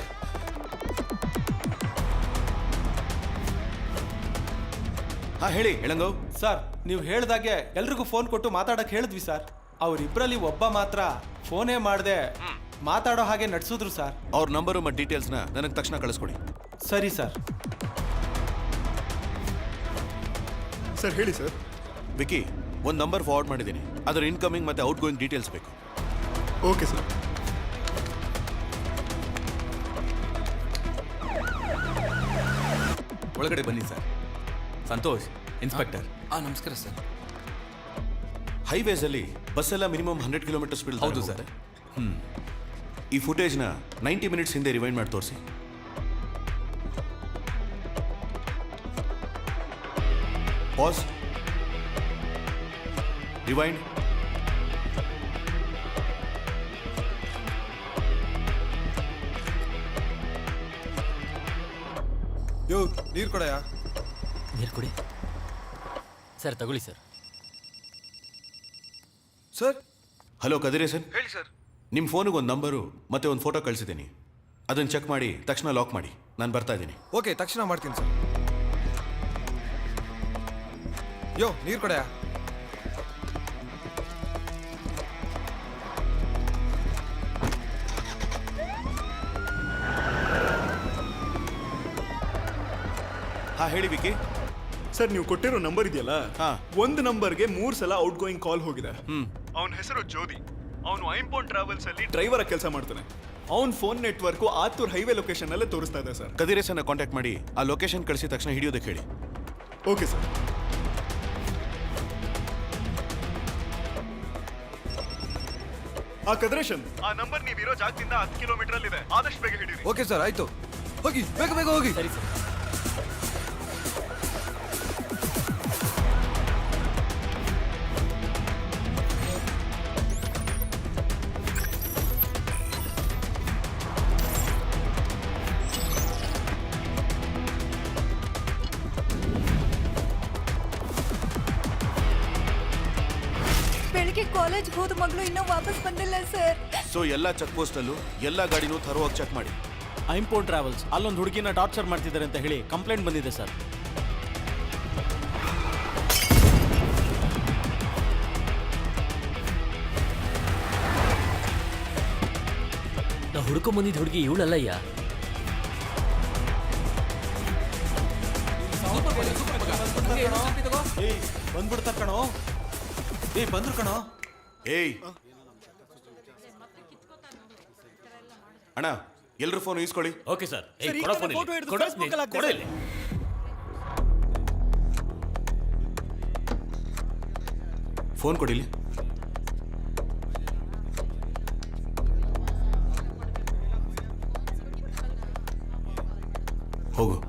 ಹಾ ಹೇಳಿ ಎಳಂಗವ್. ಸರ್ ನೀವು ಹೇಳ್ದಾಗೆ ಎಲ್ರಿಗೂ ಫೋನ್ ಕೊಟ್ಟು ಮಾತಾಡಕ್ಕೆ ಹೇಳಿದ್ವಿ ಸರ್. ಅವರಿಬ್ಬರಲ್ಲಿ ಒಬ್ಬ ಮಾತ್ರ ಫೋನೇ ಮಾಡದೆ ಮಾತಾಡೋ ಹಾಗೆ ನಡ್ಸಿದ್ರು ಸರ್. ಅವ್ರ ನಂಬರು ಮತ್ತು ಡೀಟೇಲ್ಸ್ನ ನನಗೆ ತಕ್ಷಣ ಕಳಿಸ್ಕೊಡಿ. ಸರಿ ಸರ್. ಸರ್ ಹೇಳಿ ಸರ್. ವಿಕಿ, ಒಂದು ನಂಬರ್ ಫಾರ್ವರ್ಡ್ ಮಾಡಿದ್ದೀನಿ, ಅದರ ಇನ್ಕಮಿಂಗ್ ಮತ್ತು ಔಟ್ ಗೋಯಿಂಗ್ ಡೀಟೇಲ್ಸ್ ಬೇಕು. Okay sir. ಒಳಗಡೆ ಬನ್ನಿ ಸರ್. ಸಂತೋಷ್, ಇನ್ಸ್ಪೆಕ್ಟರ್. ನಮಸ್ಕಾರ ಸರ್. ಹೈವೇಸಲ್ಲಿ ಬಸ್ ಎಲ್ಲ ಮಿನಿಮಮ್ 100 ಕಿಲೋಮೀಟರ್ ಸ್ಪೀಡ್. ಹೌದು ಸರ್. ಈ ಫುಟೇಜ್ನ 90 ಮಿನಿಟ್ಸ್ ಹಿಂದೆ ರಿವೈಂಡ್ ಮಾಡಿ ತೋರಿಸಿ. Pass, rewind. ಯೋ ನೀರು ಕೊಡಯಾ? ನೀರು ಕೊಡಿ ಸರ್. ತಗೊಳ್ಳಿ ಸರ್. ಸರ್. ಹಲೋ ಕದಿರೇಸನ್. ಹೇಳಿ ಸರ್. ನಿಮ್ಮ ಫೋನಿಗೆ ಒಂದು ನಂಬರು ಮತ್ತೆ ಒಂದು ಫೋಟೋ ಕಳಿಸಿದ್ದೀನಿ, ಅದನ್ನು ಚೆಕ್ ಮಾಡಿ ತಕ್ಷಣ ಲಾಕ್ ಮಾಡಿ. ನಾನು ಬರ್ತಾ ಇದ್ದೀನಿ. ಓಕೆ, ತಕ್ಷಣ ಮಾಡ್ತೀನಿ ಸರ್. ಯೋ ನೀರು ಕೊಡಯಾ? ಹಾ ಹೇಳಿ ವಿಕಿ. ಸರ್ ನೀವು ಕೊಟ್ಟಿರೋ ನಂಬರ್ ಇದೆಯಲ್ಲ, ಒಂದು ನಂಬರ್ಗೆ 3 ಸಲ ಔಟ್ ಗೋಯಿಂಗ್ ಕಾಲ್ ಹೋಗಿದೆ. ಅವನ ಹೆಸರು ಜ್ಯೋತಿ. ಅವನು ಐಂಪೋನ್ ಟ್ರಾವೆಲ್ಸ್ ಅಲ್ಲಿ ಡ್ರೈವರ್ ಕೆಲಸ ಮಾಡ್ತಾನೆ. ಅವನ phone network Athur highway location ಅಲ್ಲೇ ತೋರಿಸ್ತಾ ಇದೆ ಸರ್. ಕದಿರೇಸನ್ನ ಕಾಂಟ್ಯಾಕ್ಟ್ ಮಾಡಿ ಆ ಲೊಕೇಶನ್ ಕಳಿಸಿದ ತಕ್ಷಣ ಹಿಡಿಯೋದಕ್ಕೆ ಹೇಳಿ. Okay sir. ಕದಿರೇಶನ್, ಆ ನಂಬರ್ ನೀವಿರೋ ಜಾಗದಿಂದ 10 ಕಿಲೋಮೀಟರ್ ಅಲ್ಲಿ ಇದೆ. ಆದಷ್ಟು ಬೇಗ ಹಿಡೀರಿ. ಓಕೆ ಸರ್, ಆಯ್ತು. ಹೋಗಿ, ಬೇಗ ಬೇಗ ಹೋಗಿ. ಸರಿ ಸರ್. ಬೆಳಿಗ್ಗೆ ಕಾಲೇಜ್ಗೆ ಹೋದ ಮಗಳು ಇನ್ನೂ ವಾಪಸ್ ಬಂದಿಲ್ಲ ಸರ್. ಸೊ ಎಲ್ಲ ಚೆಕ್ ಪೋಸ್ಟಲ್ಲೂ ಎಲ್ಲ ಗಾಡಿನೂ ಥರೋವಾಗಿ ಚೆಕ್ ಮಾಡಿ. ಐಂಪೋರ್ಟ್ ಟ್ರಾವೆಲ್ಸ್ ಅಲ್ಲೊಂದು ಹುಡುಗಿನ ಟಾರ್ಚರ್ ಮಾಡ್ತಿದ್ದಾರೆ ಅಂತ ಹೇಳಿ ಕಂಪ್ಲೇಂಟ್ ಬಂದಿದೆ ಸರ್. ನಾವು ಹುಡ್ಕೊಂಬಂದಿದ್ದ ಹುಡುಗಿ ಇವಳಲ್ಲಯ್ಯ. ಬಂದ್ಬಿಡ್ತಾರ ಕಣೋ. ಬಂದ್ರು ಕಣೋ. ಏಯ್ ಅಣ್ಣ, ಎಲ್ರು ಫೋನ್ ಈಸ್ಕೊಳ್ಳಿ. Okay sir. ಫೋನ್ ಕೊಡಿಲಿ. ಹೋಗು.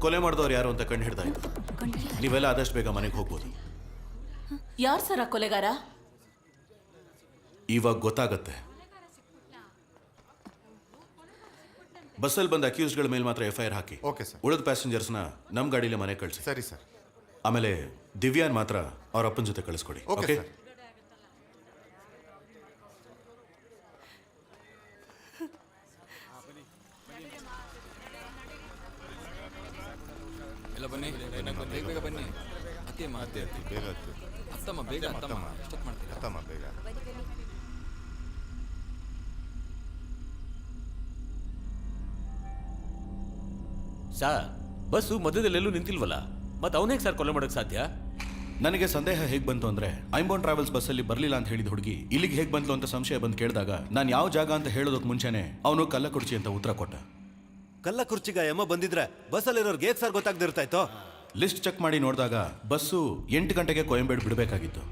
ಕೊಲೆ ಮಾಡಿದವ್ರು ಯಾರು ಅಂತ ಕಂಡು ಹಿಡ್ದಾಯ್ತು. ನೀವೆಲ್ಲ ಆದಷ್ಟು ಬೇಗ ಮನೆಗೆ ಹೋಗ್ಬೋದು. ಯಾರು ಸರ ಕೊಲೆಗಾರ? ಇವಾಗ ಗೊತ್ತಾಗತ್ತೆ. ಬಸ್ಸಲ್ಲಿ ಬಂದ ಅಕ್ಯೂಸ್ಗಳ ಮೇಲೆ ಮಾತ್ರ FIR ಹಾಕಿ. Okay sir. ಉಳಿದ ಪ್ಯಾಸೆಂಜರ್ಸ್ನ ನಮ್ಮ ಗಾಡಿಲೇ ಮನೆ ಕಳಿಸಿ. ಸರಿ ಸರ್. ಆಮೇಲೆ ದಿವ್ಯಾನ್ ಮಾತ್ರ ಅವ್ರ ಅಪ್ಪನ ಜೊತೆ ಕಳಿಸ್ಕೊಡಿ. Okay sir. ಎಲ್ಲ ಬನ್ನಿ, ಬೇಗ ಬೇಗ ಬನ್ನಿ. ಅತ್ತಮ್ಮ ಬೇಗ ಅತ್ತಮ್ಮ ಬೇಗ ಅತ್ತಮ್ಮ. ಎಷ್ಟೊತ್ತು ಮಾಡ್ತೀರಾ? ಅತ್ತಮ್ಮ ಬೇಗ. ಸರ್ ಬಸ್ಸು ಮಧ್ಯದಲ್ಲೆಲ್ಲೂ ನಿಂತಿಲ್ವಲ್ಲ ಮತ್ತೆ ಅವನೇಗೆ ಸರ್ ಕೊಲೆ ಮಾಡೋಕ್ಕೆ ಸಾಧ್ಯ? ನನಗೆ ಸಂದೇಹ ಹೇಗೆ ಬಂತು ಅಂದ್ರೆ ಐಂಬೋನ್ ಟ್ರಾವೆಲ್ಸ್ ಬಸ್ಸಲ್ಲಿ ಬರಲಿಲ್ಲ ಅಂತ ಹೇಳಿದ ಹುಡುಗಿ ಇಲ್ಲಿಗೆ ಹೇಗೆ ಬಂತು ಅಂತ ಸಂಶಯ ಬಂದು ಕೇಳಿದಾಗ ನಾನು ಯಾವ ಜಾಗ ಅಂತ ಹೇಳೋದಕ್ಕೆ ಮುಂಚೆನೆ ಅವನು ಕಲ್ಲಕುರ್ಚಿ ಅಂತ ಉತ್ತರ ಕೊಟ್ಟ. ಕಲ್ಲಕುರ್ಚಿಗ ಯಮ ಬಂದಿದ್ರೆ ಬಸ್ಸಲ್ಲಿರೋರ್ಗೆ ಹೇಗೆ ಸರ್ ಗೊತ್ತಾಗ್ದಿರ್ತಾಯ್ತೋ? ಲಿಸ್ಟ್ ಚೆಕ್ ಮಾಡಿ ನೋಡಿದಾಗ ಬಸ್ಸು 8 ಗಂಟೆಗೆ ಕೊಯಂಬೇಡ್ ಬಿಡಬೇಕಾಗಿತ್ತು.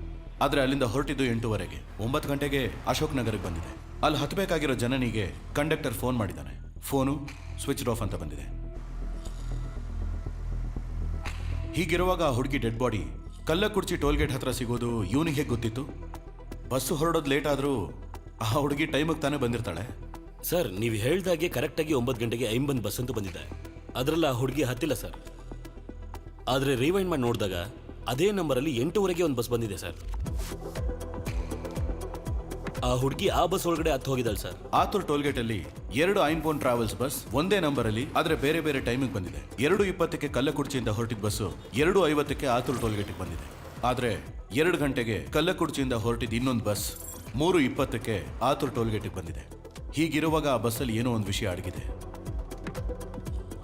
ಆದರೆ ಅಲ್ಲಿಂದ ಹೊರಟಿದ್ದು 8:15. 9 ಗಂಟೆಗೆ ಅಶೋಕ್ ನಗರಕ್ಕೆ ಬಂದಿದೆ. ಅಲ್ಲಿ ಹತ್ತಬೇಕಾಗಿರೋ ಜನನಿಗೆ ಕಂಡಕ್ಟರ್ ಫೋನ್ ಮಾಡಿದ್ದಾನೆ. ಫೋನು ಸ್ವಿಚ್ ಆಫ್ ಅಂತ ಬಂದಿದೆ. ಹೀಗಿರುವಾಗ ಆ ಹುಡುಗಿ ಡೆಡ್ ಬಾಡಿ ಕಲ್ಲಕುರ್ಚಿ ಟೋಲ್ಗೇಟ್ ಹತ್ರ ಸಿಗೋದು ಇವನಿಗೆ ಹೇಗೆ ಗೊತ್ತಿತ್ತು? ಬಸ್ಸು ಹೊರಡೋದು ಲೇಟ್ ಆದರೂ ಆ ಹುಡುಗಿ ಟೈಮಿಗೆ ತಾನೇ ಬಂದಿರ್ತಾಳೆ. ಸರ್ ನೀವು ಹೇಳ್ದಾಗೆ ಕರೆಕ್ಟಾಗಿ 9 ಗಂಟೆಗೆ ಐಂಬನ್ ಬಸ್ ಅಂತೂ ಬಂದಿದೆ. ಅದರಲ್ಲಿ ಆ ಹುಡುಗಿ ಹತ್ತಿಲ್ಲ ಸರ್. ಆದರೆ ರಿವೈಂಡ್ ಮಾಡಿ ನೋಡಿದಾಗ ಅದೇ ನಂಬರಲ್ಲಿ 8:15 ಒಂದು ಬಸ್ ಬಂದಿದೆ ಸರ್. ಆ ಹುಡುಗಿ ಆ ಬಸ್ ಒಳಗಡೆ ಹತ್ತು ಹೋಗಿದ್ದಾಳೆ ಸರ್. ಆತುರ್ ಟೋಲ್ಗೇಟ್ ಅಲ್ಲಿ 2 ಐಂಬೋನ್ ಟ್ರಾವೆಲ್ಸ್ ಬಸ್ ಒಂದೇ ನಂಬರ್ ಅಲ್ಲಿ ಆದ್ರೆ ಬೇರೆ ಬೇರೆ ಟೈಮಿಂಗ್ ಬಂದಿದೆ. 2:20ಕ್ಕೆ ಕಲ್ಲಕುರ್ಚಿಯಿಂದ ಹೊರಟಿದ್ದ ಬಸ್ಸು 2:50ಕ್ಕೆ ಆತುರ್ ಟೋಲ್ಗೇಟ್ಗೆ ಬಂದಿದೆ. ಆದ್ರೆ 2 ಗಂಟೆಗೆ ಕಲ್ಲಕುರ್ಚಿಯಿಂದ ಹೊರಟಿದ್ದ ಇನ್ನೊಂದು ಬಸ್ 3:20ಕ್ಕೆ ಆತುರ್ ಟೋಲ್ಗೇಟ್ಗೆ ಬಂದಿದೆ. ಹೀಗಿರುವಾಗ ಆ ಬಸ್ಸಲ್ಲಿ ಏನೋ ಒಂದು ವಿಷಯ ಅಡಗಿದೆ.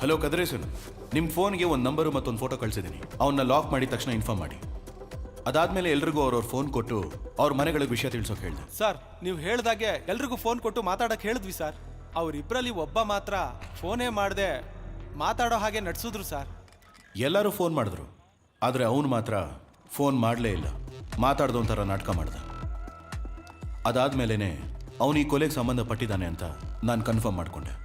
ಹಲೋ ಕದ್ರೇಸನ್, ನಿಮ್ಮ ಫೋನ್ಗೆ ಒಂದು ನಂಬರು ಮತ್ತೊಂದು ಫೋಟೋ ಕಳಿಸಿದ್ದೀನಿ. ಅವನ್ನ ಲಾಕ್ ಮಾಡಿದ ತಕ್ಷಣ ಇನ್ಫಾರ್ಮ್ ಮಾಡಿ. ಅದಾದ್ಮೇಲೆ ಎಲ್ರಿಗೂ ಅವ್ರವ್ರ ಫೋನ್ ಕೊಟ್ಟು ಅವ್ರ ಮನೆಗಳಿಗೆ ವಿಷಯ ತಿಳಿಸೋಕೆ ಹೇಳಿದೆ. ಸರ್ ನೀವು ಹೇಳ್ದಾಗೆ ಎಲ್ರಿಗೂ ಫೋನ್ ಕೊಟ್ಟು ಮಾತಾಡಕ್ಕೆ ಹೇಳಿದ್ವಿ ಸರ್. ಅವರಿಬ್ಬರಲ್ಲಿ ಒಬ್ಬ ಮಾತ್ರ ಫೋನೇ ಮಾಡದೆ ಮಾತಾಡೋ ಹಾಗೆ ನಡ್ಸಿದ್ರು ಸರ್. ಎಲ್ಲರೂ ಫೋನ್ ಮಾಡಿದ್ರು, ಆದರೆ ಅವನು ಮಾತ್ರ ಫೋನ್ ಮಾಡಲೇ ಇಲ್ಲ. ಮಾತಾಡ್ದು ಒಂಥರ ನಾಟಕ ಮಾಡ್ದ. ಅದಾದ್ಮೇಲೆ ಅವನು ಈ ಕೊಲೆಗೆ ಸಂಬಂಧಪಟ್ಟಿದ್ದಾನೆ ಅಂತ ನಾನು ಕನ್ಫರ್ಮ್ ಮಾಡಿಕೊಂಡೆ.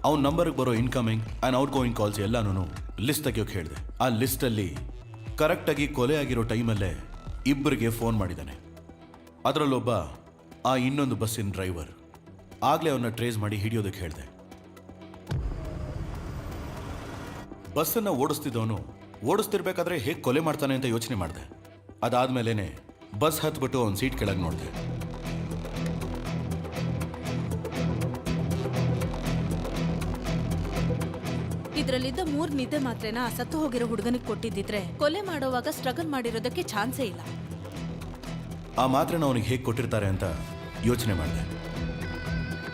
ಅವ್ನ ನಂಬರ್ಗೆ ಬರೋ incoming and out going calls ಎಲ್ಲಾನು ಲಿಸ್ಟ್ ತೆಗಿಯೋಕೆ ಹೇಳಿದೆ. ಆ ಲಿಸ್ಟಲ್ಲಿ ಕರೆಕ್ಟಾಗಿ ಕೊಲೆ ಆಗಿರೋ ಟೈಮಲ್ಲೇ ಇಬ್ಬರಿಗೆ ಫೋನ್ ಮಾಡಿದ್ದಾನೆ. ಅದರಲ್ಲೊಬ್ಬ ಆ ಇನ್ನೊಂದು ಬಸ್ಸಿನ ಡ್ರೈವರ್. ಆಗಲೇ ಅವನ್ನ ಟ್ರೇಸ್ ಮಾಡಿ ಹಿಡಿಯೋದಕ್ಕೆ ಹೇಳಿದೆ. ಬಸ್ಸನ್ನು ಓಡಿಸ್ತಿದ್ದವನು ಓಡಿಸ್ತಿರ್ಬೇಕಾದ್ರೆ ಹೇಗೆ ಕೊಲೆ ಮಾಡ್ತಾನೆ ಅಂತ ಯೋಚನೆ ಮಾಡಿದೆ. ಅದಾದ್ಮೇಲೆ ಬಸ್ ಹತ್ಬಿಟ್ಟು ಅವನ ಸೀಟ್ ಕೆಳಗೆ ನೋಡಿದೆ. ಇದರಲ್ಲಿದ್ದ 3 ನಿದ್ದೆ ಮಾತ್ರೆನ ಆ ಸತ್ತು ಹೋಗಿರೋ ಹುಡುಗನಿಗೆ ಕೊಟ್ಟಿದ್ದಿದ್ರೆ ಕೊಲೆ ಮಾಡೋವಾಗ ಸ್ಟ್ರಗಲ್ ಮಾಡಿರೋದಕ್ಕೆ ಚಾನ್ಸೇ ಇಲ್ಲ. ಆ ಮಾತ್ರೆನ ಅವನಿಗೆ ಹೇಗೆ ಕೊಟ್ಟಿರ್ತಾರೆ ಅಂತ ಯೋಚನೆ ಮಾಡಿದೆ.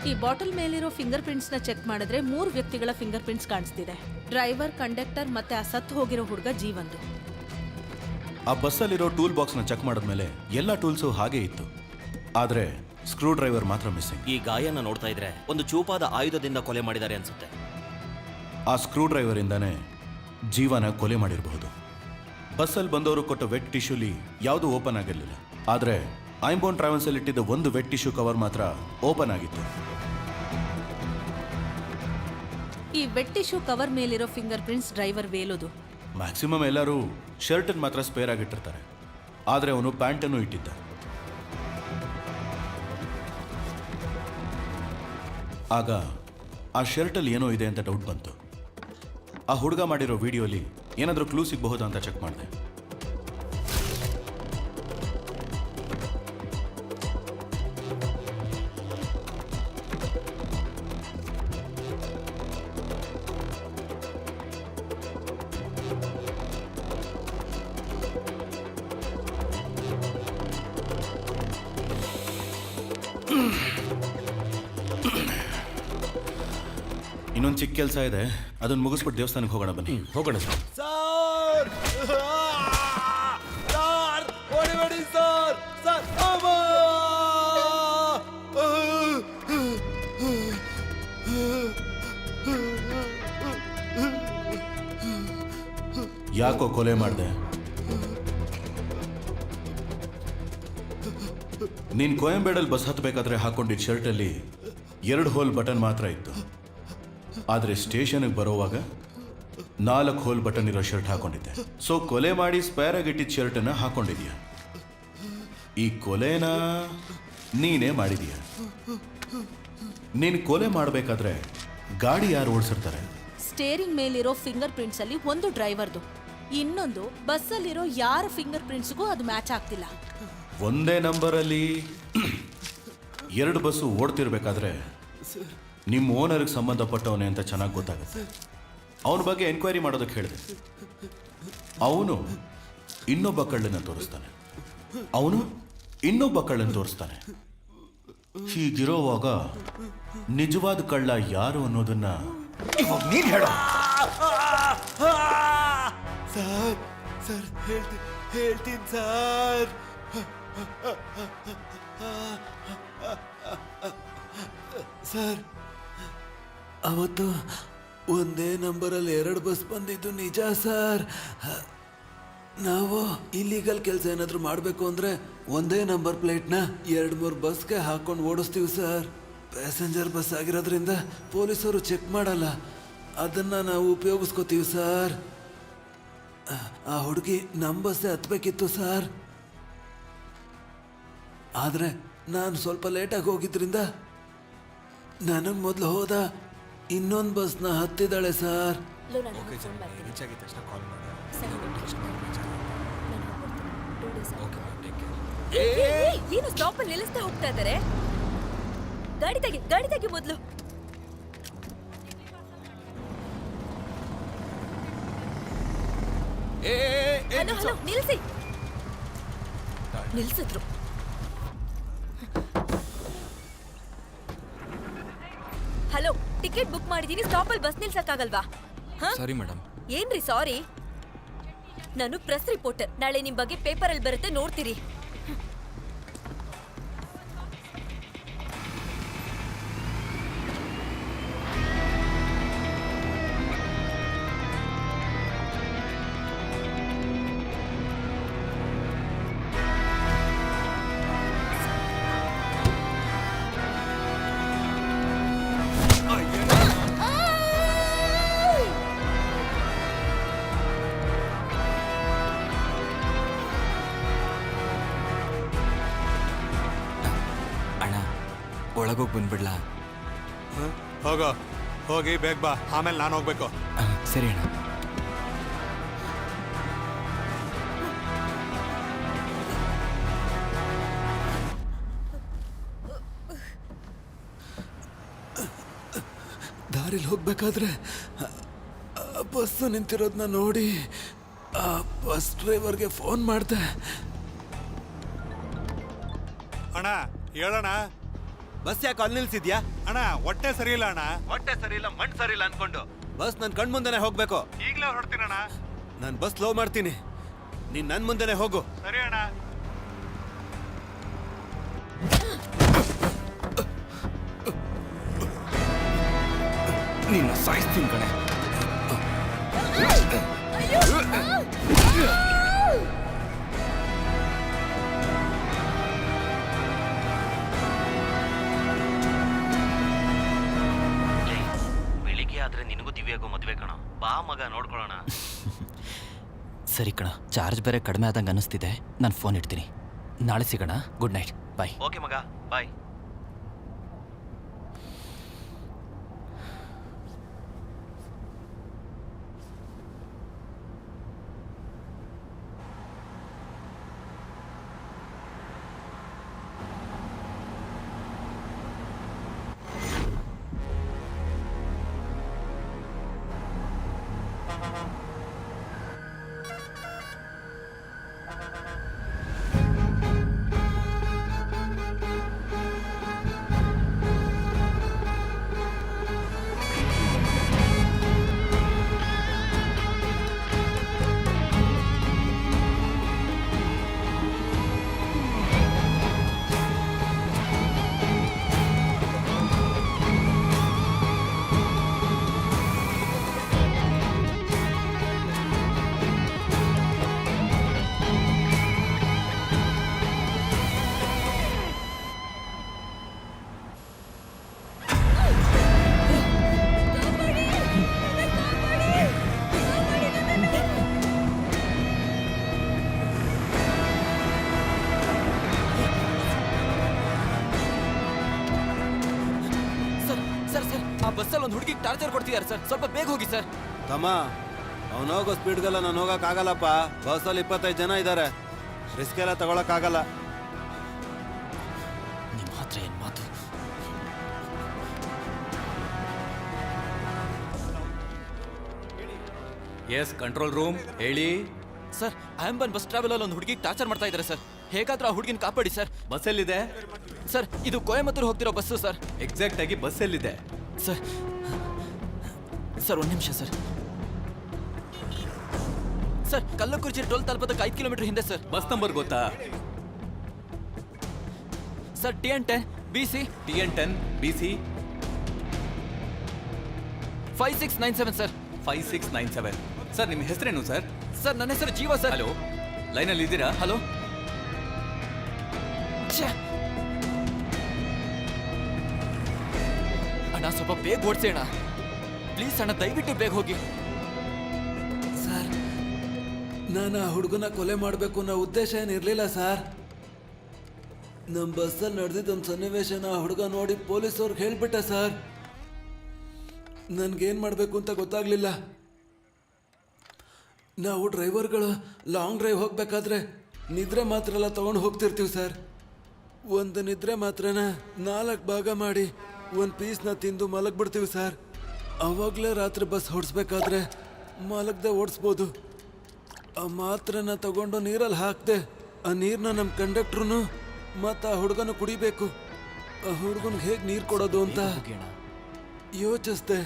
ಈ ಬಾಟಲ್ ಮೇಲಿರೋ ಫಿಂಗರ್ ಪ್ರಿಂಟ್ಸ್ ನ ಚೆಕ್ ಮಾಡಿದ್ರೆ 3 ವ್ಯಕ್ತಿಗಳ ಫಿಂಗರ್ ಪ್ರಿಂಟ್ಸ್ ಕಾಣಿಸ್ತಿದೆ. ಡ್ರೈವರ್, ಕಂಡಕ್ಟರ್ ಮತ್ತೆ ಆ ಸತ್ತು ಹೋಗಿರೋ ಹುಡುಗ ಜೀವಂದು. ಆ ಬಸ್ಸಲ್ಲಿರೋ ಟೂಲ್ ಬಾಕ್ಸ್ನ ಚೆಕ್ ಮಾಡಿದ್ಮೇಲೆ ಎಲ್ಲ ಟೂಲ್ಸು ಹಾಗೇ ಇತ್ತು. ಆದರೆ ಸ್ಕ್ರೂ ಡ್ರೈವರ್ ಮಾತ್ರ ಮಿಸ್ಸಿಂಗ್. ಈ ಗಾಯನ ನೋಡ್ತಾ ಇದ್ರೆ ಒಂದು ಚೂಪಾದ ಆಯುಧದಿಂದ ಕೊಲೆ ಮಾಡಿದ್ದಾರೆ ಅನ್ಸುತ್ತೆ. ಆ ಸ್ಕ್ರೂ ಡ್ರೈವರಿಂದಾನೇ ಜೀವನ ಕೊಲೆ ಮಾಡಿರಬಹುದು. ಬಸ್ಸಲ್ಲಿ ಬಂದವರು ಕೊಟ್ಟ ವೆಟ್ ಟಿಶ್ಯೂಲಿ ಯಾವುದೂ ಓಪನ್ ಆಗಿರಲಿಲ್ಲ. ಆದರೆ ಐಂಬೋನ್ ಟ್ರಾವೆಲ್ಸಲ್ಲಿ ಇಟ್ಟಿದ್ದ ಒಂದು ವೆಟ್ ಟಿಶ್ಯೂ ಕವರ್ ಮಾತ್ರ ಓಪನ್ ಆಗಿತ್ತು. ಈ ವೆಟ್ ಟಿಶ್ಯೂ ಕವರ್ ಮೇಲಿರೋ ಫಿಂಗರ್ ಪ್ರಿಂಟ್ಸ್ ಡ್ರೈವರ್ ವೇಲೋದು. ಮ್ಯಾಕ್ಸಿಮಮ್ ಎಲ್ಲರೂ ಶರ್ಟನ್ನು ಮಾತ್ರ ಸ್ಪೇರ್ ಆಗಿಟ್ಟಿರ್ತಾರೆ, ಆದರೆ ಅವನು ಪ್ಯಾಂಟನ್ನು ಇಟ್ಟಿದ್ದ. ಆಗ ಆ ಶರ್ಟಲ್ಲಿ ಏನೋ ಇದೆ ಅಂತ ಡೌಟ್ ಬಂತು. ಆ ಹುಡುಗ ಮಾಡಿರೋ ವಿಡಿಯೋಲಿ ಏನಾದರೂ ಕ್ಲೂ ಸಿಗಬಹುದಾ ಅಂತ ಚೆಕ್ ಮಾಡಿದೆ. ಇನ್ನೊಂದು ಚಿಕ್ಕ ಕೆಲಸ ಇದೆ, ಅದನ್ನು ಮುಗಿಸ್ಬಿಟ್ಟು ದೇವಸ್ಥಾನಕ್ಕೆ ಹೋಗೋಣ. ಬನ್ನಿ ಹೋಗೋಣ ಸರ್. ಸರ್ ಸರ್ ಹೊಡಿಬೇಡಿ ಸರ್. ಸರ್ ಯಾಕೋ ಕೊಲೆ ಮಾಡಿದೆ? ನೀನು ಕೊಯಂಬೇಡಲ್ಲಿ ಬಸ್ ಹತ್ತಬೇಕಾದ್ರೆ ಹಾಕೊಂಡಿದ್ದ ಶರ್ಟಲ್ಲಿ 2 ಹೋಲ್ ಬಟನ್ ಮಾತ್ರ ಇತ್ತು. ಆದರೆ ಸ್ಟೇಷನ್ಗೆ ಬರೋವಾಗ 4 ಹೋಲ್ ಬಟನ್ ಇರೋ ಶರ್ಟ್ ಹಾಕೊಂಡಿದ್ದೆ. ಸೊ ಕೊಲೆ ಮಾಡಿ ಸ್ಪೇರ್ ಆಗಿಟ್ಟಿದ್ದ ಶರ್ಟನ್ನು ಹಾಕೊಂಡಿದ್ಯಾ. ಈ ಕೊಲೆನ ನೀನೇ ಮಾಡಿದೀಯ. ನೀನು ಕೊಲೆ ಮಾಡಬೇಕಾದ್ರೆ ಗಾಡಿ ಯಾರು ಓಡಿಸಿರ್ತಾರೆ? ಸ್ಟೇರಿಂಗ್ ಮೇಲಿರೋ ಫಿಂಗರ್ ಪ್ರಿಂಟ್ಸ್ ಅಲ್ಲಿ ಒಂದು ಡ್ರೈವರ್ದು, ಇನ್ನೊಂದು ಬಸ್ಸಲ್ಲಿರೋ ಯಾರ ಫಿಂಗರ್ ಪ್ರಿಂಟ್ಸ್ಗೂ ಅದು ಮ್ಯಾಚ್ ಆಗ್ತಿಲ್ಲ. ಒಂದೇ ನಂಬರಲ್ಲಿ 2 ಬಸ್ಸು ಓಡ್ತಿರ್ಬೇಕಾದ್ರೆ ನಿಮ್ಮ ಓನರ್ಗೆ ಸಂಬಂಧಪಟ್ಟವನೇ ಅಂತ ಚೆನ್ನಾಗಿ ಗೊತ್ತಾಗುತ್ತೆ. ಅವನ ಬಗ್ಗೆ ಎನ್ಕ್ವೈರಿ ಮಾಡೋದಕ್ಕೆ ಹೇಳಿದೆ. ಅವನು ಇನ್ನೊಬ್ಬ ಕಳ್ಳನ್ನು ತೋರಿಸ್ತಾನೆ, ಅವನು ಇನ್ನೊಬ್ಬ ಕಳ್ಳನ್ನು ತೋರಿಸ್ತಾನೆ. ಹೀಗಿರೋವಾಗ ನಿಜವಾದ ಕಳ್ಳ ಯಾರು ಅನ್ನೋದನ್ನ ಇವಾಗ ನೀನು ಹೇಳೋ. ಸರ್ ಸರ್ ಹೇಳ್ತೀನಿ ಸರ್. ಸರ್ ಅವತ್ತು ಒಂದೇ ನಂಬರಲ್ಲಿ 2 ಬಸ್ ಬಂದಿದ್ದು ನಿಜ ಸರ್. ನಾವು ಇಲ್ಲಿಗಲ್ ಕೆಲಸ ಏನಾದರೂ ಮಾಡಬೇಕು ಅಂದರೆ ಒಂದೇ ನಂಬರ್ ಪ್ಲೇಟ್ನ 2-3 ಬಸ್ಗೆ ಹಾಕೊಂಡು ಓಡಿಸ್ತೀವಿ ಸರ್. ಪ್ಯಾಸೆಂಜರ್ ಬಸ್ ಆಗಿರೋದ್ರಿಂದ ಪೊಲೀಸರು ಚೆಕ್ ಮಾಡಲ್ಲ, ಅದನ್ನು ನಾವು ಉಪಯೋಗಿಸ್ಕೋತೀವಿ ಸರ್. ಆ ಹುಡುಗಿ ನಮ್ಮ ಬಸ್ಸೇ ಹತ್ಬೇಕಿತ್ತು ಸರ್. ಆದರೆ ನಾನು ಸ್ವಲ್ಪ ಲೇಟಾಗಿ ಹೋಗಿದ್ರಿಂದ ನನಗೆ ಮೊದಲು ಹೋದ ಇನ್ನೊಂದು ಬಸ್ನ ಹತ್ತಿದ್ದಾಳೆ ಸರ್. ಏನು ಸ್ಟಾಪ್ ಅಲ್ಲಿ ನಿಲ್ಲಿಸ್ತಾ ಹೋಗ್ತಾ ಇದ್ದಾರೆ? ಗಾಡಿ ತೆಗಿ ಮೊದಲು. ಹಲೋ ನಿಲ್ಸಿದ್ರು. ಹಲೋ, ಟಿಕೆಟ್ ಬುಕ್ ಮಾಡಿದೀನಿ, ಸ್ಟಾಪ್ ಅಲ್ಲಿ ಬಸ್ ನಿಲ್ಸಕ್ಕಾಗಲ್ವಾ? Sorry madam. ಏನ್ರಿ ಸಾರಿ? ನಾನು ಪ್ರೆಸ್ ರಿಪೋರ್ಟರ್, ನಾಳೆ ನಿಮ್ ಬಗ್ಗೆ ಪೇಪರ್ ಅಲ್ಲಿ ಬರುತ್ತೆ, ನೋಡ್ತೀರಿ. ಒಳಗೋಗಿ ಬಂದ್ಬಿಡ್ಲಾ? ಹೋಗಿ ಬೇಗ ಬಾ, ಆಮೇಲೆ ನಾನು ಹೋಗ್ಬೇಕು. ಸರಿ ಅಣ್ಣ. ದಾರಿಲಿ ಹೋಗ್ಬೇಕಾದ್ರೆ ಬಸ್ಸು ನಿಂತಿರೋದನ್ನ ನೋಡಿ ಆ ಬಸ್ ಡ್ರೈವರ್ಗೆ ಫೋನ್ ಮಾಡಿದೆ. ಅಣ್ಣ ಹೇಳೋಣ, ಬಸ್ ಯಾಕೆ ಅಲ್ಲಿ ನಿಲ್ಸಿದ್ಯಾ? ಅಣ್ಣ ಹೊಟ್ಟೆ ಸರಿ ಇಲ್ಲ ಅಣ್ಣ. ಹೊಟ್ಟೆ ಸರಿ ಇಲ್ಲ, ಮಣ್ಣು ಸರಿ ಇಲ್ಲ ಅನ್ಕೊಂಡು ಬಸ್ ನನ್ನ ಕಣ್ ಮುಂದೆನೆ ಹೋಗ್ಬೇಕು. ಈಗಲೇ ಹೊರಡ್ತೀನಣ್ಣ. ನಾನು ಬಸ್ ಸ್ಲೋ ಮಾಡ್ತೀನಿ, ನೀನ್ ನನ್ ಮುಂದೆನೆ ಹೋಗು. ಸರಿ ಅಣ್ಣ. ನಿನ್ನ ಸಾಯಿಸ್ತೀನಿ ಕಣೆ. ಬೆಳಿಗ್ಗೆ ಆದ್ರೆ ನಿನಗೂ ದಿವ್ಯಾಗೂ ಮದ್ವೆ ಕಣ, ಬಾ ಮಗ ನೋಡ್ಕೊಳ್ಳೋಣ. ಸರಿ ಕಣ, ಚಾರ್ಜ್ ಬೇರೆ ಕಡಿಮೆ ಆದಂಗೆ ಅನಿಸ್ತಿದೆ, ನಾನು ಫೋನ್ ಇಡ್ತೀನಿ. ನಾಳೆ ಸಿಗೋಣ. ಗುಡ್ ನೈಟ್, ಬಾಯ್. ಓಕೆ ಮಗ, ಬಾಯ್. ಆ ಬಸ್ಸಲ್ಲಿ ಒಂದು ಹುಡುಗಿಗೆ ಟಾರ್ಚರ್ ಕೊಡ್ತಿದ್ದಾರೆ ಸರ್, ಸ್ವಲ್ಪ ಬೇಗ ಹೋಗಿ ಸರ್. ತಮ್ಮ, ಅವನು ಹೋಗೋ ಸ್ಪೀಡ್ಗೆಲ್ಲ ನಾನು ಹೋಗಕ್ಕಾಗಲ್ಲಪ್ಪ. ಬಸ್ಸಲ್ಲಿ 25 ಜನ ಇದ್ದಾರೆ, ರಿಸ್ಕ್ ಎಲ್ಲ ತಗೊಳಕ್ಕಾಗಲ್ಲ. ನಿಮ್ಮ ಹತ್ರ ಏನು ಮಾತು? ಎಸ್ ಕಂಟ್ರೋಲ್ ರೂಮ್, ಹೇಳಿ ಸರ್. ಆಂಬನ್ ಬಸ್ ಟ್ರಾವೆಲ್ ಅಲ್ಲಿ ಒಂದು ಹುಡುಗಿ ಟಾರ್ಚರ್ ಮಾಡ್ತಾ ಇದ್ದಾರೆ ಸರ್. ಹೇಗಾದ್ರೂ ಆ ಹುಡುಗಿನ ಕಾಪಾಡಿ ಸರ್. ಬಸ್ ಎಲ್ಲಿದೆ ಸರ್? ಇದು ಕೊಯಮತ್ತೂರು ಹೋಗ್ತಿರೋ ಬಸ್ಸು ಸರ್. ಎಕ್ಸಾಕ್ಟ್ ಆಗಿ ಬಸ್ ಎಲ್ಲಿದೆ ಸರ್? ಸರ್ 1 ನಿಮಿಷ ಸರ್. ಸರ್ ಕಲ್ಲಕುರ್ಚಿ ಟೋಲ್ ತಲುಪೋದಕ್ಕೆ 5 ಕಿಲೋಮೀಟರ್ ಹಿಂದೆ ಸರ್. ಬಸ್ ನಂಬರ್ ಗೊತ್ತಾ? Sir TN10 BC TN10 BC 5697 sir. 5697. Sir ನಿಮ್ಮ ಹೆಸರೇನು ಸರ್? ಸರ್ ನನ್ನ ಹೆಸರು ಜೀವ ಸರ್. ಹಲೋ, ಲೈನಲ್ಲಿ ಇದ್ದೀರಾ? ಹಲೋ. ಅಣ್ಣ ಸ್ವಲ್ಪ ಬೇಗ ಓಡಿಸಿ ಅಣ್ಣ ಪ್ಲೀಸ್ ಅಣ್ಣ, ದಯವಿಟ್ಟು ಬೇಗ ಹೋಗಿ. ಸರ್, ನಾನು ಆ ಹುಡುಗನ ಕೊಲೆ ಮಾಡಬೇಕು ಅನ್ನೋ ಉದ್ದೇಶ ಏನಿರಲಿಲ್ಲ ಸರ್. ನಮ್ಮ ಬಸ್ಸಲ್ಲಿ ನಡೆದಿದ್ದೊಂದು ಸನ್ನಿವೇಶನ ಆ ಹುಡುಗ ನೋಡಿ ಪೊಲೀಸವ್ರಿಗೆ ಹೇಳ್ಬಿಟ್ಟೆ ಸರ್. ನನಗೇನು ಮಾಡಬೇಕು ಅಂತ ಗೊತ್ತಾಗಲಿಲ್ಲ. ನಾವು ಡ್ರೈವರ್ಗಳು ಲಾಂಗ್ ಡ್ರೈವ್ ಹೋಗ್ಬೇಕಾದ್ರೆ ನಿದ್ರೆ ಮಾತ್ರ ಎಲ್ಲ ತೊಗೊಂಡು ಹೋಗ್ತಿರ್ತೀವಿ ಸರ್. ಒಂದು ನಿದ್ರೆ ಮಾತ್ರನ 4 ಭಾಗ ಮಾಡಿ ಒಂದು ಪೀಸ್ನ ತಿಂದು ಮಲಗ್ಬಿಡ್ತೀವಿ ಸರ್. ಅವಾಗಲೇ ರಾತ್ರಿ ಬಸ್ ಹೊಡಿಸ್ಬೇಕಾದ್ರೆ ಮಲಗದೆ ಓಡಿಸ್ಬೋದು. ಆ ಮಾತ್ರನ ತಗೊಂಡು ನೀರಲ್ಲಿ ಹಾಕ್ದೆ ಆ ನೀರನ್ನ ನಮ್ಮ ಕಂಡಕ್ಟ್ರು ಮತ್ತು ಆ ಹುಡುಗನ ಕುಡಿಬೇಕು. ಆ ಹುಡುಗನಿಗೆ ಹೇಗೆ ನೀರು ಕೊಡೋದು ಅಂತ ಯೋಚಿಸ್ದೆ.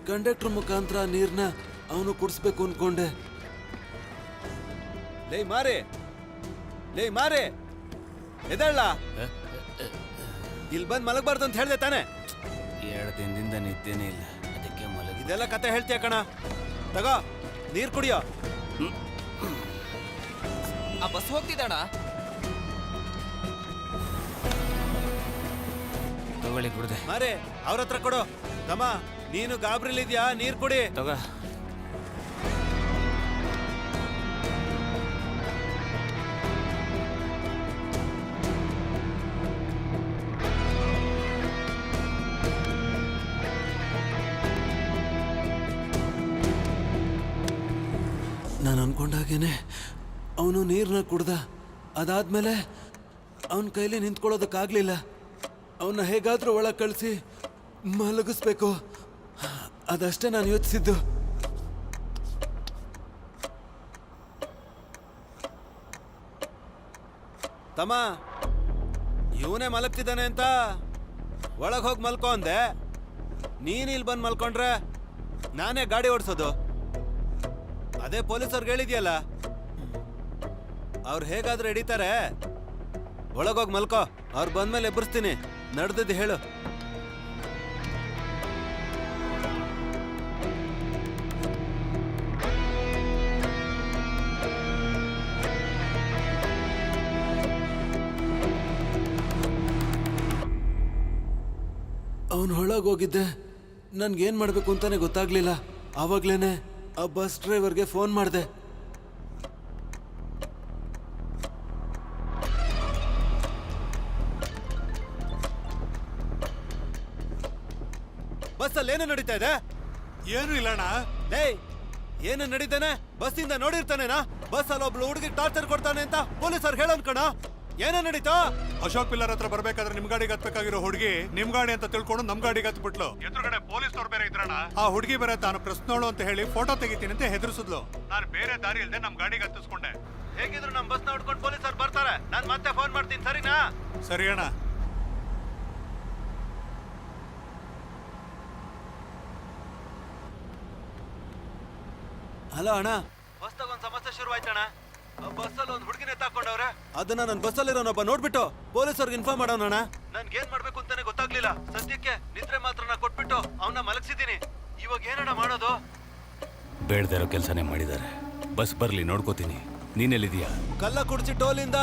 ಕಂಡಕ್ಟ್ರ್ ಮುಖಾಂತರ ಆ ನೀರನ್ನ ಅವನು ಕುಡಿಸ್ಬೇಕು ಅನ್ಕೊಂಡೆ. ಲೇ ಮಾರೆ ಎದಳ್ಳ, ಇಲ್ಲಿ ಬಂದು ಮಲಗಬಾರ್ದು ಅಂತ ಹೇಳ್ದೆ ತಾನೆ? 2 ದಿನದಿಂದ ನಿದ್ದೆನೇ ಇಲ್ಲ, ಅದಕ್ಕೆ ಮಲಗಿ. ಇದೆಲ್ಲ ಕತೆ ಹೇಳ್ತೀಯ ಕಣ. ತಗೋ ನೀರು ಕುಡಿಯೋ. ಆ ಬಸ್ ಹೋಗ್ತಿದ್ದಣ್ಣ. ತಗೊಳ್ಳಿ ಕುಡ್ದೆ. ಮಾರೆ ಅವ್ರ ಹತ್ರ ಕೊಡು. ತಮ್ಮ ನೀನು ಗಾಬ್ರಿಲಿದ್ಯಾ? ನೀರು ಕುಡಿ. ತಗೋ. ನಾನು ಅನ್ಕೊಂಡಾಗೇನೆ ಅವನು ನೀರನ್ನ ಕುಡ್ದ. ಅದಾದ್ಮೇಲೆ ಅವನ ಕೈಲಿ ನಿಂತ್ಕೊಳ್ಳೋದಕ್ಕಾಗಲಿಲ್ಲ. ಅವನ್ನ ಹೇಗಾದರೂ ಒಳಗೆ ಕಳಿಸಿ ಮಲಗಿಸ್ಬೇಕು, ಅದಷ್ಟೇ ನಾನು ಯೋಚಿಸಿದ್ದು. ತಮ್ಮ ಇವನೇ ಮಲಗ್ತಿದ್ದಾನೆ ಅಂತ ಒಳಗೆ ಹೋಗಿ ಮಲ್ಕೊ ಅಂದೆ. ನೀನು ಇಲ್ಲಿ ಬಂದು ಮಲ್ಕೊಂಡ್ರೆ ನಾನೇ ಗಾಡಿ ಓಡಿಸೋದು. ಅದೇ ಪೊಲೀಸವ್ರಿಗೆ ಹೇಳಿದ್ಯಲ್ಲ, ಅವ್ರು ಹೇಗಾದ್ರೂ ಹಿಡಿತಾರೆ. ಒಳಗೋಗಿ ಮಲ್ಕೋ, ಅವ್ರು ಬಂದ್ಮೇಲೆ ಎಬ್ಬರಿಸ್ತೀನಿ. ನಡೆದಿದ್ದು ಹೇಳು. ಅವನು ಒಳಗೋಗಿದ್ದೆ. ನನ್ಗೇನ್ ಮಾಡ್ಬೇಕು ಅಂತಾನೆ ಗೊತ್ತಾಗ್ಲಿಲ್ಲ. ಆವಾಗ್ಲೇನೆ ಆ ಬಸ್ ಡ್ರೈವರ್ಗೆ ಫೋನ್ ಮಾಡಿದೆ. ಬಸ್ಸಲ್ಲಿ ಏನು ನಡೀತಾ ಇದೆ? ಏನು ಇಲ್ಲಣ್ಣ. ಏಯ್, ಏನು ನಡೀತಾನೆ? ಬಸ್ಸಿಂದ ನೋಡಿರ್ತಾನೇನಾ? ಬಸ್ಸಲ್ಲಿ ಒಬ್ಳು ಹುಡುಗಿಗೆ ಟಾರ್ಚರ್ ಕೊಡ್ತಾನೆ ಅಂತ ಪೊಲೀಸರು ಹೇಳೋನ್ ಕಣ. ಏನೋ ನಡೀತಾ? ಅಶೋಕ್ ಪಿಲ್ಲರ್ ಹತ್ರ ಬರ್ಬೇಕಾದ್ರೆ ನಿಮ್ ಗಾಡಿಗೆ ಹತ್ಬೇಕಾಗಿರೋ ಹುಡುಗಿ ನಿಮ್ ಗಾಡಿ ಅಂತ ತಿಳ್ಕೊಂಡು ನಮ್ ಗಾಡಿಗೆ ಹತ್ಬಿಟ್ಲು. ಎದುರುಗಡೆ ಪೊಲೀಸ್ನವ್ರು ಬೇರೆ ಇದ್ರಣ್ಣ. ಆ ಹುಡುಗಿ ಬೇರೆ ತಾನು ಪ್ರಶ್ನೋಳು ಅಂತ ಹೇಳಿ ಫೋಟೋ ತೆಗಿತೀನಿ ಅಂತ ಹೆದರ್ಸಿದ್ಲು. ನಾನು ಬೇರೆ ದಾರಿ ಇಲ್ದೆ ನಮ್ ಗಾಡಿಗೆ ಹತ್ತಿಸ್ಕೊಂಡೆ. ಹೇಗಿದ್ರು ನಮ್ ಬಸ್ನ ಹುಡ್ಕೊಂಡು ಪೊಲೀಸರು ಬರ್ತಾರೆ. ನಾನು ಮತ್ತೆ ಫೋನ್ ಮಾಡ್ತೀನಿ, ಸರಿನಾ? ಸರಿ ಅಣ್ಣ. ಹಲೋ ಅಣ್ಣ, ಬಸ್ದಾಗ ಒಂದು ಸಮಸ್ಯೆ ಶುರುವಾಯ್ತಣ್ಣ. ಬಸ್ಸಲ್ಲಿ ಒಂದು ಹುಡುಗಿನ ಎತ್ತಾಕೊಂಡವ್ರೆ. ಅದನ್ನ ನನ್ನ ಬಸ್ಸಲ್ಲಿರೋನೊಬ್ಬ ನೋಡ್ಬಿಟ್ಟು ಪೊಲೀಸರ್ಗೆ ಇನ್ಫಾರ್ಮ್ ಮಾಡೋಣ. ನನ್ಗೆ ಏನ್ ಮಾಡ್ಬೇಕು ಅಂತಾನೆ ಗೊತ್ತಾಗ್ಲಿಲ್ಲ. ಸದ್ಯಕ್ಕೆ ನಿದ್ರೆ ಮಾತ್ರನ ಕೊಟ್ಬಿಟ್ಟು ಅವನ್ನ ಮಲಗಿಸಿದ್ದೀನಿ. ಇವಾಗ ಏನಣ್ಣ ಮಾಡೋದು? ಬೇಡದೇ ಇರೋ ಕೆಲಸನೇ ಮಾಡಿದ್ದಾರೆ. ಬಸ್ ಬರ್ಲಿ, ನೋಡ್ಕೋತೀನಿ. ನೀನೆಲ್ಲಿದೀಯಾ? ಕಲ್ಲಕುರ್ಚಿ ಟೋಲಿಂದ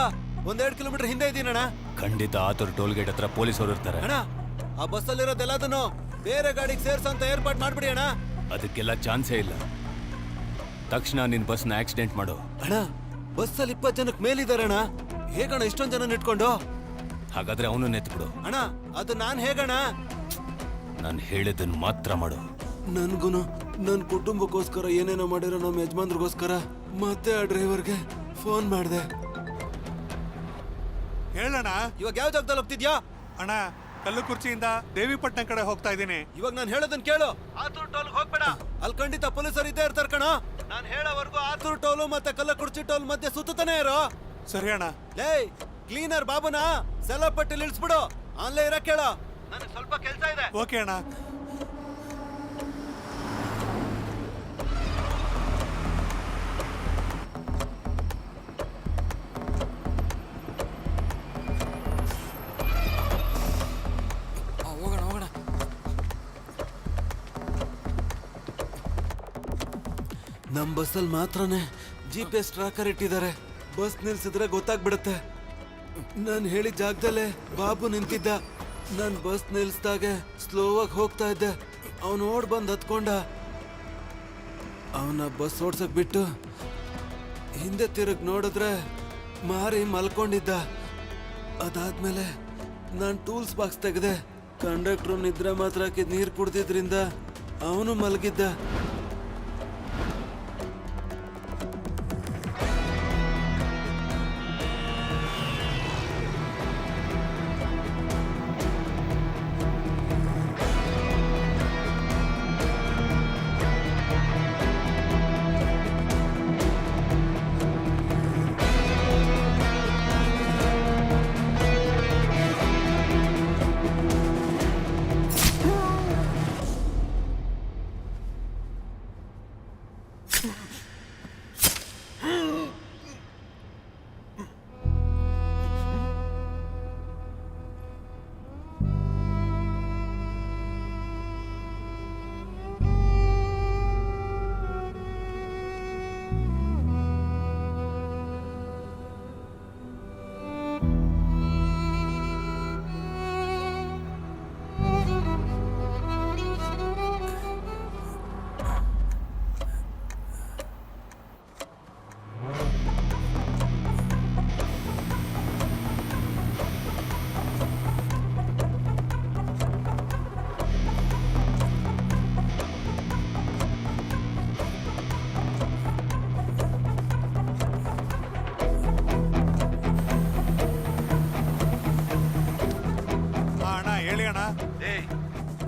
1-2 ಕಿಲೋಮೀಟರ್ ಹಿಂದೆ ಇದ್ದೀನಣ್ಣ. ಖಂಡಿತ ಆತೂರು ಟೋಲ್ ಗೇಟ್ ಹತ್ರ ಪೊಲೀಸರು ಇರ್ತಾರೆ. ಅಣ್ಣ, ಆ ಬಸ್ಸಲ್ಲಿರೋದೆಲ್ಲದನ್ನು ಬೇರೆ ಗಾಡಿಗೆ ಸೇರ್ಸಂತ ಏರ್ಪಾಟ್ ಮಾಡ್ಬಿಡಿ ಅಣ್ಣ. ಅದಕ್ಕೆಲ್ಲ ಚಾನ್ಸೇ ಇಲ್ಲ. ತಕ್ಷಣ ನಿನ್ ಬಸ್ನ ಆಕ್ಸಿಡೆಂಟ್ ಮಾಡು. ಅಣ್ಣ, ಬಸ್ಸಲ್ಲಿ 20 ಜನಕ್ಕೆ ಮೇಲಿದ್ದಾರೆ ಅಣ್ಣ. ಹೇಗಣ್ಣ ಇಷ್ಟೊಂದು ಜನ ಇಟ್ಕೊಂಡು? ಹಾಗಾದ್ರೆ ಅವನು ಎತ್ಬಿಡು. ಅಣ್ಣ, ಅದು ನಾನ್ ಹೇಗಣ್ಣ? ನಾನು ಹೇಳಿದ್ದನ್ನು ಮಾತ್ರ ಮಾಡು. ನನ್ಗೂನು ನನ್ನ ಕುಟುಂಬಕ್ಕೋಸ್ಕರ ಏನೇನೋ ಮಾಡಿರೋ ನಮ್ಮ ಯಜಮಾನ್ರಿಗೋಸ್ಕರ ಮತ್ತೆ ಆ ಡ್ರೈವರ್ಗೆ ಫೋನ್ ಮಾಡಿದೆ. ಹೇಳಣ್ಣ. ಇವಾಗ ಯಾವ ಜಾಗದಲ್ಲಿ ಹೋಗ್ತಿದ್ಯಾ? ಅಣ್ಣ, ಕಲ್ಲುಕುರ್ಚಿಯಿಂದ ದೇವಿಪಟ್ಟಣ ಕಡೆ ಹೋಗ್ತಾ ಇದ್ದೀನಿ. ಇವಾಗ ನಾನು ಹೇಳೋದನ್ನ ಕೇಳು. ಆತೂರು ಟೋಲ್ ಹೋಗ್ಬೇಡ. ಅಲ್ಲಿ ಖಂಡಿತ ಪೊಲೀಸರು ಇದ್ದೇ ಇರ್ತಾರ ಕಣ. ನಾನು ಹೇಳೋವರೆಗೂ ಆತೂರು ಟೋಲು ಮತ್ತೆ ಕಲ್ಲಕುರ್ಚಿ ಟೋಲ್ ಮಧ್ಯೆ ಸುತ್ತಾನೆ ಇರೋ. ಸರಿ ಅಣ್ಣ. ಲೇ ಕ್ಲೀನರ್ ಬಾಬುನ ಸೆಲಪಟ್ಟಿಲಿ ಇಳಿಸ್ಬಿಡು. ಆನ್ಲೈನ್ ಇರಕ್ ಹೇಳ. ನನಗೆ ಸ್ವಲ್ಪ ಕೆಲಸ ಇದೆ. ಓಕೆ ಅಣ್ಣ. ನಮ್ಮ ಬಸ್ಸಲ್ಲಿ ಮಾತ್ರನೇ GPS ಟ್ರ್ಯಾಕರ್ ಇಟ್ಟಿದ್ದಾರೆ. ಬಸ್ ನಿಲ್ಸಿದ್ರೆ ಗೊತ್ತಾಗ್ಬಿಡುತ್ತೆ. ನಾನು ಹೇಳಿದ ಜಾಗದಲ್ಲೇ ಬಾಬು ನಿಂತಿದ್ದ. ನಾನು ಬಸ್ ನಿಲ್ಸ್ದಾಗೆ ಸ್ಲೋವಾಗಿ ಹೋಗ್ತಾ ಇದ್ದೆ. ಅವನು ಓಡ್ ಬಂದು ಹತ್ಕೊಂಡ. ಅವನ ಬಸ್ ಓಡ್ಸಕ್ ಬಿಟ್ಟು ಹಿಂದೆ ತಿರುಗಿ ನೋಡಿದ್ರೆ ಮಾರಿ ಮಲ್ಕೊಂಡಿದ್ದ. ಅದಾದ್ಮೇಲೆ ನಾನು ಟೂಲ್ಸ್ ಬಾಕ್ಸ್ ತೆಗೆದೆ. ಕಂಡಕ್ಟ್ರು ನಿದ್ರೆ ಮಾತ್ರ ಹಾಕಿದ್ ನೀರು ಕುಡ್ದಿದ್ರಿಂದ ಅವನು ಮಲಗಿದ್ದ.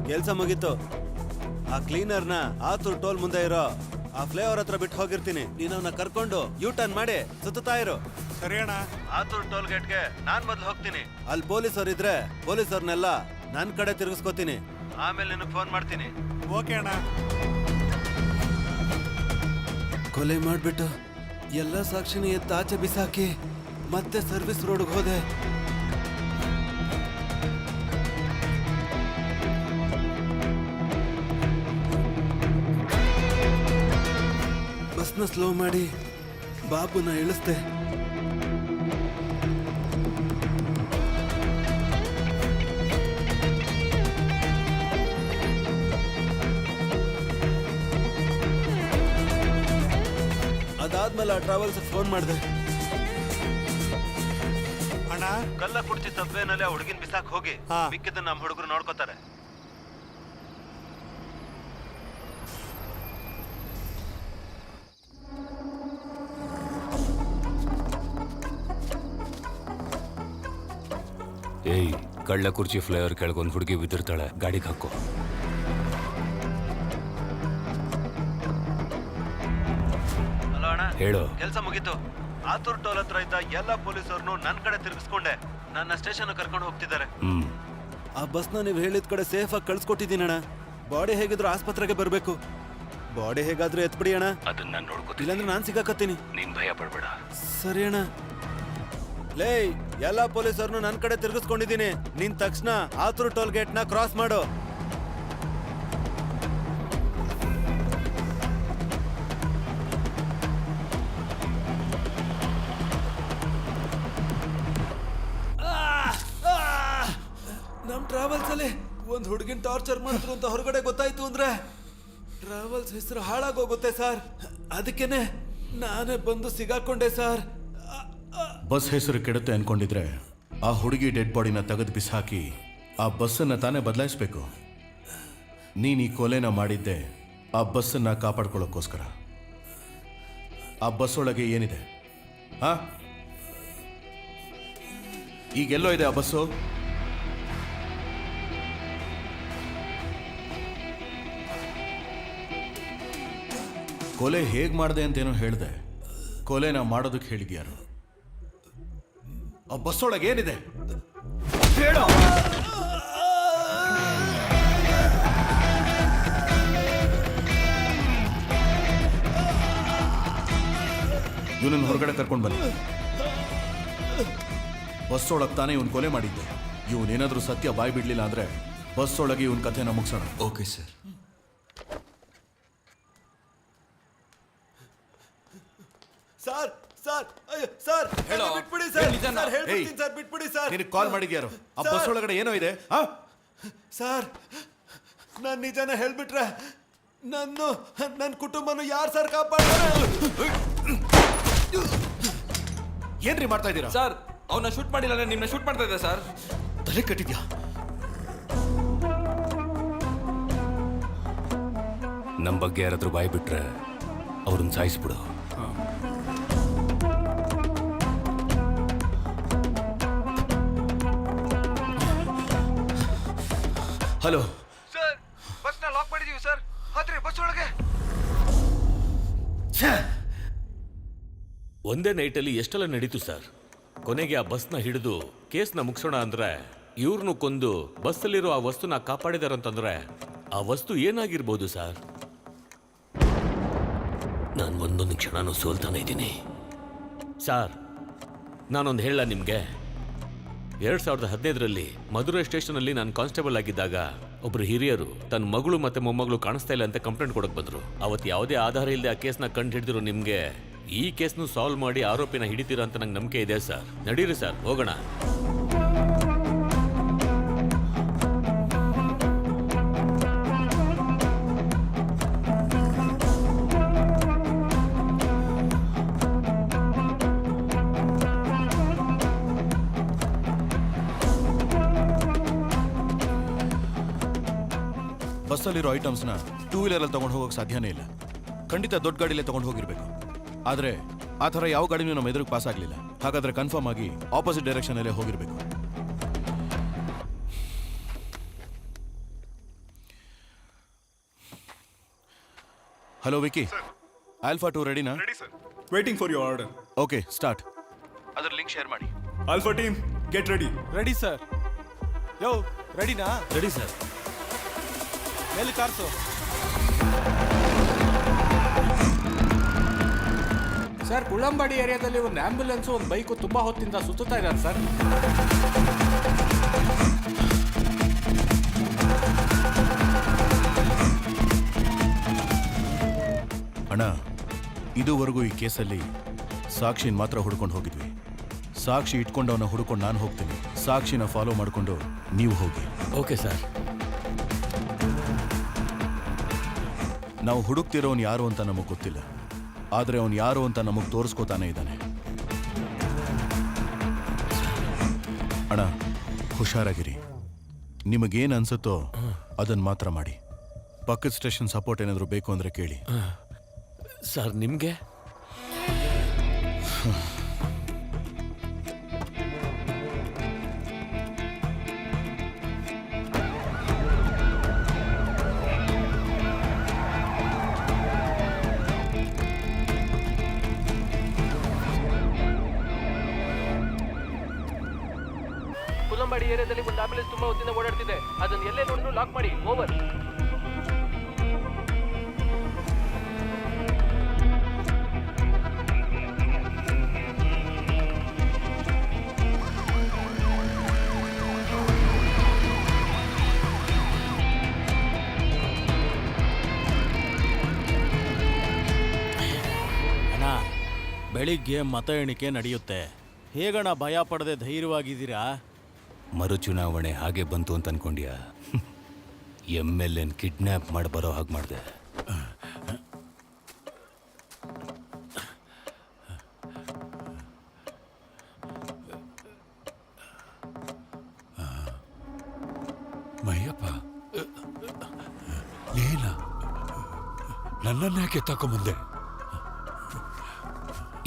ಕೆಲ್ಸ ಮುಗೀತು. ಆ ಕ್ಲೀನರ್ನ ಆತೂರ್ ಟೋಲ್ ಮುಂದೆ ಇರೋ ಆ ಫ್ಲೇವರ್ ಹತ್ರ ಬಿಟ್ಟು ಹೋಗಿರ್ತೀನಿ. ನೀನು ಅವನ್ನ ಕರ್ಕೊಂಡು ಯೂ ಟರ್ನ್ ಮಾಡಿ ಸುತ್ತಾ ಇರು. ಸರಿ ಅಣ್ಣ. ಆತೂರ್ ಟೋಲ್ ಗೇಟ್ಗೆ ನಾನ್ ಮೊದ್ಲು ಹೋಗ್ತೀನಿ. ಅಲ್ಲಿ ಪೊಲೀಸರು ಇದ್ರೆ ಪೊಲೀಸರ್ನೆಲ್ಲ ನನ್ ಕಡೆ ತಿರುಗಿಸ್ಕೋತೀನಿ. ಆಮೇಲೆ ನಿನಗೆ ಫೋನ್ ಮಾಡ್ತೀನಿ. ಓಕೆ ಅಣ್ಣ. ಕೊಲೆ ಮಾಡ್ಬಿಟ್ಟು ಎಲ್ಲ ಸಾಕ್ಷಿನ ಎತ್ತಾಚೆ ಬಿಸಾಕಿ ಮತ್ತೆ ಸರ್ವಿಸ್ ರೋಡ್ಗೆ ಹೋದೆ. ಬಸ್ನ ಸ್ಲೋ ಮಾಡಿ ಬಾಬುನ ಇಳಿಸ್ದೆ. ಅದಾದ್ಮೇಲೆ ಆ ಟ್ರಾವೆಲ್ಸ್ ಫೋನ್ ಮಾಡಿದೆ. ಅಣ್ಣ, ಕಲ್ಲ ಕುಡ್ಚಿ ಸಬ್ವೇನಲ್ಲಿ ಆ ಹುಡುಗಿನ ಬಿಸಾಕ್ ಹೋಗಿ ಮಿಕ್ಕಿದ್ದನ್ನ ನಮ್ಮ ಹುಡುಗರು ನೋಡ್ಕೋತಾರೆ. ಏಯ್, ಕಳ್ಳ ಕುರ್ಚಿ ಫ್ಲೇವರ್ ಕೆಳಗೊಂದು ಹುಡುಗಿ ಬಿದ್ದಿರ್ತಾಳೆ, ಗಾಡಿಗೆ ಹಾಕೋ. ಹಲೋ ಅಣ್ಣ, ಹೇಳು. ಕೆಲಸ ಮುಗೀತು. ಆತೂರ್ ಟೋಲ್ ಹತ್ರ ಇದ್ದ ಎಲ್ಲ ಪೊಲೀಸರನ್ನು ನನ್ನ ಕಡೆ ತಿರುಗಿಸ್ಕೊಂಡೆ. ನನ್ನ ಸ್ಟೇಷನ್ ಕರ್ಕೊಂಡು ಹೋಗ್ತಿದ್ದಾರೆ. ಆ ಬಸ್ನ ನೀವು ಹೇಳಿದ ಕಡೆ ಸೇಫ್ ಆಗಿ ಕಳ್ಸ್ಕೊಟ್ಟಿದ್ದೀನಿ ಅಣ್ಣ. ಬಾಡಿ ಹೇಗಿದ್ರು ಆಸ್ಪತ್ರೆಗೆ ಬರಬೇಕು. ಬಾಡಿ ಹೇಗಾದ್ರೂ ಎತ್ಬಿಡಿ ಅಣ್ಣ. ಅದನ್ನ ನೋಡ್ಕೋತೀನಿ. ಇಲ್ಲಾಂದ್ರೆ ನಾನು ಸಿಗಾಕತ್ತೀನಿ. ನೀನ್ ಭಯ ಪಡ್ಬೇಡ. ಸರಿ ಅಣ್ಣ. ಲೇ, ಎಲ್ಲ ಪೊಲೀಸರನ್ನು ನನ್ನ ಕಡೆ ತಿರುಗಿಸ್ಕೊಂಡಿದ್ದೀನಿ. ನಿನ್ ತಕ್ಷಣ ಆತೂರ್ ಟೋಲ್ ಗೇಟ್ ನ ಕ್ರಾಸ್ ಮಾಡು. ನಮ್ ಟ್ರಾವೆಲ್ಸ್ ಅಲ್ಲಿ ಒಂದ್ ಹುಡುಗಿನ ಟಾರ್ಚರ್ ಮಾಡಿದ್ರು ಅಂತ ಹೊರಗಡೆ ಗೊತ್ತಾಯ್ತು ಅಂದ್ರೆ ಟ್ರಾವೆಲ್ಸ್ ಹೆಸರು ಹಾಳಾಗೋಗುತ್ತೆ ಸರ್. ಅದಕ್ಕೇನೆ ನಾನೇ ಬಂದು ಸಿಗಾಕೊಂಡೆ ಸರ್. ಬಸ್ ಹೆಸರು ಕೆಡುತ್ತೆ ಅನ್ಕೊಂಡಿದ್ರೆ ಆ ಹುಡುಗಿ ಡೆಡ್ ಬಾಡಿನ ತೆಗೆದು ಬಿಸಾಕಿ ಆ ಬಸ್ಸನ್ನ ತಾನೇ ಬದಲಾಯಿಸ್ಬೇಕು. ನೀನ್ ಈ ಕೊಲೆನ ಮಾಡಿದ್ದೆ ಆ ಬಸ್ಸನ್ನ ಕಾಪಾಡ್ಕೊಳ್ಳೋಕ್ಕೋಸ್ಕರ. ಆ ಬಸ್ ಒಳಗೆ ಏನಿದೆ? ಈಗೆಲ್ಲೋ ಇದೆ ಆ ಬಸ್ಸು? ಕೊಲೆ ಹೇಗ್ ಮಾಡಿದೆ ಅಂತೇನೋ ಹೇಳ್ದೆ. ಕೊಲೆನ ಮಾಡೋದಕ್ಕೆ ಹೇಳಿದ್ಯಾರು? ಆ ಬಸ್ ಒಳಗೆ ಏನಿದೆ ಹೇಳು. ಇವನನ್ನು ಹೊರಗಡೆ ಕರ್ಕೊಂಡು ಬನ್ನಿ. ಬಸ್ ಒಳಗೆ ತಾನೇ ಇವನ್ ಕೊಲೆ ಮಾಡಿದ್ದೆ. ಇವನೇನಾದ್ರೂ ಸತ್ಯ ಬಾಯ್ ಬಿಡ್ಲಿಲ್ಲ ಅಂದ್ರೆ ಬಸ್ ಒಳಗೆ ಇವನ್ ಕಥೆನ ಮುಗಿಸೋಣ. Okay sir. ಸರ್ ಹೇಳೋ. ಬಿಟ್ಬಿಡಿ ಹೇಳು ಸರ್ ನಿಜಾನ. ಸರ್ ಹೇಳ್ಬಿಡ್ತೀನಿ ಸರ್ ಬಿಟ್ಬಿಡಿ ಸರ್ ನಿನಗೆ ಕಾಲ್ ಮಾಡಿದ್ಯಾರು ಆ ಬಸ್ ಒಳಗಡೆ ಏನೋ ಇದೆ ಸರ್ ನಾನು ನಿಜಾನ ಹೇಳ್ಬಿಟ್ರೆ ನನ್ನ ಕುಟುಂಬನ ಯಾರು ಸರ್ ಕಾಪಾಡ್ತಾರೆ? ಏನ್ರಿ ಮಾಡ್ತಾ ಇದ್ದೀರಾ ಸರ್ ಅವನ್ನ ಶೂಟ್ ಮಾಡಿಲ್ಲ ನಿಮ್ಮನ್ನ ಶೂಟ್ ಮಾಡ್ತಾ ಇದ್ದೆ ಸರ್. ತಲೆ ಕಟ್ಟಿದ್ಯಾ? ನಮ್ಮ ಬಗ್ಗೆ ಯಾರಾದ್ರೂ ಬಾಯ್ ಬಿಟ್ರೆ ಅವ್ರನ್ನ ಸಾಯಿಸ್ಬಿಡು. ಹಲೋ ಸರ್ ಬಸ್ನ ಲಾಕ್ ಮಾಡಿದೀವಿ ಸರ್. ಆದ್ರೆ ಬಸ್ ಒಳಗೆ ಒಂದೇ ನೈಟಲ್ಲಿ ಎಷ್ಟೆಲ್ಲ ನಡೀತು ಸರ್. ಕೊನೆಗೆ ಆ ಬಸ್ನ ಹಿಡಿದು ಕೇಸ್ನ ಮುಗಿಸೋಣ ಅಂದ್ರೆ ಇವ್ರನ್ನು ಕೊಂದು ಬಸ್ಸಲ್ಲಿರೋ ಆ ವಸ್ತುನ ಕಾಪಾಡಿದಾರಂತಂದ್ರೆ ಆ ವಸ್ತು ಏನಾಗಿರ್ಬೋದು ಸರ್? ನಾನು ಒಂದೊಂದು ಕ್ಷಣನೂ ಸೋಲ್ತಾನೆ ಇದ್ದೀನಿ ಸರ್. ನಾನೊಂದು ಹೇಳ ನಿಮಗೆ, 2015ರಲ್ಲಿ ಮಧುರೈ ಸ್ಟೇಷನಲ್ಲಿ ನಾನು ಕಾನ್ಸ್ಟೇಬಲ್ ಆಗಿದ್ದಾಗ ಒಬ್ರು ಹಿರಿಯರು ತನ್ನ ಮಗಳು ಮತ್ತೆ ಮೊಮ್ಮಗಳು ಕಾಣಿಸ್ತಾ ಇಲ್ಲ ಅಂತ ಕಂಪ್ಲೇಂಟ್ ಕೊಡಕ್ ಬಂದ್ರು. ಅವತ್ತು ಯಾವುದೇ ಆಧಾರ ಇಲ್ಲದೆ ಆ ಕೇಸ್ನ ಕಂಡು ಹಿಡಿದಿರೋ ನಿಮಗೆ ಈ ಕೇಸ್ನು ಸಾಲ್ವ್ ಮಾಡಿ ಆರೋಪಿನ ಹಿಡಿತೀರಾ ಅಂತ ನಂಗೆ ನಂಬಿಕೆ ಇದೆ ಸರ್. ನಡೀರಿ ಸರ್, ಹೋಗೋಣ. ಬಸ್ಸಲ್ಲಿರೋ ಐಟಮ್ಸ್ನ 2 ವೀಲರಲ್ಲಿ ತಗೊಂಡು ಹೋಗೋಕೆ ಸಾಧ್ಯನೇ ಇಲ್ಲ. ಖಂಡಿತ ದೊಡ್ಡ ಗಾಡಿಲೇ ತಗೊಂಡು ಹೋಗಿರ್ಬೇಕು. ಆದರೆ ಆ ಥರ ಯಾವ ಗಾಡಿನೂ ನಮ್ಮ ಎದುರಿಗೆ ಪಾಸ್ ಆಗಲಿಲ್ಲ. ಹಾಗಾದ್ರೆ ಕನ್ಫರ್ಮ್ ಆಗಿ ಆಪೋಸಿಟ್ ಡೈರೆಕ್ಷನಲ್ಲೇ ಹೋಗಿರ್ಬೇಕು. ಹಲೋ ವಿಕಿ, ಆಲ್ಫಾ 2 ರೆಡಿನಾ? Ready sir, waiting for your order. Okay, start. ಅದರ ಲಿಂಕ್ ಶೇರ್ ಮಾಡಿ. Alpha team get ready. Ready sir. Yo ರೆಡಿನಾ? Ready sir. ಎಲ್ಲಿ ಕಾರ್ಸು? ಸರ್, ಕುಳ್ಳಂಬಾಡಿ ಏರಿಯಾದಲ್ಲಿ ಒಂದು ಆಂಬ್ಯುಲೆನ್ಸ್ ಒಂದು ಬೈಕು ತುಂಬಾ ಹೊತ್ತಿಂದ ಸುತ್ತುತ್ತಾ ಇದ್ದಾರೆ ಸರ್. ಅಣ್ಣ, ಇದುವರೆಗೂ ಈ ಕೇಸಲ್ಲಿ ಸಾಕ್ಷಿನ ಮಾತ್ರ ಹುಡ್ಕೊಂಡು ಹೋಗಿದ್ವಿ. ಸಾಕ್ಷಿ ಇಟ್ಕೊಂಡವನ್ನ ಹುಡ್ಕೊಂಡು ನಾನು ಹೋಗ್ತೀನಿ. ಸಾಕ್ಷಿನ ಫಾಲೋ ಮಾಡಿಕೊಂಡು ನೀವು ಹೋಗಿ. Okay sir. ನಾವು ಹುಡುಕ್ತಿರೋನ್ ಯಾರು ಅಂತ ನಮಗೆ ಗೊತ್ತಿಲ್ಲ, ಆದರೆ ಅವನು ಯಾರು ಅಂತ ನಮಗೆ ತೋರಿಸ್ಕೋತಾನೆ ಇದ್ದಾನೆ. ಅಣ್ಣ, ಹುಷಾರಾಗಿರಿ. ನಿಮಗೇನು ಅನ್ಸುತ್ತೋ ಅದನ್ನು ಮಾತ್ರ ಮಾಡಿ. ಪಕ್ಕದ ಸ್ಟೇಷನ್ ಸಪೋರ್ಟ್ ಏನಾದರೂ ಬೇಕು ಅಂದರೆ ಕೇಳಿ. ಸರ್, ನಿಮಗೆ ಕುಲ್ಲಂಬಾಡಿ ಏರಿಯಾದಲ್ಲಿ ಒಂದು ಆಂಬ್ಯುಲೆನ್ಸ್ ತುಂಬಾ ಹೊತ್ತಿಂದ ಓಡಾಡ್ತಿದೆ. ಅದನ್ನ ಎಲ್ಲೇ ನೋಡಿದ್ರು ಲಾಕ್ ಮಾಡಿ. ಓವರ್. ಬೆಳಿಗ್ಗೆ ಮತ ಎಣಿಕೆ ನಡೆಯುತ್ತೆ. ಹೇಗಣ ಭಯ ಪಡದೆ ಧೈರ್ಯವಾಗಿದ್ದೀರಾ? ಮರುಚುನಾವಣೆ ಹಾಗೆ ಬಂತು ಅಂತ ಅನ್ಕೊಂಡ್ಯಾ? MLN ಕಿಡ್ನ್ಯಾಪ್ ಮಾಡಿ ಬರೋ ಹಾಗೆ ಮಾಡಿದೆ. ಮಯ್ಯಪ್ಪ, ನೀನ ನನ್ನನ್ಯಾಕೆ ತಗೊಂಬಂದೆ?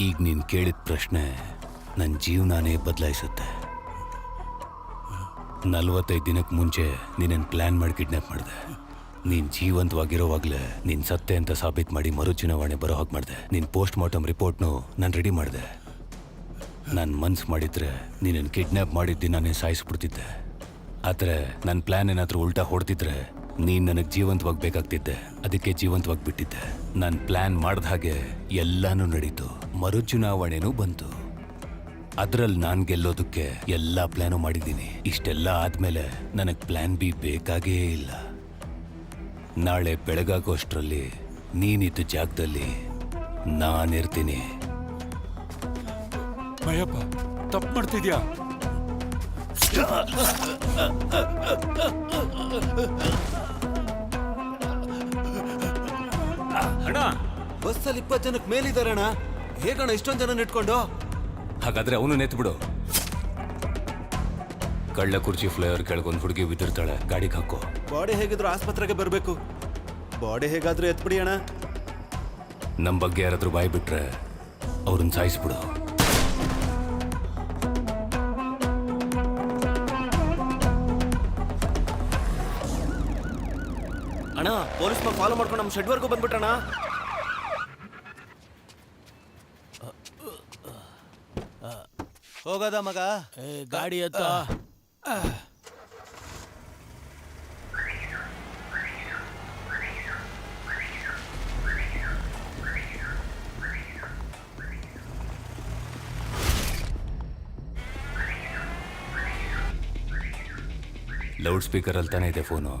ಈಗ ನೀನು ಕೇಳಿದ ಪ್ರಶ್ನೆ ನನ್ನ ಜೀವನಾನೇ ಬದಲಾಯಿಸುತ್ತೆ. 45 ದಿನಕ್ಕೆ ಮುಂಚೆ ನೀನೇನು ಪ್ಲ್ಯಾನ್ ಮಾಡಿ ಕಿಡ್ನ್ಯಾಪ್ ಮಾಡಿದೆ. ನೀನು ಜೀವಂತವಾಗಿರೋವಾಗಲೇ ನೀನು ಸತ್ತೆ ಅಂತ ಸಾಬೀತು ಮಾಡಿ ಮರುಚುನಾವಣೆ ಬರೋ ಹಾಗೆ ಮಾಡಿದೆ. ನೀನು ಪೋಸ್ಟ್ ಮಾರ್ಟಮ್ ರಿಪೋರ್ಟ್ನು ನಾನು ರೆಡಿ ಮಾಡಿದೆ. ನಾನು ಮನ್ಸು ಮಾಡಿದ್ರೆ ನೀನನ್ನು ಕಿಡ್ನ್ಯಾಪ್ ಮಾಡಿದ್ದು ನಾನೇ ಸಾಯಿಸ್ಬಿಡ್ತಿದ್ದೆ. ಆದರೆ ನನ್ನ ಪ್ಲ್ಯಾನ್ ಏನಾದರೂ ಉಲ್ಟಾ ಹೊಡೆದಿದ್ರೆ ನೀನು ನನಗೆ ಜೀವಂತವಾಗಿ ಬೇಕಾಗ್ತಿದ್ದೆ. ಅದಕ್ಕೆ ಜೀವಂತವಾಗಿ ಬಿಟ್ಟಿದ್ದೆ. ನಾನು ಪ್ಲ್ಯಾನ್ ಮಾಡಿದ ಹಾಗೆ ಎಲ್ಲನೂ ನಡೀತು. ಮರುಚುನಾವಣೆನೂ ಬಂತು. ಅದರಲ್ಲಿ ನಾನು ಗೆಲ್ಲೋದಕ್ಕೆ ಎಲ್ಲ ಪ್ಲ್ಯಾನು ಮಾಡಿದ್ದೀನಿ. ಇಷ್ಟೆಲ್ಲ ಆದಮೇಲೆ ನನಗೆ ಪ್ಲ್ಯಾನ್ ಬಿ ಬೇಕಾಗೇ ಇಲ್ಲ. ನಾಳೆ ಬೆಳಗಾಗೋಷ್ಟರಲ್ಲಿ ನೀನಿದ್ದ ಜಾಗದಲ್ಲಿ ನಾನಿರ್ತೀನಿ. ಭಯಪ್ಪ ತಪ್ಪು ಮಾಡ್ತಿದ್ಯಾ? ಅಣ್ಣ ಬಸ್ಸಲ್ಲಿ 20 ಜನಕ್ಕೆ ಮೇಲಿದ್ದಾರೆ ಅಣ್ಣ. ಹೇಗಣ್ಣ ಇಷ್ಟೊಂದು ಜನ ಇಟ್ಕೊಂಡು? ಹಾಗಾದ್ರೆ ಅವನು ನೆತ್ಬಿಡು. ಕಳ್ಳ ಕುರ್ಚಿ ಫ್ಲೈವರ್ ಕೆಳಗೊಂದು ಹುಡುಗಿ ಬಿದ್ದಿರ್ತಾಳೆ, ಗಾಡಿಗೆ ಹಾಕೋ. ಬಾಡಿ ಹೇಗಿದ್ರು ಆಸ್ಪತ್ರೆಗೆ ಬರಬೇಕು. ಬಾಡಿ ಹೇಗಾದ್ರೂ ಎತ್ಬಿಡಿ ಅಣ್ಣ. ನಮ್ಮ ಬಗ್ಗೆ ಯಾರಾದ್ರೂ ಬಾಯಿ ಬಿಟ್ರೆ ಅವ್ರನ್ನ ಸಾಯಿಸ್ಬಿಡು. ಅಣ್ಣ ಪೊಲೀಸ್ ಫಾಲೋ ಮಾಡ್ಕೊಂಡು ನಮ್ಮ ಶೆಡ್ವರ್ಗೂ ಬಂದ್ಬಿಟ್ಟಣ. ಹೋಗದ ಮಗ, ಗಾಡಿ ಹತ್ತ. ಲೌಡ್ ಸ್ಪೀಕರ್ ಅಲ್ಲಿ ತಾನೇ ಇದೆ ಫೋನು.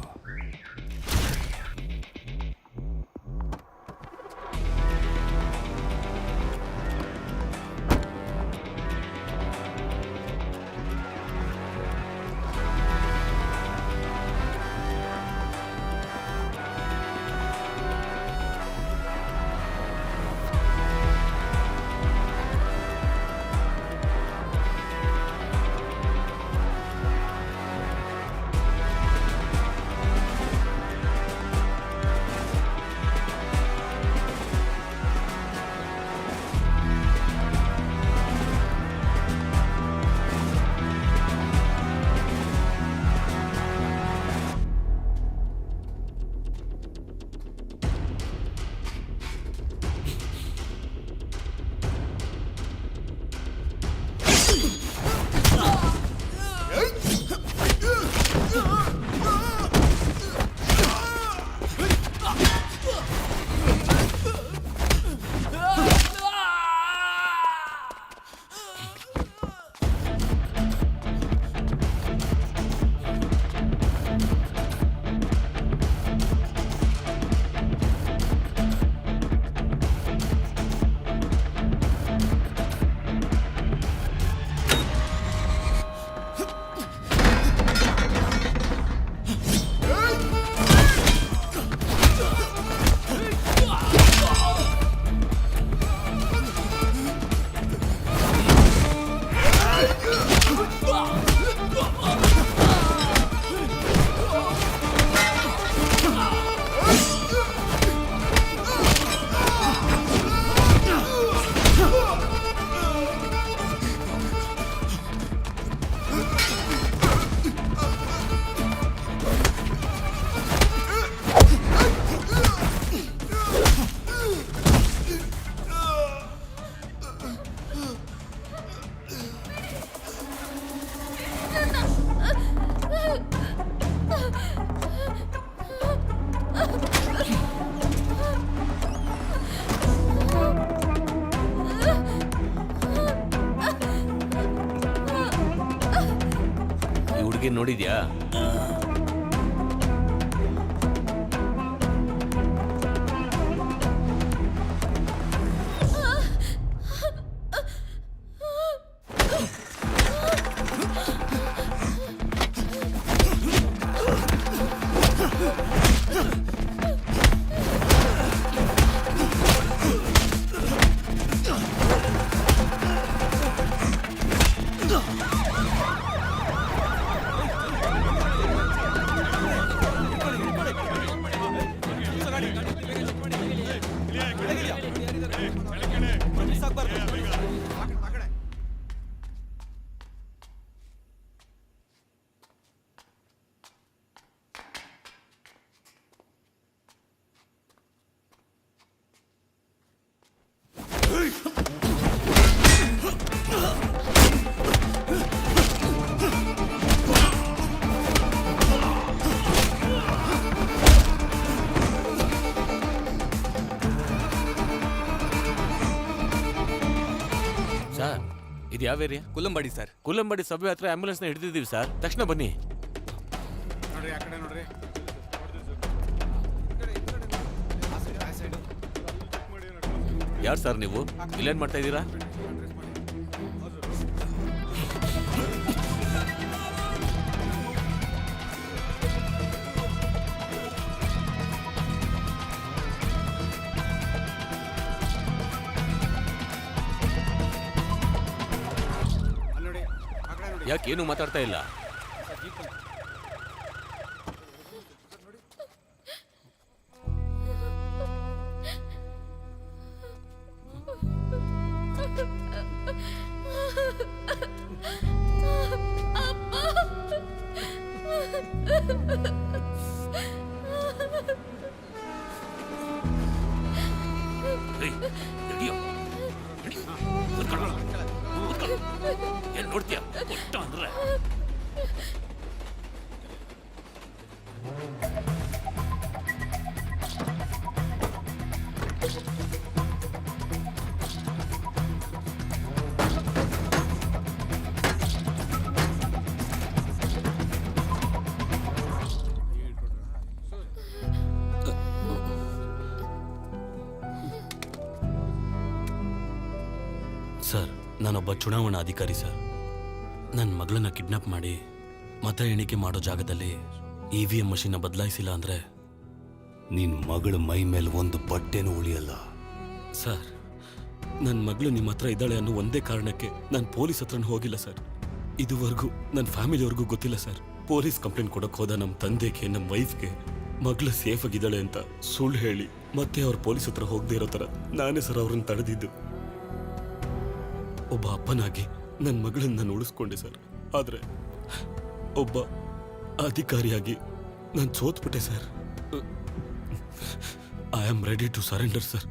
ನೋಡಿದ್ಯಾ? ಸರ್ ಇದು ಯಾವ ಏರಿಯಾ? ಕುಲ್ಲಂಬಾಡಿ ಸರ್. ಕುಲ್ಲಂಬಾಡಿ ಸಬ್ವೆ ಹತ್ರ ಆಂಬ್ಯುಲೆನ್ಸ್ನ ಹಿಡಿದಿದ್ದೀವಿ ಸರ್, ತಕ್ಷಣ ಬನ್ನಿ. ನೋಡ್ರಿ ಆ ಕಡೆ ನೋಡ್ರಿ. ಯಾರು ಸರ್ ನೀವು? ಇಲ್ಲೇನು ಮಾಡ್ತಾ ಇದ್ದೀರಾ? ಯಾಕೇನು ಮಾತಾಡ್ತಾ ಇಲ್ಲ? ಏನ್ ನೋಡ್ತೀಯ ಕೊಟ್ಟ ಅಂದ್ರೆ ಸರ್, ನಾನೊಬ್ಬ ಚುನಾವಣಾ ಅಧಿಕಾರಿ ಸರ್. ನನ್ನ ಮಗಳನ್ನ ಕಿಡ್ನಾಪ್ ಮಾಡಿ ಮತ ಎಣಿಕೆ ಮಾಡೋ ಜಾಗದಲ್ಲಿ EVM ಮಷೀನ್ನ ಬದಲಾಯಿಸಿಲ್ಲ ಅಂದ್ರೆ ನಿನ್ ಮಗಳ ಮೈ ಮೇಲೆ ಒಂದು ಬಟ್ಟೆನೂ ಉಳಿಯಲ್ಲ. ಸರ್, ನನ್ನ ಮಗಳು ನಿಮ್ಮ ಹತ್ರ ಇದ್ದಾಳೆ ಅನ್ನೋ ಒಂದೇ ಕಾರಣಕ್ಕೆ ನಾನು ಪೊಲೀಸ್ ಹತ್ರನೂ ಹೋಗಿಲ್ಲ ಸರ್. ಇದುವರೆಗೂ ನನ್ನ ಫ್ಯಾಮಿಲಿಯವ್ರಿಗೂ ಗೊತ್ತಿಲ್ಲ ಸರ್. ಪೊಲೀಸ್ ಕಂಪ್ಲೇಂಟ್ ಕೊಡೋಕೆ ಹೋದ ನಮ್ಮ ತಂದೆಗೆ, ನಮ್ಮ ವೈಫ್ಗೆ ಮಗಳು ಸೇಫ್ ಆಗಿದ್ದಾಳೆ ಅಂತ ಸುಳ್ಳು ಹೇಳಿ ಮತ್ತೆ ಅವ್ರ ಪೊಲೀಸ್ ಹತ್ರ ಹೋಗದೆ ಇರೋ ಥರ ನಾನೇ ಸರ್ ಅವ್ರನ್ನ ತಡೆದಿದ್ದು. ಒಬ್ಬ ಅಪ್ಪನಾಗಿ ನನ್ನ ಮಗಳನ್ನ ನಾನು ಉಳಿಸ್ಕೊಂಡೆ ಸರ್. ಆದರೆ ಒಬ್ಬ ಅಧಿಕಾರಿಯಾಗಿ ನಾನು ಸೋತ್ಬಿಟ್ಟೆ sir. I am ready to surrender sir.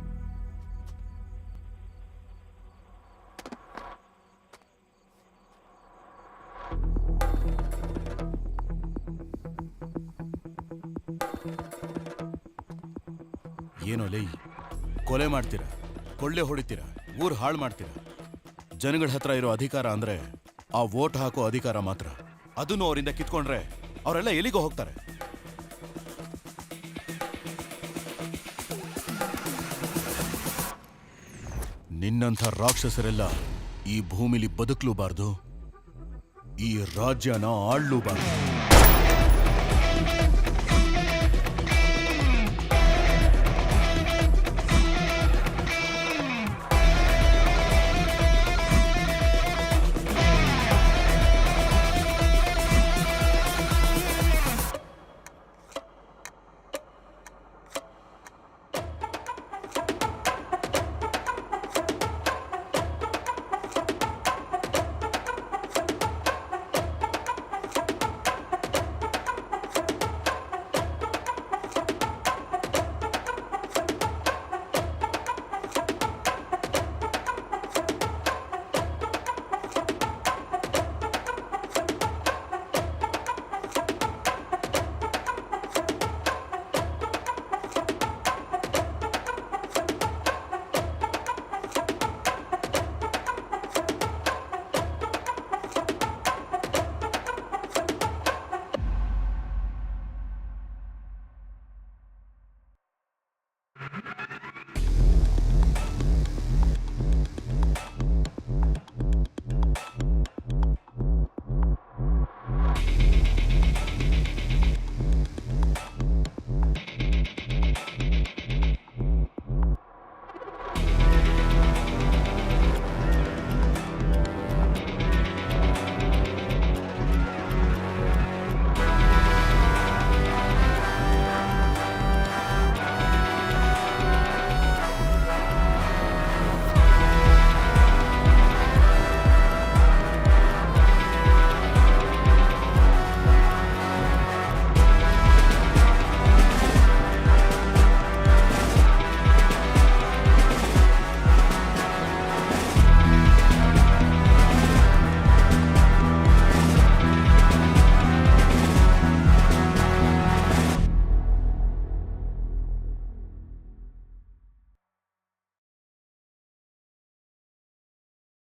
ಏನೋ ಲೈ, ಕೊಲೆ ಮಾಡ್ತೀರಾ, ಕೊಳ್ಳೆ ಹೊಡಿತೀರಾ, ಊರು ಹಾಳು ಮಾಡ್ತೀರಾ. ಜನಗಳ ಹತ್ರ ಇರೋ ಅಧಿಕಾರ ಅಂದ್ರೆ ಆ ವೋಟ್ ಹಾಕೋ ಅಧಿಕಾರ ಮಾತ್ರ. ಅದನ್ನು ಅವರಿಂದ ಕಿತ್ಕೊಂಡ್ರೆ ಅವರೆಲ್ಲ ಎಲ್ಲಿಗೋ ಹೋಗ್ತಾರೆ. ನಿನ್ನಂಥ ರಾಕ್ಷಸರೆಲ್ಲ ಈ ಭೂಮಿಲಿ ಬದುಕಲೂಬಾರ್ದು, ಈ ರಾಜ್ಯನ ಆಳ್ಲೂಬಾರ್ದು.